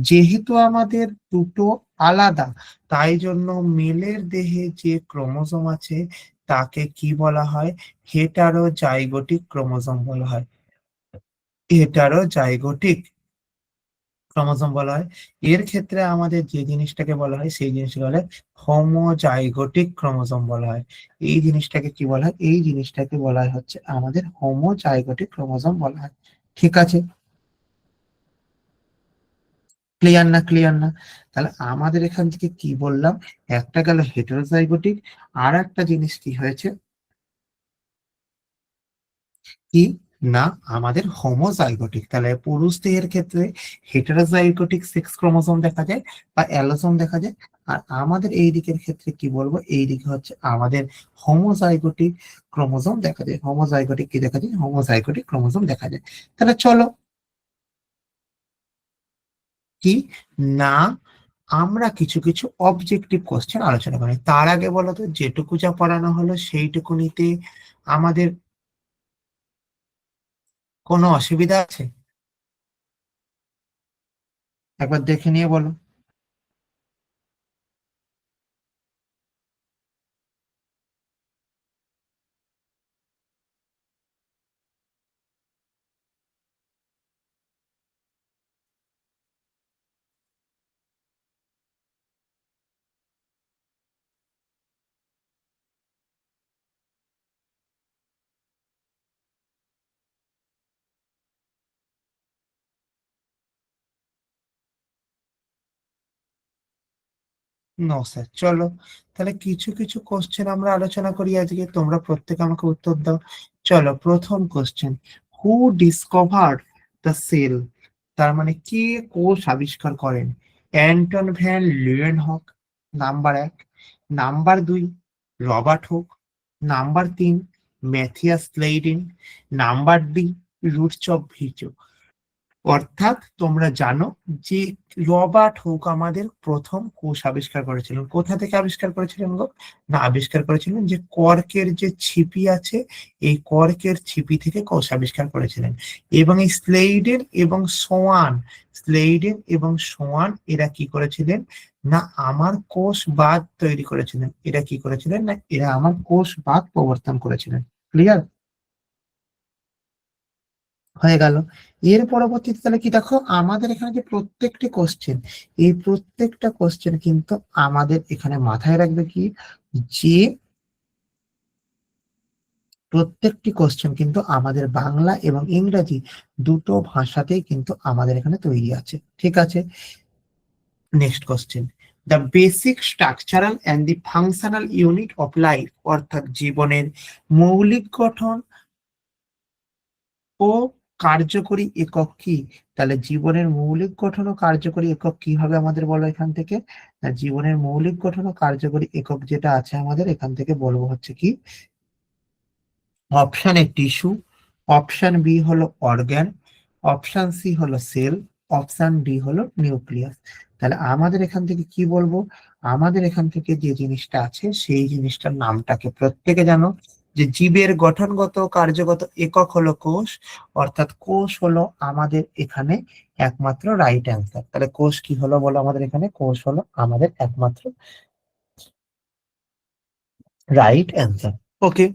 যেহেতু আমাদের দুটো আলাদা, তাই জন্য মেলের দেহে যে ক্রোমোসোম আছে তাকে কি বলা হয়, হেটারোজাইগোটিক ক্রোমোসোম বলা হয়। হেটারোজাইগোটিক ক্রোমোসোম বলা হয়। এর ক্ষেত্রে আমাদের যে জিনিসটাকে বলা হয় সেই জিনিসটাকে বলে হোমোজাইগোটিক ক্রোমোসোম বলা হয়। এই জিনিসটাকে কি বলা হয়, এই জিনিসটাকে বলা হয় হচ্ছে আমাদের হোমোজাইগোটিক ক্রোমোসোম বলা হয়। ঠিক আছে, ক্লিয়ার না, ক্লিয়ার না? তাহলে আমাদের এখান থেকে কি বললাম, একটা গেল হেটারোজাইগোটিক, আর একটা জিনিস কি হয়েছে কি না আমাদের হোমোজাইগোটিক। তাহলে পুরুষ দেহের ক্ষেত্রে হেটারোজাইগোটিক সেক্স ক্রোমোসোম দেখা যায় বা অ্যালোসোম দেখা যায়, আর আমাদের এই দিকের ক্ষেত্রে কি বলবো, এই দিকে হচ্ছে আমাদের হোমোজাইগোটিক ক্রোমোসোম দেখা যায়। হোমোজাইগোটিক কি দেখা যায়, হোমোজাইগোটিক ক্রোমোসোম দেখা যায়। তাহলে চলো কি না আমরা কিছু কিছু অবজেক্টিভ কোশ্চেন আলোচনা করি। তার আগে বলো তো, যেটুকু যা পড়ানো হলো সেইটুকুনিতে আমাদের কোনো অসুবিধা আছে? একবার দেখে নিয়ে বলো। নো স্যার, চলো তাহলে কিছু কিছু কোশ্চেন আমরা আলোচনা করি আজকে, তোমরা প্রত্যেকে আমাকে উত্তর দাও। চলো, প্রথম question, who discovered the cell? তার মানে কে কোষ আবিষ্কার করেন? অ্যান্টন ভ্যান লিউয়েনহক, নাম্বার এক। নাম্বার দুই, রবার্ট হুক। নাম্বার তিন, Matthias Schleiden. Number D, Rudolf Virchow. অর্থাৎ তোমরা জানো যে রবার্ট হুক আমাদের প্রথম কোষ আবিষ্কার করেছিলেন। কোথা থেকে আবিষ্কার করেছিলেন গো? না, আবিষ্কার করেছিলেন যে কর্কের যে ছিপি আছে, এই কর্কের ছিপি থেকে কোষ আবিষ্কার করেছিলেন। এবং এই স্লেইডেন এবং সোয়ান, স্লেইডেন এবং সোয়ান এরা কি করেছিলেন না আমার কোষ বাদ তৈরি করেছিলেন। এরা কি করেছিলেন না এরা আমার কোষ বাদ প্রবর্তন করেছিলেন। ক্লিয়ার হয়ে গেল। এর পরবর্তীতে তাহলে কি দেখো, আমাদের এখানে যে প্রত্যেকটি কোশ্চেন, এই প্রত্যেকটা কোশ্চেন কিন্তু আমাদের এখানে মাথায় রাখবে কি, যে প্রত্যেকটি কোশ্চেন কিন্তু আমাদের বাংলা এবং ইংরেজি দুটো ভাষাতেই কিন্তু আমাদের এখানে তৈরি আছে। ঠিক আছে, next question, the basic structural and the functional unit of life, অর্থাৎ জীবনের মৌলিক গঠন ও কার্যকরী একক কি? তাহলে জীবনের মৌলিক গঠন ও কার্যকরী একক কি হবে আমাদের, বলো এখান থেকে। না, জীবনের মৌলিক গঠন ও কার্যকরী একক যেটা আছে আমাদের এখান থেকে বলবো হচ্ছে কি, option A tissue, option B হলো অর্গান, অপশন সি হলো সেল, অপশন ডি হলো নিউক্লিয়াস। তাহলে আমাদের এখান থেকে কি বলবো, আমাদের এখান থেকে যে জিনিসটা আছে সেই জিনিসটার নামটাকে প্রত্যেকে জানো, যে জীবের গঠনগত কার্যগত একক হলো কোষ, অর্থাৎ কোষ হলো আমাদের এখানে একমাত্র রাইট অ্যান্সার। তাহলে কোষ কি হলো বলো আমাদের এখানে, কোষ হলো আমাদের একমাত্র রাইট অ্যান্সার। ওকে,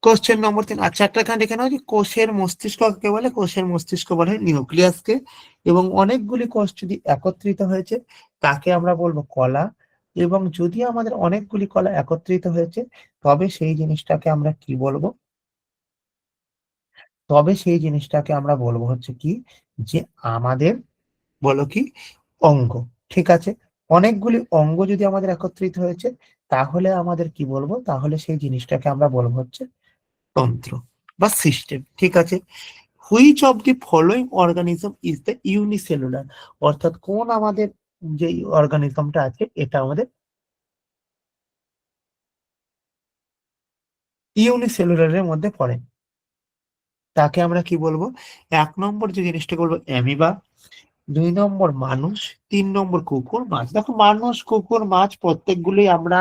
কোশ্চেন নম্বর 3। আচ্ছা, একটা এখানে দেখে নাও যে কোষের মস্তিষ্ক কাকে বলে। কোষের মস্তিষ্ক বলে নিউক্লিয়াসকে, এবং অনেকগুলি কোষ যদি একত্রিত হয়েছে তাকে আমরা বলবো কলা, এবং যদি আমাদের অনেকগুলি কলা একত্রিত হয়েছে তবে সেই জিনিসটাকে আমরা কি বলবো, তবে সেই জিনিসটাকে আমরা বলবো হচ্ছে কি, যে আমাদের বলো কি অঙ্গ। ঠিক আছে, অনেকগুলি অঙ্গ যদি আমাদের একত্রিত হয়েছে তাহলে আমাদের কি বলবো, তাহলে সেই জিনিসটাকে আমরা বলবো হচ্ছে তন্ত্র বা সিস্টেম। ঠিক আছে, which of the following organism is the unicellular, অর্থাৎ কোন আমাদের যে অর্গানিজমটা আছে এটা আমাদের ইউনিসেলুলারের মধ্যে পড়ে। তাকে আমরা কি বলবো? 1 নম্বর যে জিনিসটাকে বলবো অ্যামিবা, 2 নম্বর মানুষ, 3 নম্বর কুকুর মাছ। দেখো মানুষ কুকুর মাছ প্রত্যেকগুলোই আমরা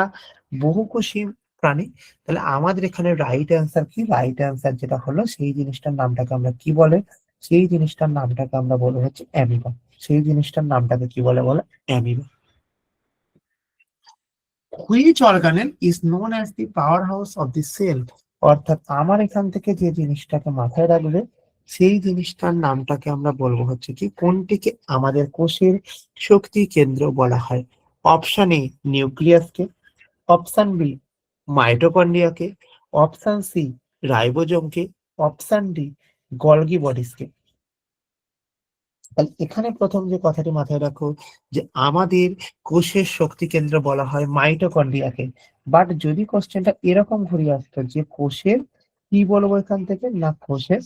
বহুকোষী প্রাণী। তাহলে আমাদের এখানে রাইট অ্যান্সার কি? রাইট অ্যান্সার যেটা হলো সেই জিনিসটার নামটাকে আমরা কি বলে? সেই জিনিসটার নামটাকে আমরা বলবো হচ্ছে অ্যামিবা। সেই জিনিসটার নামটাকে কি বলে? বলে amoeba. Which organelle is known as the powerhouse of the cell? অর্থাৎ আমার এখান থেকে যে জিনিসটাকে মাথায় রাখবে সেই জিনিসটার নামটাকে আমরা বলবো হচ্ছে কি, কোনটিকে আমাদের কোষের শক্তি কেন্দ্র বলা হয়? অপশন এ নিউক্লিয়াসকে, অপশন বি মাইটোকন্ড্রিয়াকে, অপশন সি রাইবোজোমকে, অপশন ডি গলগি বডিসকে। তাহলে এখানে প্রথম যে কথাটি মাথায় রাখো যে আমাদের কোষের শক্তি কেন্দ্র বলা হয় মাইটোকন্ড্রিয়াকে। বাট যদি কোশ্চেনটা এরকম ঘুরিয়ে আসতো যে কোষের কি বলবো এখান থেকে, না কোষের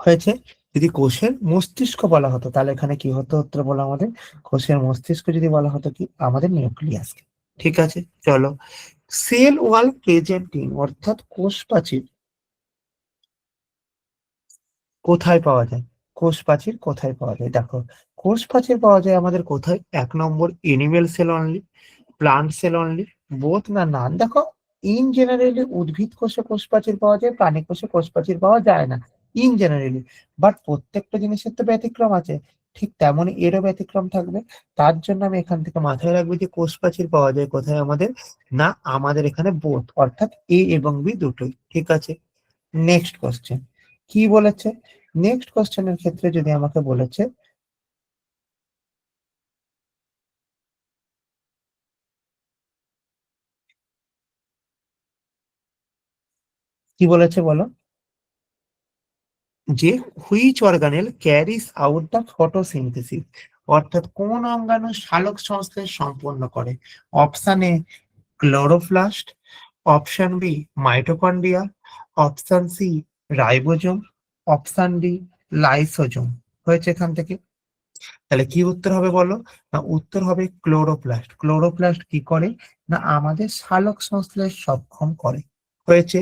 হয়েছে, যদি কোষের মস্তিষ্ক বলা হতো তাহলে এখানে কি হতো উত্তর বলা আমাদের? কোষের মস্তিষ্ক যদি বলা হতো কি আমাদের নিউক্লিয়াসকে। ঠিক আছে, চলো। সেল ওয়াল প্রেজেন্টিং অর্থাৎ কোষ প্রাচীর কোথায় পাওয়া যায়? কোষ প্রাচীর কোথায় পাওয়া যায়? দেখো, কোষ প্রাচীর পাওয়া যায় আমাদের কোথায়? 1 number animal cell only, plant cell only, both না নান। দেখো, ইন জেনারেলি উদ্ভিদ কোষে কোষ প্রাচীর পাওয়া যায়, প্রাণী কোষে কোষ প্রাচীর পাওয়া যায় না ইন জেনারেলি। বাট প্রত্যেকটা জিনিসের তো ব্যতিক্রম আছে, ঠিক তেমনই এরও ব্যতিক্রম থাকবে। তার জন্য আমি এখান থেকে মাথায় রাখবো যে কোষ প্রাচীর পাওয়া যায় কোথায় আমাদের, না আমাদের এখানে বোথ অর্থাৎ এ এবং বি দুটোই। ঠিক আছে, নেক্সট কোশ্চেন কি বলেছে? নেক্সট কোশ্চেনের ক্ষেত্রে যদি আমাকে বলেছে কি বলেছে বলো, যে which organelle carries out the photosynthesis? অর্থাৎ কোন অঙ্গাণু সালোক সংশ্লেষ সম্পন্ন করে? Option A chloroplast, option B mitochondria, option C ribosome, option D lysosome. হয়েছে এখান থেকে? তাহলে কি উত্তর হবে বলো? না উত্তর হবে ক্লোরোপ্লাস্ট। ক্লোরোপ্লাস্ট কি করে? না আমাদের সালোক সংশ্লেষ সক্ষম করে। হয়েছে।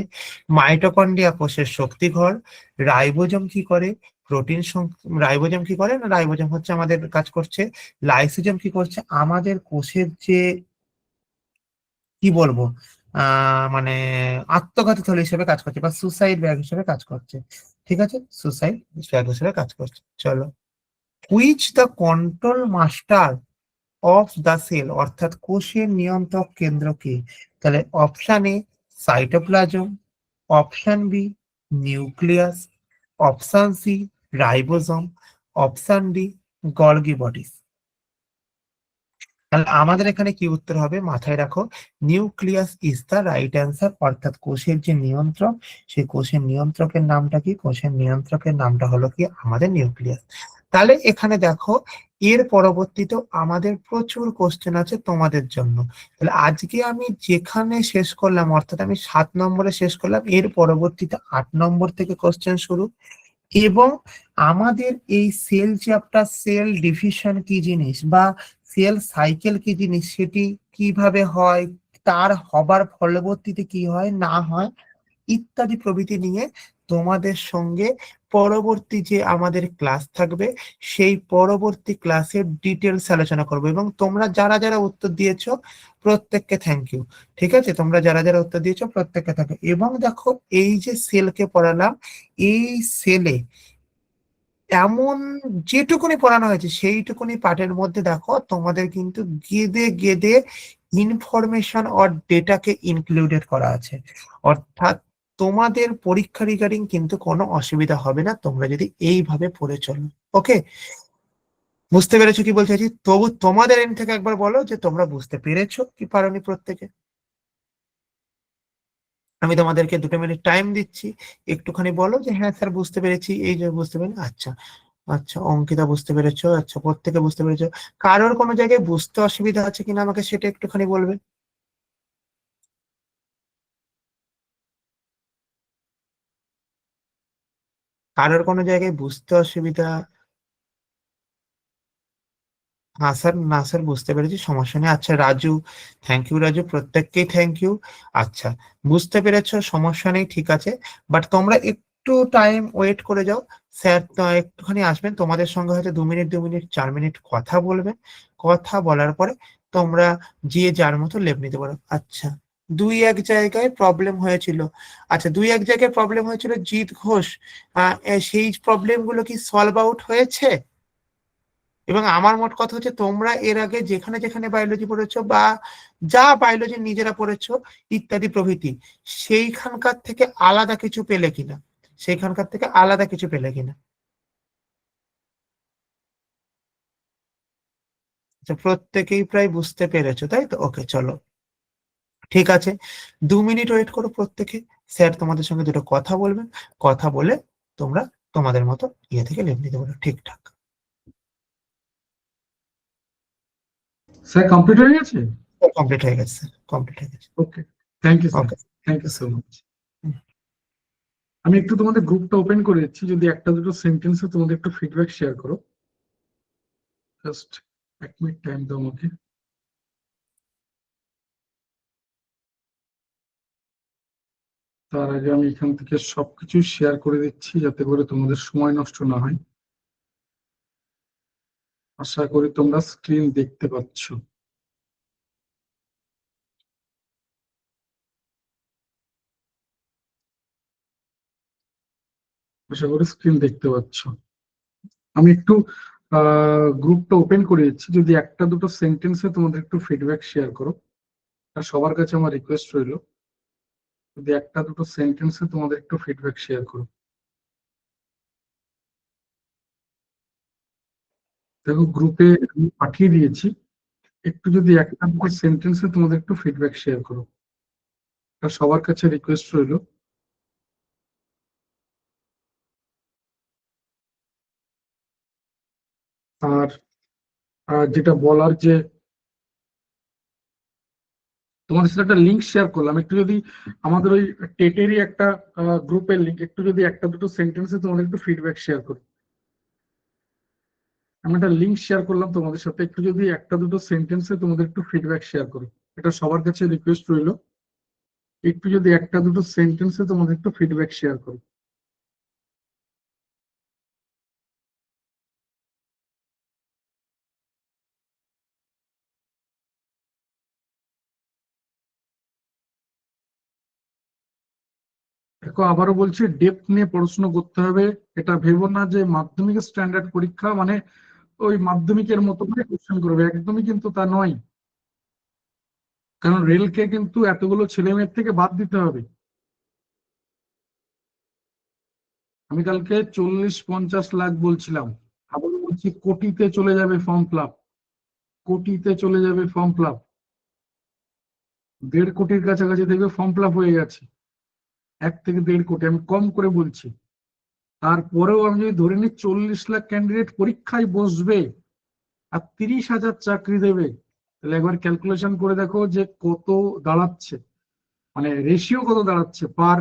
মাইটোকন্ড্রিয়া কোষের শক্তিঘর। রাইবোজোম কি করে? প্রোটিন। রাইবোজোম কি করে? না রাইবোজোম হচ্ছে আমাদের কাজ করছে। লাইসোজোম কি করছে? আমাদের কোষের যে কি বলবো মানে আত্মঘাতী থলি হিসেবে কাজ করছে বা সুসাইড ব্যাগ হিসেবে কাজ করছে। ঠিক আছে, সুসাইড ব্যাগ হিসেবে কাজ করছে। চলো, which the control master of the cell অর্থাৎ কোষের নিয়ন্ত্রক কেন্দ্র কি? তাহলে option A cytoplasm, option B nucleus, option C ribosome, option D Golgi bodies. তাহলে আমাদের এখানে কি উত্তর হবে মাথায় রাখো, nucleus is the right answer. অর্থাৎ কোষের যে নিয়ন্ত্রক, সেই কোষের নিয়ন্ত্রকের নামটা কি? কোষের নিয়ন্ত্রকের নামটা হলো কি আমাদের নিউক্লিয়াস। তাহলে এখানে দেখো, এর পরবর্তীতেও আমাদের প্রচুর কোশ্চেন আছে তোমাদের জন্য। তাহলে আজকে আমি যেখানে শেষ করলাম অর্থাৎ আমি 7 নম্বরে শেষ করলাম, এর পরবর্তীতে 8 নম্বর থেকে কোশ্চেন শুরু। এবং আমাদের এই সেল চ্যাপ্টার, সেল ডিভিশন কি জিনিস বা সেল সাইকেল কি জিনিস, সেটি কিভাবে হয়, তার হবার ফলবর্তীতে কি হয় না হয় ইত্যাদি প্রভৃতি নিয়ে তোমাদের সঙ্গে পরবর্তী যে আমাদের ক্লাস থাকবে সেই পরবর্তী ক্লাসের ডিটেলস আলোচনা করব। এবং তোমরা যারা যারা উত্তর দিয়েছো প্রত্যেককে থ্যাংক ইউ। ঠিক আছে, তোমরা যারা যারা উত্তর দিয়েছো প্রত্যেককে থ্যাংক ইউ। এবং দেখো, এই যে সেলকে পড়ালাম, এই সেলে এমন যেটুকুনি পড়ানো হয়েছে সেইটুকুনি পাঠের মধ্যে দেখো তোমাদের কিন্তু গেদে গেদে ইনফরমেশন অর ডেটাকে ইনক্লুডেড করা আছে। অর্থাৎ তোমাদের পরীক্ষা রিগার্ডিং কিন্তু কোনো অসুবিধা হবে না তোমরা যদি এইভাবে পড়ে চলো। ওকে, বুঝতে পেরেছো কি বলতে চাইছি? তবু তোমাদের এন্ড থেকে একবার বলো যে তোমরা বুঝতে পেরেছো কি পারোনি প্রত্যেকে। আমি তোমাদেরকে 2 মিনিট টাইম দিচ্ছি, একটুখানি বলো যে হ্যাঁ স্যার বুঝতে পেরেছি, এই যে বুঝতে পেরেছি। আচ্ছা, আচ্ছা, অঙ্কিতা বুঝতে পেরেছো, আচ্ছা প্রত্যেকে বুঝতে পেরেছো। কারোর কোনো জায়গায় বুঝতে অসুবিধা আছে কিনা আমাকে সেটা একটুখানি বলবে। কারোর কোনো জায়গায় বুঝতে অসুবিধা? হ্যাঁ স্যার, না স্যার বুঝতে পেরেছি, সমস্যা নেই। আচ্ছা রাজু, থ্যাংক ইউ রাজু, প্রত্যেককেই থ্যাংক ইউ। আচ্ছা, বুঝতে পেরেছো, সমস্যা নেই, ঠিক আছে। বাট তোমরা একটু টাইম ওয়েট করে যাও। স্যার তো একটুখানি আসবেন, তোমাদের সঙ্গে হয়তো 2 মিনিট 2 মিনিট 4 মিনিট কথা বলবেন। কথা বলার পরে তোমরা যে যার মতো লেভ নিতে পারো। আচ্ছা, দুই এক জায়গায় প্রবলেম হয়েছিল। আচ্ছা, দুই এক জায়গায় প্রবলেম হয়েছিল জিৎ ঘোষ, সেই প্রবলেম গুলো কি সলভ আউট হয়েছে? এবং আমার মোট কথা হচ্ছে, তোমরা এর আগে যেখানে যেখানে বায়োলজি পড়েছো বা যা বায়োলজি নিজেরা পড়েছো ইত্যাদি প্রভৃতি, সেইখানকার থেকে আলাদা কিছু পেলে কিনা, সেইখানকার থেকে আলাদা কিছু পেলে কিনা? আচ্ছা, প্রত্যেকেই প্রায় বুঝতে পেরেছো তাই তো, ওকে চলো ঠিক আছে। 2 মিনিট ওয়েট করো প্রত্যেকে, স্যার তোমাদের সঙ্গে দুটো কথা বলবেন। কথা বলে তোমরা তোমাদের মতো ইয়ে থেকে লিভ নিতে পারো ঠিকঠাক। স্যার কমপ্লিট হয়ে গেছে? কমপ্লিট হয়ে গেছে স্যার, কমপ্লিট হয়ে গেছে। Okay, thank you sir, okay. Thank you so much. আমি একটু তোমাদের গ্রুপটা ওপেন করে দিচ্ছি, যদি একটা দুটো সেন্টেন্সে তোমাদের একটু ফিডব্যাক শেয়ার করো। জাস্ট 1 মিনিট টাইম দাও আমাকে। তার আগে আমি এখান থেকে সবকিছু শেয়ার করে দিচ্ছি যাতে করে তোমাদের সময় নষ্ট না হয়। আশা করি তোমরা স্ক্রিন দেখতে পাচ্ছ। আশা করি স্ক্রিন দেখতে পাচ্ছ। আমি একটু গ্রুপটা ওপেন করে দিচ্ছি, যদি একটা দুটো সেন্টেন্সে তোমাদের একটু ফিডব্যাক শেয়ার করো। আর সবার কাছে আমার রিকোয়েস্ট রইলো, যদি একটা দুটো সেন্টেন্সে তোমাদের একটু ফিডব্যাক শেয়ার করো। দেখো গ্রুপে আমি পাঠিয়ে দিয়েছি, একটু যদি একটা দুটো সেন্টেন্সে তোমাদের একটু ফিডব্যাক শেয়ার করো। আর সবার কাছে রিকোয়েস্ট রইলো। আর যেটা বলার যে, তোমাদের সাথে একটা লিঙ্ক শেয়ার করলাম, একটু যদি আমাদের ওই টেটেরই একটা গ্রুপের লিঙ্ক, একটু যদি একটা দুটো সেন্টেন্সে তোমাদের একটু ফিডব্যাক শেয়ার করো। আমি একটা লিঙ্ক শেয়ার করলাম তোমাদের সাথে, একটু যদি একটা দুটো সেন্টেন্সে তোমাদের একটু ফিডব্যাক শেয়ার করো। এটা সবার কাছে রিকোয়েস্ট রইলো, একটু যদি একটা দুটো সেন্টেন্সে তোমাদের একটু ফিডব্যাক শেয়ার করো। দেখো আবারও বলছি, ডেপথ নিয়ে পড়াশোনা করতে হবে। এটা ভেবো না যে মাধ্যমিকের স্ট্যান্ডার্ড পরীক্ষা মানে ওই মাধ্যমিকের মতো করে কোশ্চেন করবে, একদমই কিন্তু তা নয়। কারণ রেলকে কিন্তু এতগুলো ছেলে মেয়ের থেকে বাদ দিতে হবে। আমি কালকে 40-50 লাখ বলছিলাম, আবার বলছি কোটিতে চলে যাবে ফর্ম ফিল আপ, কোটিতে চলে যাবে ফর্ম ফিল আপ। 1.5 কোটির কাছাকাছি দেখবে ফর্ম ফিল আপ হয়ে গেছে, 1 থেকে 1.5 কোটি, আমি কম করে বলছি। তারপরেও আমি যদি ধরে নিই 40 লাখ ক্যান্ডিডেট পরীক্ষায় বসবে আর 30,000 চাকরি দেবে, তাহলে একবার ক্যালকুলেশন করে দেখো যে কত দাঁড়াচ্ছে, মানে রেশিও কত দাঁড়াচ্ছে, পার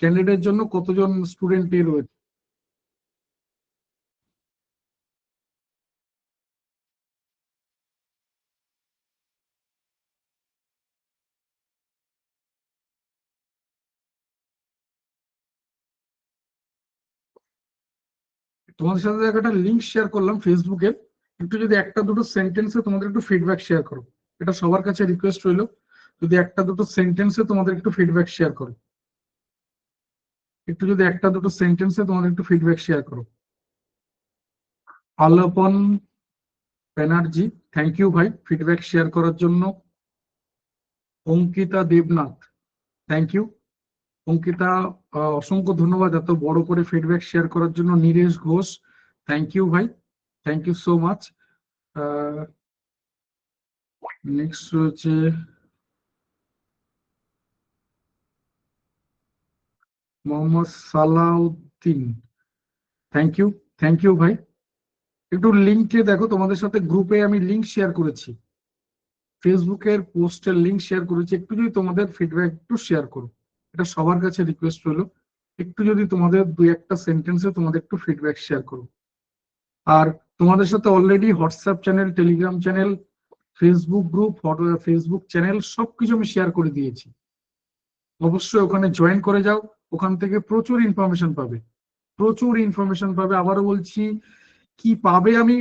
ক্যান্ডিডেটের জন্য কতজন স্টুডেন্ট রয়েছে। তোমাদের সাথে একটা লিঙ্ক শেয়ার করলাম ফেসবুকের, একটু যদি একটা দুটো সেন্টেন্সে তোমাদের একটু ফিডব্যাক শেয়ার করো। এটা সবার কাছে রিকোয়েস্ট রইলো, যদি একটা দুটো সেন্টেন্সে তোমাদের একটু ফিডব্যাক শেয়ার করো। একটু যদি একটা দুটো সেন্টেন্সে তোমাদের একটু ফিডব্যাক শেয়ার করো। আলাপন ব্যানার্জি, থ্যাংক ইউ ভাই ফিডব্যাক শেয়ার করার জন্য। অঙ্কিতা দেবনাথ, থ্যাংক ইউ অঙ্কিতা, অসংখ্য ধন্যবাদ এত বড় করে ফিডব্যাক শেয়ার করার জন্য। নীরেশ ঘোষ, থ্যাংক ইউ ভাই, thank you so much. Next রয়েছে মোহাম্মদ সালাউদ্দিন, থ্যাংক ইউ ভাই। একটু লিঙ্কে দেখো, তোমাদের সাথে গ্রুপে আমি লিঙ্ক শেয়ার করেছি, ফেসবুকের পোস্টের লিঙ্ক শেয়ার করেছি, একটু যদি তোমাদের ফিডব্যাক একটু শেয়ার করো, এটা সবার কাছে রিকোয়েস্ট হলো, একটু যদি তোমাদের দুই একটা সেন্টেন্সে তোমাদের একটু ফিডব্যাক শেয়ার করো। আর তোমাদের সাথে already WhatsApp channel, Telegram channel, Facebook group, Facebook channel সবকিছু আমি শেয়ার করে দিয়েছি, অবশ্যই ওখানে জয়েন করে যাও, ওখান থেকে প্রচুর ইনফরমেশন পাবে, প্রচুর ইনফরমেশন পাবে। আবারও বলছি, কি পাবে আমি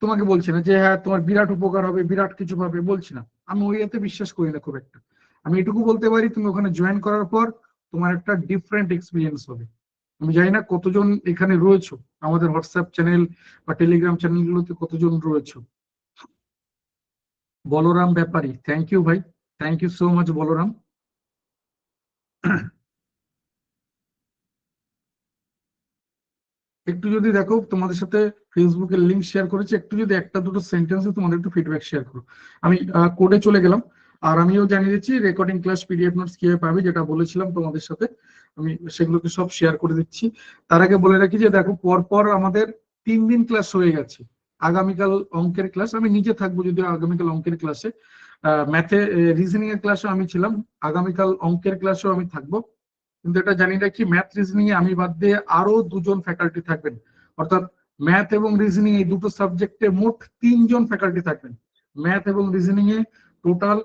তোমাকে বলছি না যে হ্যাঁ তোমার বিরাট উপকার হবে, বিরাট কিছু পাবে, বলছি না, আমি ওই এতে বিশ্বাস করি না খুব একটা। আমি এটুকু বলতে পারি, তুমি ওখানে জয়েন করার পর তোমার একটা ডিফারেন্ট এক্সপিরিয়েন্স হবে। আমি জানি না কতজন এখানে রয়েছে, আমাদের হোয়াটসঅ্যাপ চ্যানেল বা টেলিগ্রাম চ্যানেলগুলোতে কতজন রয়েছে। বলরাম ব্যাপারী, থ্যাংক ইউ ভাই, thank you so much Balaram. একটু যদি দেখো, তোমাদের সাথে ফেসবুকের লিঙ্ক শেয়ার করেছি, একটু যদি একটা দুটো সেন্টেন্সে তোমাদের একটু ফিডব্যাক শেয়ার করো। আমি কোডে চলে গেলাম, আর আমিও জানিয়ে দিচ্ছি রেকর্ডিং ক্লাস পিডিএফ নোটস কিভাবে পাবে, যেটা বলেছিলাম তোমাদের সাথে, আমি সেগুলোকে সব শেয়ার করে দিচ্ছি। তার আগে বলে রাখি যে দেখো, পরপর আমাদের 3 দিন ক্লাস হয়ে গেছে। আগামীকাল অঙ্কের ক্লাস, আমি নিজে থাকবো যদিও আগামীকাল অঙ্কের ক্লাসে, ম্যাথে রিজনিং এর ক্লাসে আমি ছিলাম, আগামীকাল অঙ্কের ক্লাসেও আমি থাকবো। কিন্তু এটা জানি না কি, ম্যাথ রিজনিং এ আমি বাদ দিয়ে আরো 2জন ফ্যাকাল্টি থাকবেন, অর্থাৎ ম্যাথ এবং রিজনিং এই দুটো সাবজেক্টে মোট 3জন ফ্যাকাল্টি থাকবেন। ম্যাথ এবং রিজনিং এ টোটাল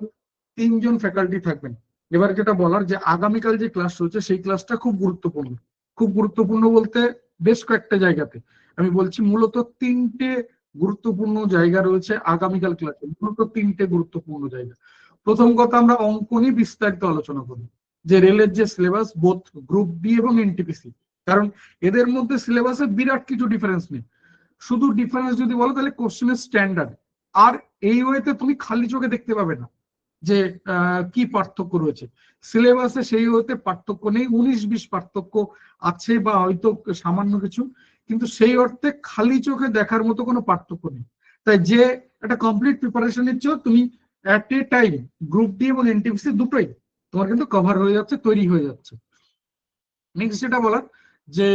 3জন ফ্যাকাল্টি থাকবেন। এবার যেটা বলার, যে আগামীকাল যে ক্লাস রয়েছে সেই ক্লাসটা খুব গুরুত্বপূর্ণ। খুব গুরুত্বপূর্ণ বলতে বেশ কয়েকটা জায়গাতে আমি বলছি, মূলত 3টে গুরুত্বপূর্ণ জায়গা রয়েছে আগামীকাল ক্লাসে, মূলত 3টে গুরুত্বপূর্ণ জায়গা। প্রথম কথা, আমরা অঙ্ক নিয়ে বিস্তারিত আলোচনা করি, যে রেলের যে সিলেবাস, বোথ গ্রুপ ডি এবং এনটিপিসি, কারণ এদের মধ্যে সিলেবাসে বিরাট কিছু ডিফারেন্স নেই। শুধু ডিফারেন্স যদি বলো তাহলে কোশ্চেনের স্ট্যান্ডার্ড, আর এই ওয়েতে তুমি খালি চোখে দেখতে পাবে না যে কি পার্থক্য রয়েছে। সিলেবাসে সেই ওয়েতে পার্থক্য নেই, 19-20 পার্থক্য আছে বা হয়তো সামান্য কিছু, কিন্তু সেই অর্থে খালি চোখে দেখার মতো কোনো পার্থক্য নেই। তাই যে একটা কমপ্লিট প্রিপারেশন নিচ্ছ তুমি, at a time group D এবং এনটিপিসি দুটোই তোমার কিন্তু কভার হয়ে যাচ্ছে, তৈরি হয়ে যাচ্ছে। নেক্সট যেটা বলার, যে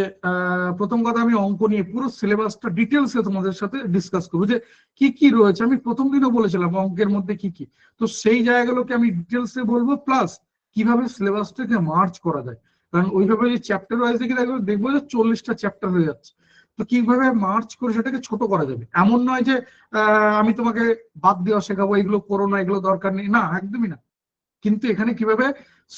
প্রথম কথা, আমি অঙ্ক নিয়ে পুরো সিলেবাসটা ডিটেলসে তোমাদের সাথে ডিসকাস করবো, যে কি কি রয়েছে। আমি প্রথম দিনও বলেছিলাম অঙ্কের মধ্যে কি কি, তো সেই জায়গাগুলোকে আমি ডিটেলসে বলবো, প্লাস কিভাবে সিলেবাসটাকে মার্চ করা যায়। কারণ ওইভাবে যে চ্যাপ্টার ওয়াইজ দেখে দেখবো যে 40টা চ্যাপ্টার হয়ে যাচ্ছে, তো কিভাবে মার্চ করে সেটাকে ছোট করা যাবে। এমন নয় যে আমি তোমাকে বাদ দেওয়া শেখাবো, এগুলো করো না, এগুলো দরকার নেই, না, একদমই না। কিন্তু এখানে কিভাবে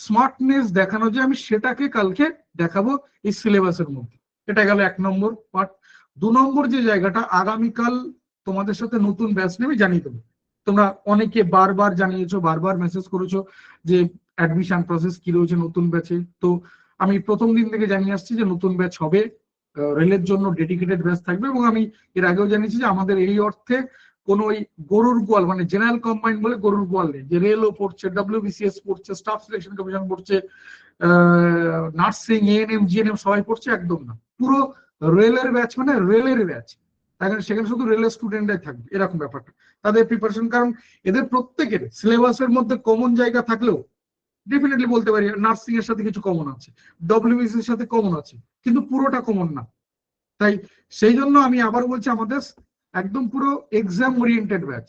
স্মার্টনেস দেখানো যায়, আমি সেটাকে কালকে দেখাবো এই সিলেবাসের মধ্যে। এটা গেল 1 নম্বর পার্ট। 2 নম্বর যে জায়গাটা, আগামীকাল তোমাদের সাথে নতুন ব্যাচ নেবে, জানিয়ে দেবো। তোমরা অনেকে বারবার জানিয়েছো, বারবার মেসেজ করেছো যে অ্যাডমিশন প্রসেস কি রয়েছে নতুন ব্যাচে। তো আমি প্রথম দিন থেকে জানিয়ে আসছি যে নতুন ব্যাচ হবে, রেলের জন্য ডেডিকেটেড ব্যাচ থাকবে, এবং আমি এর আগেও জানিয়েছি যে আমাদের এই অর্থে কোন ওই গরুর গোয়াল, মানে জেনারেল কম্বাইন্ড বলে গরুর গোয়াল নেই, যে রেলও পড়ছে, ডব্লিউবিসিএস পড়ছে, স্টাফ সিলেকশন কমিশন পড়ছে, নার্সিং, এএনএম, জিএনএম সবাই পড়ছে, একদম না। পুরো রেলের ব্যাচ, মানে রেলের ব্যাচ, সেখানে শুধু রেলের স্টুডেন্টরাই থাকবে, এরকম ব্যাপারটা তাদের প্রিপারেশন। কারণ এদের প্রত্যেকের সিলেবাসের মধ্যে কমন জায়গা থাকলেও ডেফিনেটলি বলতে পারি নার্সিং এর সাথে কিছু কমন আছে, ডব্লিউবিসি এর সাথে কমন আছে, কিন্তু পুরোটা কমন না। তাই সেই জন্য আমি আবার বলছি, আমাদের একদম পুরো এক্সাম ওরিয়েন্টেড ব্যাচ।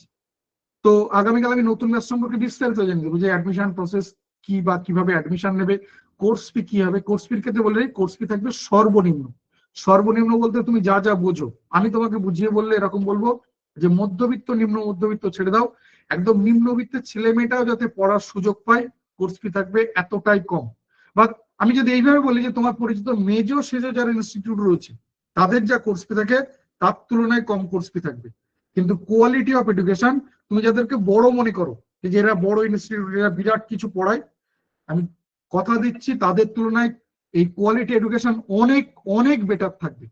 তো আগামীকাল আমি নতুন ব্যাচ সম্পর্কে বিস্তারিত জানিয়ে দেবো, যে অ্যাডমিশন প্রসেস কি বা কিভাবে অ্যাডমিশন নেবে, কোর্স ফি কি হবে। কোর্স ফির ক্ষেত্রে বলে কোর্স ফি থাকবে সর্বনিম্ন। সর্বনিম্ন বলতে তুমি যা যা বোঝো, আমি তোমাকে বুঝিয়ে বললে এরকম বলবো যে মধ্যবিত্ত, নিম্ন মধ্যবিত্ত ছেড়ে দাও, একদম নিম্নবিত্তের ছেলে মেয়েটাও যাতে পড়ার সুযোগ পায়, কোর্স ফি থাকবে এতটাই কম। বা আমি যদি এইভাবে বলি, যে তোমার পরিচিত মেজো সেজো যারা ইনস্টিটিউট রয়েছে তাদের যা কোর্স ফি থাকে তার তুলনায় কম কোর্স ফি থাকবে। কিন্তু কোয়ালিটি অফ এডুকেশন, তুমি যাদেরকে বড় মনে করো যে এরা বড় ইনস্টিটিউট, এরা বিরাট কিছু পড়ায়, আমি কথা দিচ্ছি তাদের তুলনায় এই কোয়ালিটি এডুকেশন অনেক অনেক বেটার থাকবে।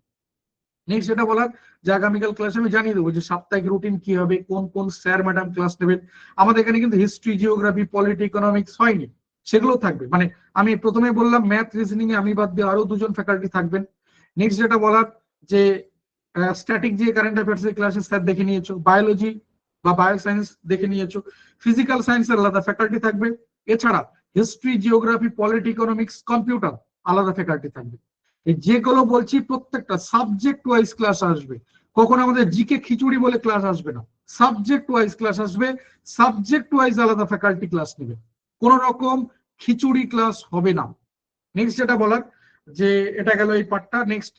নেক্সট যেটা বলার, যে আগামীকাল ক্লাসে আমি জানিয়ে দেবো যে সাপ্তাহিক রুটিন কি হবে, কোন কোন স্যার ম্যাডাম ক্লাস নেবেন। আমাদের এখানে কিন্তু হিস্ট্রি, জিওগ্রাফি, পলিটি, ইকোনমিক্স হয়নি, সেগুলো থাকবে। মানে আমি প্রথমে বললাম ম্যাথ রিজনিং এ আমি বাদ দিয়ে আরো 2জন ফ্যাকাল্টি থাকবেন। নেক্সট যেটা বলার, যে স্ট্যাটিক যে কারেন্ট অ্যাফেয়ার্স এর ক্লাসে স্যার দেখে নিয়েছো, বায়োলজি বা বায়োসায়েন্স দেখে নিয়েছো, ফিজিক্যাল সায়েন্সের আলাদা ফ্যাকাল্টি থাকবে। এছাড়া history, geography, polity, economics, computer আলাদা ফ্যাকাল্টি থাকবে। এই যেগুলো বলছি প্রত্যেকটা সাবজেক্ট ওয়াইজ ক্লাস আসবে, কখন আমাদের জিকে খিচুড়ি বলে ক্লাস আসবে না, সাবজেক্ট ওয়াইজ ক্লাস আসবে, সাবজেক্ট ওয়াইজ আলাদা ফ্যাকাল্টি ক্লাস নেবে, কোন রকম খিচুড়ি ক্লাস হবে না। নেক্সট যেটা বলার যে এটা গেল এই পার্টটা। নেক্সট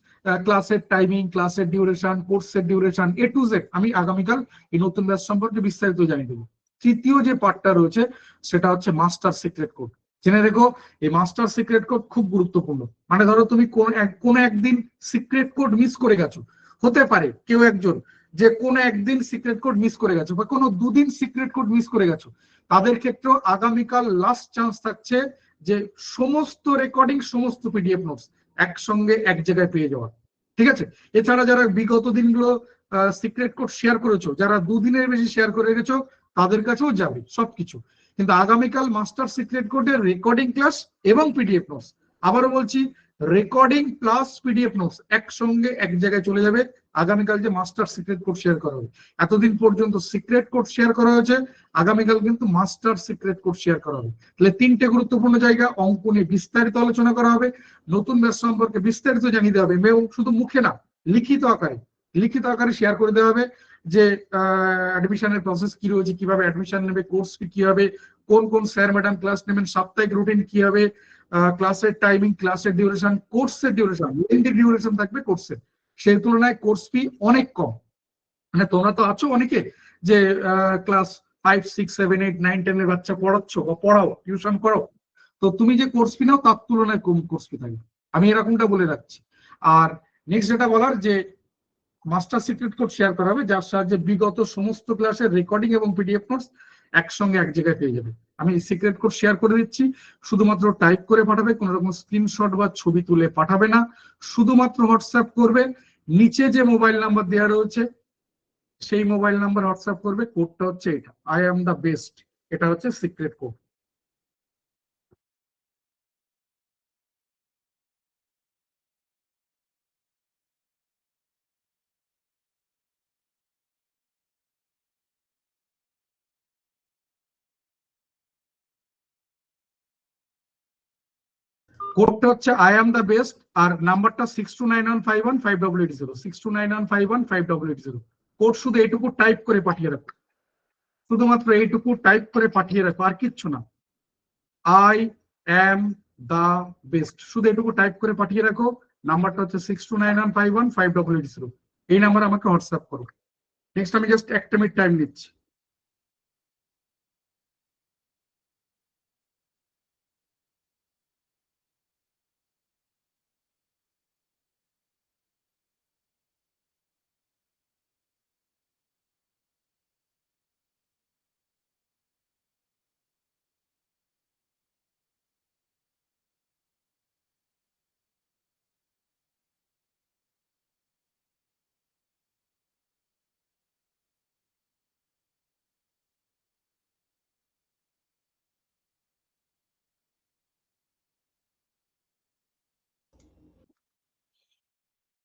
ক্লাসের টাইমিং, ক্লাসের ডিউরেশন, কোর্সের ডিউরেশন, এ টু জেড আমি আগামীকাল এই নতুন ব্যাচ সম্পর্কে বিস্তারিত জানিয়ে দেবো। তৃতীয় যে পার্টটা রয়েছে সেটা হচ্ছে মাস্টার সিক্রেট কোড। জেনে রেখো এই মাস্টার সিক্রেট কোড খুব গুরুত্বপূর্ণ। মানে ধরো তুমি কোন একদিন সিক্রেট কোড মিস করে গেছো, হতে পারে কেউ একজন যে কোনো একদিন সিক্রেট কোড মিস করে গেছো বা কোনো দুদিন সিক্রেট কোড মিস করে গেছো, তাদের ক্ষেত্রেও আগামীকাল লাস্ট চান্স থাকছে যে সমস্ত রেকর্ডিং, সমস্ত পিডিএফ নোটস একসঙ্গে এক জায়গায় পেয়ে যাওয়া। ঠিক আছে? এছাড়া যারা বিগত দিনগুলো সিক্রেট কোড শেয়ার করেছো, যারা দুদিনের বেশি শেয়ার করে গেছো, তাদের কাছেও যাবে সবকিছু। কিন্তু আগামীকাল মাস্টার সিক্রেট কোডের রেকর্ডিং ক্লাস এবং পিডিএফ নোটস, আবারও বলছি রেকর্ডিং প্লাস পিডিএফ নোটস একসঙ্গে এক জায়গায় চলে যাবে আগামীকাল যে মাস্টার সিক্রেট কোড শেয়ার করা হবে। এতদিন পর্যন্ত সিক্রেট কোড শেয়ার করা হয়েছে, আগামীকাল কিন্তু মাস্টার সিক্রেট কোড শেয়ার করা হবে। তাহলে তিনটে গুরুত্বপূর্ণ জায়গা, অঙ্ক নিয়ে বিস্তারিত আলোচনা করা হবে, নতুন ব্যাচ সম্পর্কে বিস্তারিত জানিয়ে দেওয়া হবে, এবং শুধু মুখে না, লিখিত আকারে শেয়ার করে দেওয়া হবে যে অ্যাডমিশনের প্রসেস কি রয়েছে, কিভাবে অ্যাডমিশন নেবে, কোর্স কি হবে, কোন কোন স্যার ম্যাডাম ক্লাস নেবেন, সাপ্তাহিক রুটিন কি হবে, ক্লাসের টাইমিং, ক্লাসের ডিউরেশন, কোর্সের ডিউরেশন, লেন্থি ডিউরেশন থাকবে কোর্সের, সেই তুলনায় কোর্স ফি অনেক কম। মানে তোমরা তো আছো অনেকে যে ক্লাস 5, 6, 7, 8, 9, 10 এর বাচ্চা পড়াচ্ছ বা পড়াও, টিউশন করো, তো তুমি যে কোর্স ফি নাও তার তুলনায় কম কোর্স ফি থাকবে, আমি এরকমটা বলে রাখছি। আর নেক্সট যেটা বলার যে মাস্টার সিক্রেট কোড শেয়ার করা হবে, যার সাহায্যে বিগত সমস্ত ক্লাসের রেকর্ডিং এবং পিডিএফ নোটস একসঙ্গে এক জায়গায় পেয়ে যাবে। আমি সিক্রেট কোড শেয়ার করে দিচ্ছি, শুধুমাত্র টাইপ করে পাঠাবে, কোনো রকম স্ক্রিনশট বা ছবি তুলে পাঠাবে না, শুধুমাত্র হোয়াটসঅ্যাপ করবে। নিচে যে মোবাইল নাম্বার দেওয়া রয়েছে সেই মোবাইল নাম্বার হোয়াটসঅ্যাপ করবে। কোডটা হচ্ছে এটা, আই এম দ্য বেস্ট, এটা হচ্ছে সিক্রেট কোড। কোডটা হচ্ছে আই এম দ্য বেস্ট, আর নাম্বারটা 6291515880, 6291515880। কোড শুধু এইটুকু টাইপ করে পাঠিয়ে রাখো, শুধুমাত্র এইটুকু টাইপ করে পাঠিয়ে রাখো, আর কিচ্ছু না। আই এম দ্য বেস্ট, শুধু এটুকু টাইপ করে পাঠিয়ে রাখো। নাম্বারটা হচ্ছে 6291515880, এই নাম্বার আমাকে হোয়াটসঅ্যাপ করো। নেক্সট আমি জাস্ট 1 মিনিট টাইম দিচ্ছি।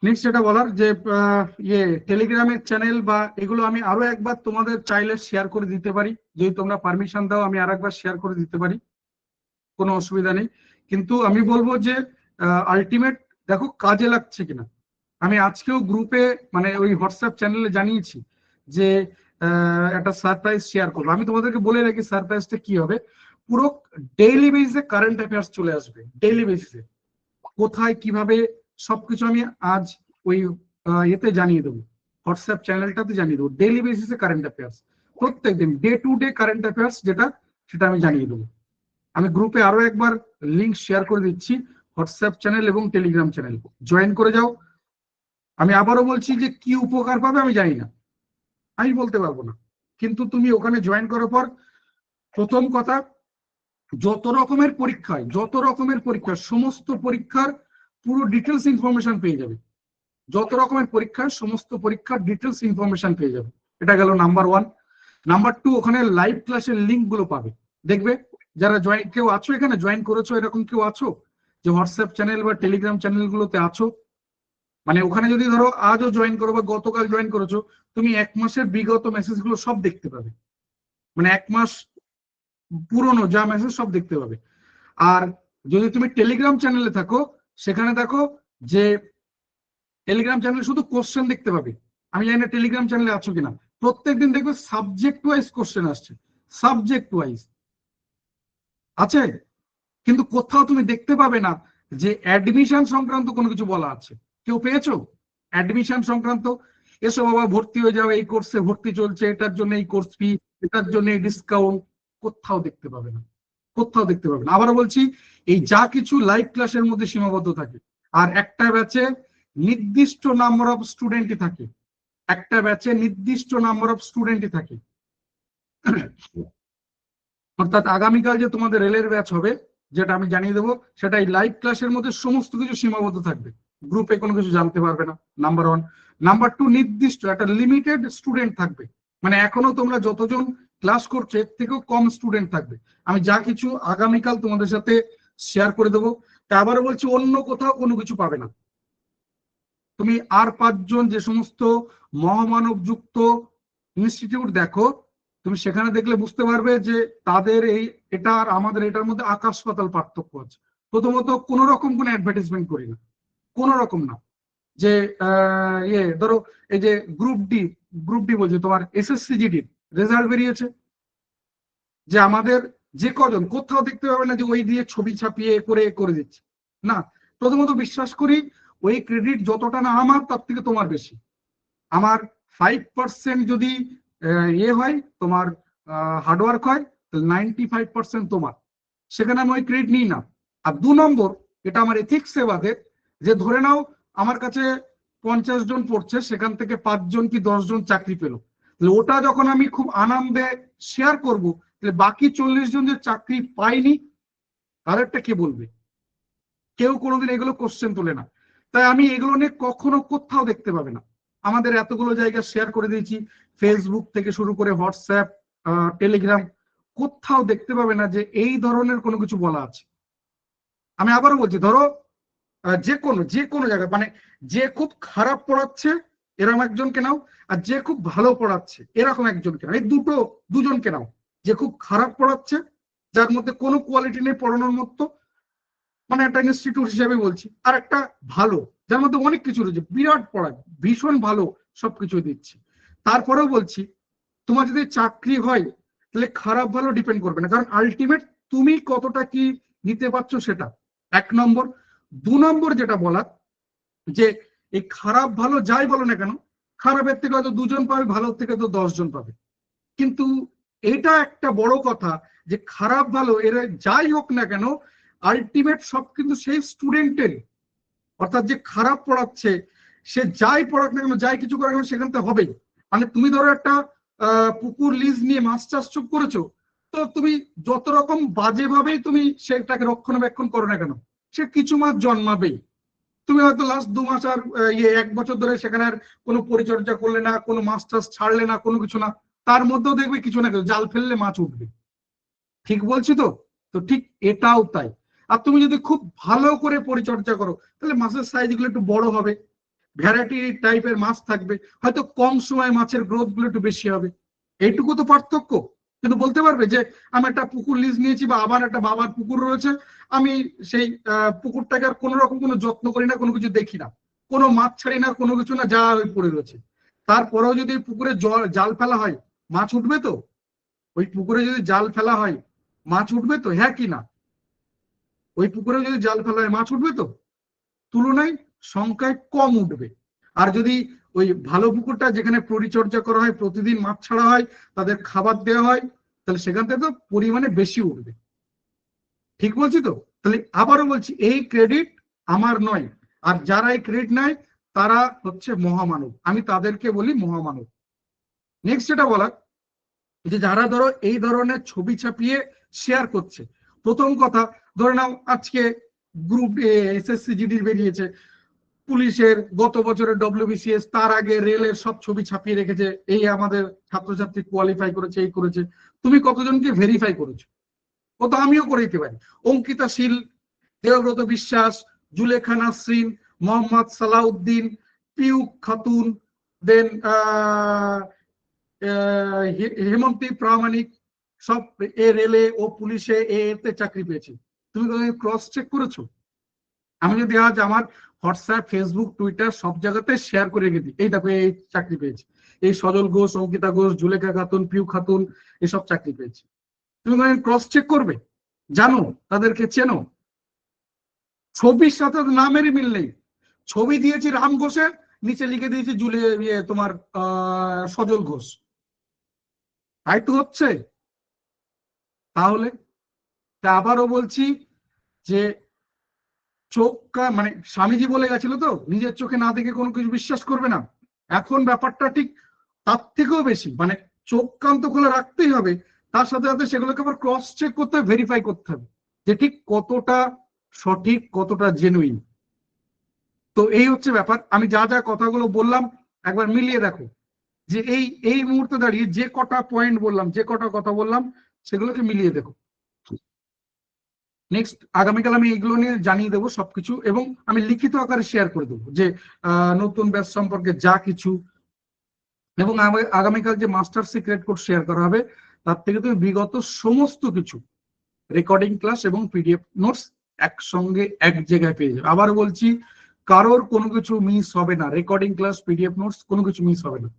নেক্সট যেটা বলার যে টেলিগ্রামের চ্যানেল বা এগুলো আমি আরো একবার তোমাদের চাইলে শেয়ার করে দিতে পারি, যদি তোমরা পারমিশন দাও আমি আর একবার শেয়ার করে দিতে পারি, কোনো অসুবিধা নেই। কিন্তু আমি বলবো যে আলটিমেট দেখো কাজে লাগছে কিনা। আমি আজকেও গ্রুপে মানে ওই হোয়াটসঅ্যাপ চ্যানেলে জানিয়েছি যে একটা সারপ্রাইজ শেয়ার করবো। আমি তোমাদেরকে বলে রাখি সারপ্রাইজটা কি হবে, পুরো ডেইলি বেসিসে কারেন্ট অ্যাফেয়ার্স চলে আসবে, ডেইলি বেসিসে কোথায় কিভাবে সবকিছু আমি আজ ওই এতে জানিয়ে দেবো, হোয়াটসঅ্যাপ চ্যানেলটাতে জানিয়ে দেবো। ডেইলি বেসিসে কারেন্ট অ্যাফেয়ার্স, প্রত্যেকদিন day to day current affairs যেটা, সেটা আমি জানিয়ে দেবো। আমি গ্রুপে আরো একবার লিংক শেয়ার করে দিচ্ছি, হোয়াটসঅ্যাপ চ্যানেল এবং টেলিগ্রাম চ্যানেল, জয়েন করে যাও। আমি আবারও বলছি যে কি উপকার পাবে আমি জানি না, আমি বলতে পারবো না, কিন্তু তুমি ওখানে জয়েন করার পর প্রথম কথা, যত রকমের পরীক্ষা সমস্ত পরীক্ষার পুরো ডিটেলস ইনফরমেশন পেয়ে যাবে, যত রকমের পরীক্ষা সমস্ত পরীক্ষার ডিটেলস ইনফরমেশন পেয়ে যাবে। এটা গেল নাম্বার 1। নাম্বার 2, ওখানে লাইভ ক্লাসের লিঙ্ক গুলো পাবে। দেখবে যারা জয়েন, কেউ আছো এখানে জয়েন করেছো, এরকম কেউ আছো যে হোয়াটসঅ্যাপ চ্যানেল বা টেলিগ্রাম চ্যানেল গুলোতে আছো, মানে ওখানে যদি ধরো আজও জয়েন করো বা গতকাল জয়েন করেছো, তুমি 1 মাসের বিগত মেসেজ গুলো সব দেখতে পাবে, মানে 1 মাস পুরনো যা মেসেজ সব দেখতে পাবে। আর যদি তুমি টেলিগ্রাম চ্যানেলে থাকো, সেখানে দেখো যে টেলিগ্রাম চ্যানেলে শুধু কোশ্চেন দেখতে পাবে, আমি জানি না টেলিগ্রাম চ্যানেলে আছো কিনা, প্রত্যেকদিন দেখবে সাবজেক্ট ওয়াইজ কোশ্চেন আসছে, সাবজেক্ট ওয়াইজ আছে, কিন্তু কোথাও তুমি দেখতে পাবে না যে অ্যাডমিশন সংক্রান্ত কোনো কিছু বলা আছে। কেউ পেয়েছো অ্যাডমিশন সংক্রান্ত? এসো বাবা ভর্তি হয়ে যাও, এই কোর্সে ভর্তি চলছে, এটার জন্য এই কোর্স ফি, এটার জন্য এই ডিসকাউন্ট, কোথাও দেখতে পাবে না, কোথাও দেখতে পাবে না। আবারও বলছি, এই যা কিছু লাইভ ক্লাসের মধ্যে সীমাবদ্ধ থাকে, আর একটা ব্যাচে নির্দিষ্ট নাম্বার অফ স্টুডেন্টই থাকে, একটা ব্যাচে নির্দিষ্ট নাম্বার অফ স্টুডেন্টই থাকে। অর্থাৎ আগামীকাল যে তোমাদের রেলের ব্যাচ হবে, যেটা আমি জানিয়ে দেবো, সেটা এই লাইভ ক্লাসের মধ্যে সমস্ত কিছু সীমাবদ্ধ থাকবে, গ্রুপে কোনো কিছু জানতে পারবে না, নাম্বার ওয়ান। নাম্বার টু, নির্দিষ্ট একটা লিমিটেড স্টুডেন্ট থাকবে, মানে এখনো তোমরা যতজন ক্লাস করছো এর থেকেও কম স্টুডেন্ট থাকবে। আমি যা কিছু আগামীকাল তোমাদের সাথে শেয়ার করে দেবো। তা আবারও বলছি, অন্য কোথাও কোনো কিছু পাবে না। তুমি আর 5 জন যে সমস্ত মহামানব যুক্ত ইনস্টিটিউট দেখো, তুমি সেখানে দেখলে বুঝতে পারবে যে তাদের এটা আর আমাদের এটার মধ্যে আকাশ পাতাল পার্থক্য আছে। প্রথমত, কোন রকম কোনো অ্যাডভার্টাইজমেন্ট করি না, কোন রকম না। যে ধরো এই যে গ্রুপ ডি বলছে, তোমার এসএসসি জিডির রেজাল্ট বেরিয়েছে, যে আমাদের যে কজন, কোথাও দেখতে পাবে না যে ওই দিয়ে ছবি ছাপিয়ে করে দিচ্ছে না। প্রথমত বিশ্বাস করি, ওই ক্রেডিট যতটা না আমার, তার থেকে তোমার বেশি। আমার 5% যদি হয়, তোমার হার্ডওয়ার্ক হয়, তাহলে 95% তোমার, সেখানে আমি ওই ক্রেডিট নিই না। আর 2 নম্বর, এটা আমার এথিক্স বাদে, যে ধরে নাও আমার কাছে 50 জন পড়ছে, সেখান থেকে 5 জন কি 10 জন চাকরি পেল, তাহলে ওটা যখন আমি খুব আনন্দে শেয়ার করব, তাহলে বাকি 40 জন যে চাকরি পায়নি তাদেরটা কে বলবে? কেউ কোনোদিন এগুলো কোশ্চেন তোলে না। তাই আমি এগুলো নিয়ে কখনো কোথাও দেখতে পাবে না। আমাদের এতগুলো জায়গা শেয়ার করে দিয়েছি, ফেসবুক থেকে শুরু করে হোয়াটসঅ্যাপ, টেলিগ্রাম, কোথাও দেখতে পাবে না যে এই ধরনের কোনো কিছু বলা আছে। আমি আবারও বলছি, ধরো যে কোনো জায়গায়, মানে যে খুব খারাপ পড়াচ্ছে এরকম একজনকে নাও, আর যে খুব ভালো পড়াচ্ছে এরকম একজনকে নাও, এই দুজনকে নাও। যে খুব খারাপ পড়াচ্ছে, যার মধ্যে কোনো কোয়ালিটি নেই পড়ানোর মতো, মানে একটা ইনস্টিটিউট হিসেবে বলছি, আর একটা ভালো যার মধ্যে অনেক কিছু রয়েছে, বিরাট পড়ায়, ভীষণ ভালো, সবকিছু দিচ্ছে। তারপরেও বলছি, তোমার যদি চাকরি হয়, তাহলে খারাপ ভালো ডিপেন্ড করবে না, কারণ আলটিমেট তুমি কতটা কি নিতে পারছো সেটা 1 নম্বর। 2 নম্বর যেটা বলার, যে এই খারাপ ভালো যাই বলো না কেন, খারাপের থেকে হয়তো 2 জন পাবে, ভালোর থেকে তো 10 জন পাবে, কিন্তু এটা একটা বড় কথা যে খারাপ ভালো এরা যাই হোক না কেন, আলটিমেট সব কিন্তু সেই স্টুডেন্টের। অর্থাৎ যে খারাপ পড়াচ্ছে, সে যাই পড়াক না কেন, যাই কিছু করে কেন, সেখান থেকে হবেই। মানে তুমি ধরো একটা পুকুর লিজ নিয়ে মাছ চাষ করেছো, তো তুমি যত রকম বাজে ভাবেই তুমি সেটাকে রক্ষণাবেক্ষণ করো না কেন, সে কিছু মাছ জন্মাবেই। তুমি হয়তো লাস্ট 2 মাস আর 1 বছর ধরে সেখানে আর কোনো পরিচর্যা করলে না, কোনো মাছ টাছ ছাড়লে না, কোনো কিছু না, তার মধ্যেও দেখবে কিছু না কিছু জাল ফেললে মাছ উঠবে। ঠিক বলছি তো? তো ঠিক এটাও তাই। আর তুমি যদি খুব ভালো করে পরিচর্যা করো, তাহলে মাছের সাইজ গুলো একটু বড় হবে, ভ্যারাইটি টাইপের মাছ থাকবে, হয়তো কম সময় মাছের গ্রোথ গুলো একটু বেশি হবে। এইটুকু তো পার্থক্য। কিন্তু বলতে পারবে যে আমি একটা পুকুর লিজ নিয়েছি, বা আবার একটা বাবার পুকুর রয়েছে, আমি সেই পুকুরটাকে আর কোনো রকম কোনো যত্ন করি না, কোনো কিছু দেখি না, কোনো মাছ ছাড়ি না, কোনো কিছু না, যা পড়ে রয়েছে, তারপরেও যদি পুকুরে জাল ফেলা হয়, মাছ উঠবে তো? ওই পুকুরে যদি জাল ফেলা হয়, মাছ উঠবে তো? হ্যাঁ কি না? ওই পুকুরে যদি জাল ফেলা হয়, মাছ উঠবে তো? তুলনায় সংখ্যায় কম উঠবে। আর যদি ওই ভালো পুকুরটা, যেখানে পরিচর্যা করা হয়, প্রতিদিন মাছ ছাড়া হয়, তাদের খাবার দেওয়া হয়, তাহলে সেখান থেকে তো পরিমাণে বেশি উঠবে। ঠিক বলছি তো? তাহলে আবারও বলছি, এই ক্রেডিট আমার নয়, আর যারা এই ক্রেডিট নেয় তারা হচ্ছে মহামানব, আমি তাদেরকে বলি মহামানব। নেক্সট যেটা বলার, যে যারা ধরো এই ধরনের ছবি ছাপিয়ে শেয়ার করছে, প্রথম কথা, ধরে নাও আজকে গ্রুপ এসএসসি জিডির বেরিয়েছে, পুলিশের গত বছরের ডব্লিউবিসিএস, তার আগে রেলের সব ছবি ছাপিয়ে রেখেছে, এই আমাদের ছাত্রছাত্রী কোয়ালিফাই করেছে, এই করেছে, তুমি কতজনকে ভেরিফাই করেছো? ও তো আমিও করে দিতে পারি। অঙ্কিতা শীল, দেবব্রত বিশ্বাস, জুলেখা নাসরিন, মোহাম্মদ সালাউদ্দিন, পিউক খাতুন, দেন হেমন্তী প্রামাণিক, সব এ রেলে ও পুলিশে এতে চাকরি পেয়েছে। তুমি ক্রস চেক করেছো? আমি যদি আজ আমার হোয়াটসঅ্যাপ, ফেসবুক, টুইটার সব জায়গাতে শেয়ার করে রেখে দিই, এই দেখো এই চাকরি পেয়েছি, এই সজল ঘোষ, অঙ্কিতা ঘোষ, জুলেখা খাতুন, পিউ খাতুন এসব চাকরি পেয়েছে। তুমি ক্রস চেক করবে, জানো তাদেরকে, চেনো, ছবির সাথে নামেরই মিল নেই। ছবি দিয়েছি রাম ঘোষের, নিচে লিখে দিয়েছি তোমার সজল ঘোষ, তাই তো হচ্ছে। তাহলে আবারও বলছি যে চোখ মানে স্বামীজি বলে গেছিল তো, নিজের চোখে না দেখে কোনো কিছু বিশ্বাস করবে না। এখন ব্যাপারটা ঠিক তার থেকেও বেশি, মানে চোখ কান তো খোলা রাখতেই হবে, তার সাথে সাথে সেগুলোকে আবার ক্রস চেক করতে হবে, ভেরিফাই করতে হবে যে ঠিক কতটা সঠিক, কতটা জেনুইন। তো এই হচ্ছে ব্যাপার। আমি যা যা কথাগুলো বললাম একবার মিলিয়ে দেখো, যে এই মুহূর্তে দাঁড়িয়ে যে কটা পয়েন্ট বললাম, যে কটা কথা বললাম, সেগুলোকে মিলিয়ে দেখো। নেক্সট আগামীকাল আমি এইগুলো নিয়ে জানিয়ে দেবো সবকিছু, এবং আমি লিখিত আকারে শেয়ার করে দেবো যে নতুন ব্যাচ সম্পর্কে যা কিছু, এবং আগামীকাল যে মাস্টার সিক্রেট কোড শেয়ার করা হবে তার থেকে তুমি বিগত সমস্ত কিছু রেকর্ডিং ক্লাস এবং পিডিএফ নোটস একসঙ্গে এক জায়গায় পেয়ে যাবে। আবার বলছি, কারোর কোনো কিছু মিস হবে না, রেকর্ডিং ক্লাস, পিডিএফ নোটস কোনো কিছু মিস হবে না,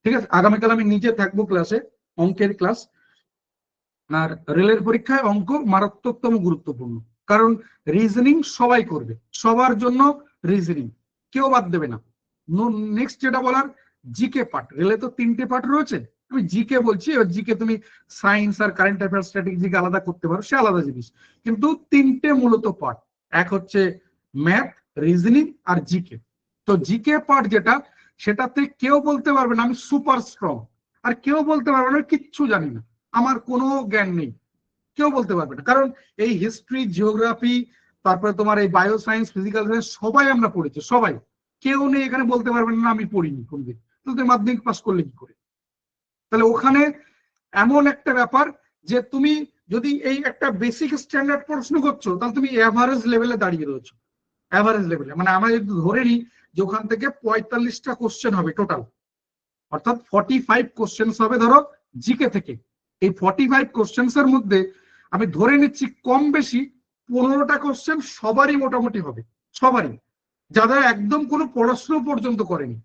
ঠিক আছে। আগামীকাল আমি নিজে থাকবো ক্লাসে, অঙ্কের ক্লাস। আর রেলের পরীক্ষায় অঙ্ক মারাত্মকতম গুরুত্বপূর্ণ, কারণ রিজনিং সবাই করবে, সবার জন্য রিজনিং, কেউ বাদ দেবে না। নেক্সট যেটা বলার, জিকে পার্ট, রেলে তো 3টে পার্ট রয়েছে, আমি জিকে বলছি। এবার জিকে তুমি সায়েন্স আর কারেন্ট অ্যাফেয়ার্স, স্ট্র্যাটেজিকে আলাদা করতে পারো, সে আলাদা জিনিস, কিন্তু 3টে মূলত পার্ট, এক হচ্ছে ম্যাথ, রিজনিং আর জিকে। তো জিকে পার্ট যেটা, সেটাতে কেউ বলতে পারবে না আমি সুপার স্ট্রং, আর কেউ বলতে পারবে না কিচ্ছু জানি না, আমার কোনো জ্ঞান নেই, কেউ বলতে পারবে না। কারণ এই হিস্ট্রি, জিওগ্রাফি, তারপরে তোমার এই বায়ো সায়েন্স, ফিজিক্যাল সায়েন্স সবাই আমরা পড়েছি, সবাই, কেউ নেই এখানে বলতে পারবেন না আমি পড়িনি কোনদিন। তো তুমি মাধ্যমিক পাস করলে কি করে? তাহলে ওখানে এমন একটা ব্যাপার যে তুমি যদি এই একটা বেসিক স্ট্যান্ডার্ড প্রশ্ন করছো, তাহলে তুমি এভারেজ লেভেলে দাঁড়িয়ে রয়েছো, এভারেজ লেভেলে। মানে আমরা যদি ধরে নিই যে ওখান থেকে 45টা কোশ্চেন হবে টোটাল, অর্থাৎ 45 কোশ্চেন হবে ধরো জিকে থেকে। এই 45 কোশ্চেন্স এর মধ্যে আমি ধরে নিচ্ছি কম বেশি 15টা কোশ্চেন সবারই মোটামুটি হবে, সবারই, যারা একদম কোনো পড়াশোনা পর্যন্ত করেনি,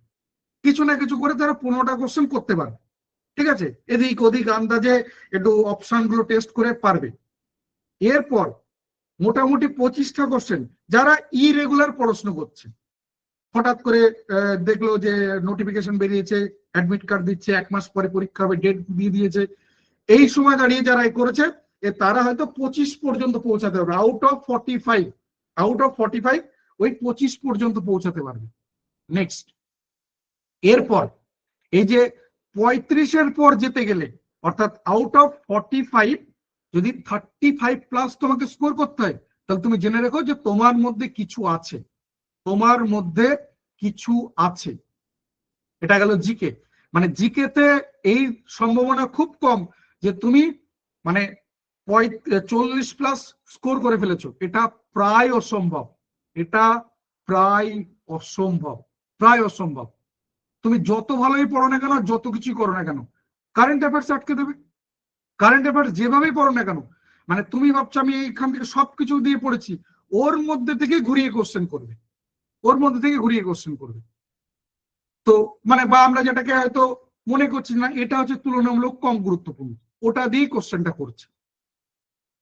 কিছু না কিছু করে তারা 15টা কোশ্চেন করতে পারবে, ঠিক আছে, এদিক ওদিক আন্দাজে একটু অপশন গুলো টেস্ট করে পারবে। এরপর মোটামুটি 25টা কোশ্চেন যারা ইরেগুলার পড়াশোনা করছে, হঠাৎ করে দেখলো যে নোটিফিকেশন বেরিয়েছে, অ্যাডমিট কার্ড দিচ্ছে, 1 মাস পরে পরীক্ষা হবে, ডেট দিয়ে দিয়েছে, এই সময় দাঁড়িয়ে যারা করেছে তারা হয়তো 25 পর্যন্ত পৌঁছাতে পারবে, আউট অফ 45 ওই 25 পর্যন্ত পৌঁছাতে পারবে। নেক্সট, এরপর এই যে 35-এর পর যেতে গেলে, অর্থাৎ আউট অফ 45 যদি 35 প্লাস তোমাকে স্কোর করতে হয়, তাহলে তুমি জেনে রেখো যে তোমার মধ্যে কিছু আছে, তোমার মধ্যে কিছু আছে। এটা গেল জিকে। মানে জিকে তে এই সম্ভাবনা খুব কম যে তুমি মানে 40 প্লাস স্কোর করে ফেলেছো, এটা প্রায় অসম্ভব, এটা প্রায় অসম্ভব, প্রায় অসম্ভব। তুমি যত ভালোই পড়ো না কেন, যত কিছু করো না কেন, কারেন্ট অ্যাফেয়ার্স আটকে দেবে। কারেন্ট অ্যাফেয়ার্স যেভাবেই পড়ো না কেন, মানে তুমি ভাবছো আমি এখান থেকে সবকিছু দিয়ে পড়েছি, ওর মধ্যে থেকে ঘুরিয়ে কোশ্চেন করবে, ওর মধ্যে থেকে ঘুরিয়ে কোশ্চেন করবে। তো মানে বা আমরা যেটাকে হয়তো মনে করছি না এটা হচ্ছে তুলনামূলক কম গুরুত্বপূর্ণ, ওটা দিয়ে কোশ্চেনটা করছে।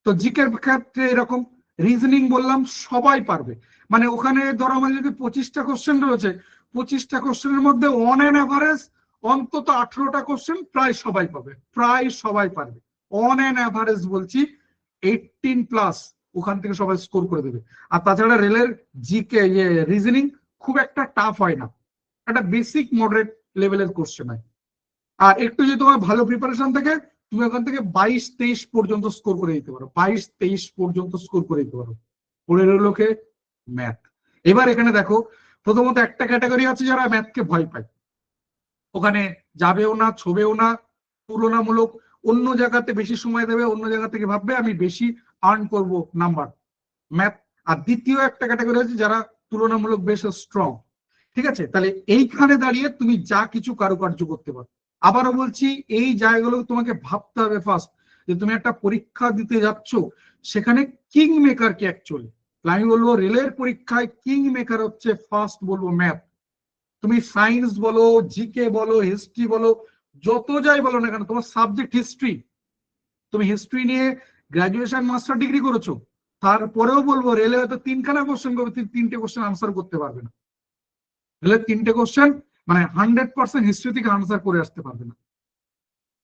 তো জিকের ক্ষেত্রে এরকম। রিজনিং বললাম সবাই পারবে, মানে ওখানে ধরো আমাদের যদি 25টা কোশ্চেন রয়েছে, 25টা কোশ্চেনের মধ্যে অন অ্যান অ্যাভারেজ অন্তত 18টা কোশ্চেন প্রায় সবাই পাবে, প্রায় সবাই পারবে, অন অ্যান অ্যাভারেজ বলছি 18 প্লাস ওখান থেকে সবাই স্কোর করে দেবে। আর তাছাড়া রেলের জিকে রিজনিং খুব একটা টাফ হয় না, একটা বেসিক মডারেট লেভেলের কোশ্চেন হয়। আর একটু যদি তোমার ভালো প্রিপারেশন থাকে, তুমি ওখান থেকে 22-23 পর্যন্ত স্কোর করে দিতে পারো, 22-23 পর্যন্ত স্কোর করে দিতে পারো। পড়ে রইল কে? ম্যাথ। এবার এখানে দেখো, প্রথমত একটা ক্যাটাগরি আছে যারা ম্যাথকে ভয় পায়, ওখানে যাবেও না, ছবেও না, তুলনামূলক অন্য জায়গাতে বেশি সময় দেবে, অন্য জায়গা থেকে ভাববে আমি বেশি আর্ন করব নাম্বার, ম্যাথ। আর দ্বিতীয় একটা ক্যাটাগরি আছে যারা তুলনামূলক বেশ স্ট্রং, ঠিক আছে। তাহলে এইখানে দাঁড়িয়ে তুমি যা কিছু কারুকার্য করতে পারো। আবারও বলছি, এই জায়গাগুলো তোমাকে ভাবতে হবে ফার্স্ট, যে তুমি একটা পরীক্ষা দিতে যাচ্ছ, সেখানে কিং মেকার কে অ্যাকচুয়ালি, আমি বলবো রেলের পরীক্ষায় কিং মেকার হচ্ছে ফার্স্ট বলবো ম্যাথ। তুমি সায়েন্স বলো, জিকে বলো, হিস্ট্রি বলো, যত যাই বলো না কেন, তোমার সাবজেক্ট হিস্ট্রি, তুমি হিস্ট্রি নিয়ে গ্রাজুয়েশন মাস্টার ডিগ্রি করেছো, তারপরেও বলবো রেলে হয়তো 3খানা কোশ্চেন করবে, 3টে কোশ্চেন আনসার করতে পারবে না। রেলের 3টে কোশ্চেন মানে 100% হিস্ট্রি থেকে আনসার করে আসতে পারবে না।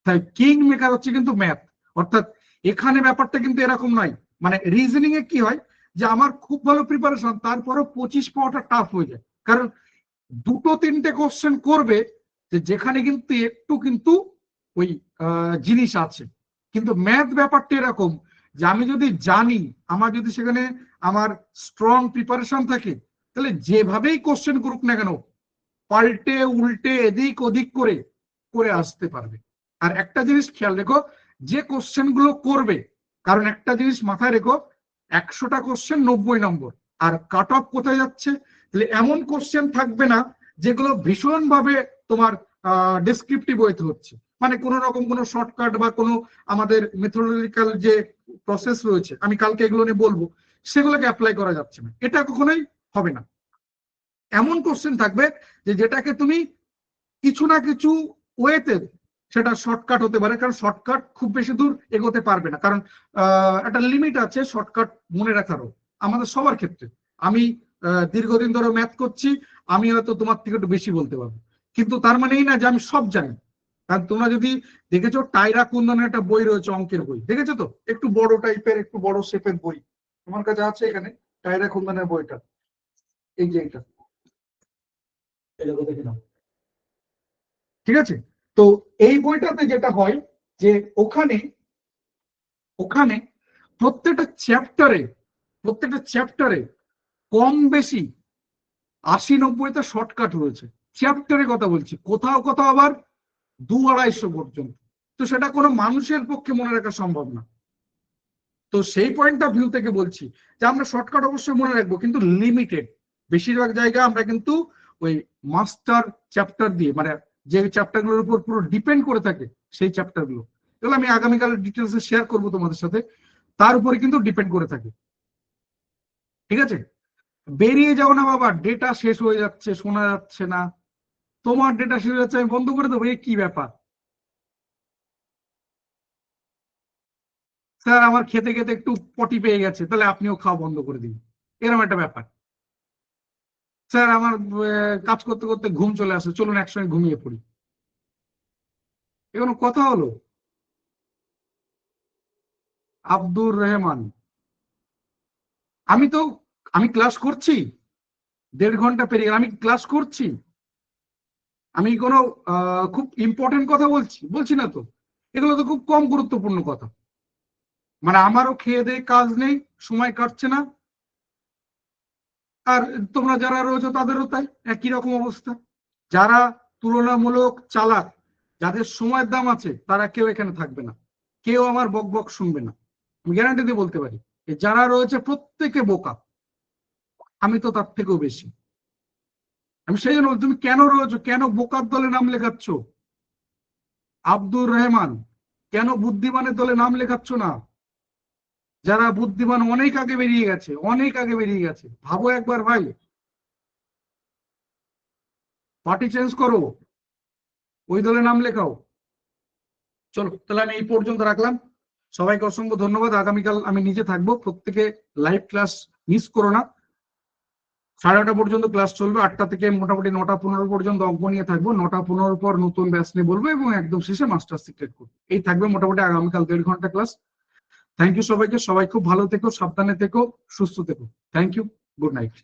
তাই কিং মেকার হচ্ছে কিন্তু ম্যাথ। অর্থাৎ এখানে ব্যাপারটা কিন্তু এরকম নয়, মানে রিজনিং এ কি হয় যে আমার খুব ভালো প্রিপারেশন, তারপরেও 25 পাওয়াটা টাফ হয়ে যায়, কারণ 2-3টে কোশ্চেন করবে যেখানে কিন্তু একটু কিন্তু ওই জিনিস আছে। কিন্তু ম্যাথ ব্যাপারটা এরকম যে আমি যদি জানি, আমার যদি সেখানে আমার স্ট্রং প্রিপারেশন থাকে, তাহলে যেভাবেই কোশ্চেন করুক না কেন পাল্টে উল্টে এদিক ওদিক করে করে আসতে পারবে। আর একটা জিনিস খেয়াল রেখো, যে কোশ্চেন গুলো করবে, কারণ একটা জিনিস মাথায় রেখো, 100টা কোশ্চেন 90 নম্বর, আর কাট অফ কোথায় যাচ্ছে, তাহলে এমন কোশ্চেন থাকবে না যেগুলো ভীষণ ভাবে তোমার ডেসক্রিপটিভ ওয়েতে হচ্ছে, মানে কোন রকম কোনো শর্টকাট বা কোনো আমাদের মেথোডোলজিক্যাল যে প্রসেস রয়েছে, আমি কালকে এগুলো নিয়ে বলবো, সেগুলোকে অ্যাপ্লাই করা যাচ্ছে না, এটা কখনোই হবে না। এমন কোশ্চেন থাকবে যেটাকে তুমি কিছু না কিছু ওয়েতে, সেটা শর্টকাট হতে পারে, কারণ শর্টকাট খুব বেশি দূর এগোতে পারবে না, কারণ একটা লিমিট আছে শর্টকাট মনে রাখারও আমাদের সবার ক্ষেত্রে। আমি দীর্ঘদিন ধরে ম্যাথ করছি, আমি হয়তো তোমার থেকে একটু বেশি বলতে পারবো, কিন্তু তার মানে এই না যে আমি সব জানি। কারণ তোমরা যদি দেখেছো টাইরা কুন্দনের একটা বই রয়েছে, অঙ্কের বই দেখেছো তো, একটু বড় টাইপের, একটু বড় শেপের বই, তোমার কাছে আছে এখানে টাইরা কুন্দনের বইটা, এই যে এটা, এটা দেখে নাও, ঠিক আছে? তো এই বইটাতে যেটা হয় যে ওখানে ওখানে প্রত্যেকটা চ্যাপ্টারে কম বেশি 80-90টা শর্টকাট রয়েছে, চ্যাপ্টারে কথা বলছি, কোথাও কোথাও আবার 200-250 পর্যন্ত। তো সেটা কোনো মানুষের পক্ষে মনে রাখা সম্ভব না। তো সেই পয়েন্ট অফ ভিউ থেকে বলছি যে আমরা শর্টকাট অবশ্যই মনে রাখবো, কিন্তু লিমিটেড। বেশিরভাগ জায়গা আমরা কিন্তু ওই মাস্টার চ্যাপ্টার দিয়ে, মানে যে চ্যাপ্টার গুলোর উপর পুরো ডিপেন্ড করে থাকে সেই চ্যাপ্টার গুলো, এগুলো আমি আগামীকাল ডিটেলসে শেয়ার করবো তোমাদের সাথে, তার উপরে কিন্তু ডিপেন্ড করে থাকে। ঠিক আছে, বেরিয়ে যাও না বাবা, ডেটা শেষ হয়ে যাচ্ছে, শোনা যাচ্ছে না, তোমার ডেটা শেষ হয়ে যাচ্ছে আমি বন্ধ করে দেবো, এই কি ব্যাপার স্যার, আমার খেতে খেতে একটু পটি পেয়ে গেছে, তাহলে আপনিও খাওয়া বন্ধ করে দিন, এরকম একটা ব্যাপার। স্যার আমার কাজ করতে করতে ঘুম চলে আসে, চলুন একসঙ্গে ঘুমিয়ে পড়ি, এগুলো কথা হলো? আব্দুর রহমান, আমি ক্লাস করছি, 1.5 ঘন্টা পেরিয়ে গেল, আমি ক্লাস করছি, আমি কোনো খুব ইম্পর্টেন্ট কথা বলছি না তো, এগুলো তো খুব কম গুরুত্বপূর্ণ কথা, মানে আমারও খেয়ে দেয়ে কাজ নেই, সময় কাটছে না, আর তোমরা যারা রয়েছে তাদেরও তাই একই রকম অবস্থা। যারা তুলনামূলক চালাক, যাদের সময়ের দাম আছে, তারা কেউ এখানে থাকবে না, কেউ আমার বক বক শুনবে না, আমি গ্যারান্টি দিয়ে বলতে পারি। যারা রয়েছে প্রত্যেকে বোকা, আমি তো তার থেকেও বেশি। আমি সেই জন্য তুমি কেন রয়েছো, কেন বোকার দলে নাম লেখাচ্ছ? আব্দুর রহমান, কেন বুদ্ধিমানের দলে নাম লেখাচ্ছ না? যারা বুদ্ধিমান অনেক আগে বেরিয়ে গেছে, অনেক আগে বেরিয়ে গেছে, ভাবো একবার ভাই, পার্টি চেঞ্জ করো, ওই দলে নাম লেখাও। চলো তাহলে আমি এই পর্যন্ত রাখলাম, সবাইকে অসংখ্য ধন্যবাদ। আগামীকাল আমি নিজে থাকবো, প্রত্যেকে লাইভ ক্লাস মিস করো না। 8:30 পর্যন্ত ক্লাস চলবে, 8টা থেকে মোটামুটি 9টা 15 পর্যন্ত অঙ্ক নিয়ে থাকবো, 9টা 15 পর নতুন ব্যাচ নিয়ে বলবো, এবং একদম শেষে মাস্টার সিক্রেট করবো। এই থাকবে মোটামুটি আগামীকাল 1.5 ঘন্টা ক্লাস। থ্যাংক ইউ সবাইকে, সবাই খুব ভালো থেকো, সাবধানে থেকো, সুস্থ থেকো। Thank you, good night.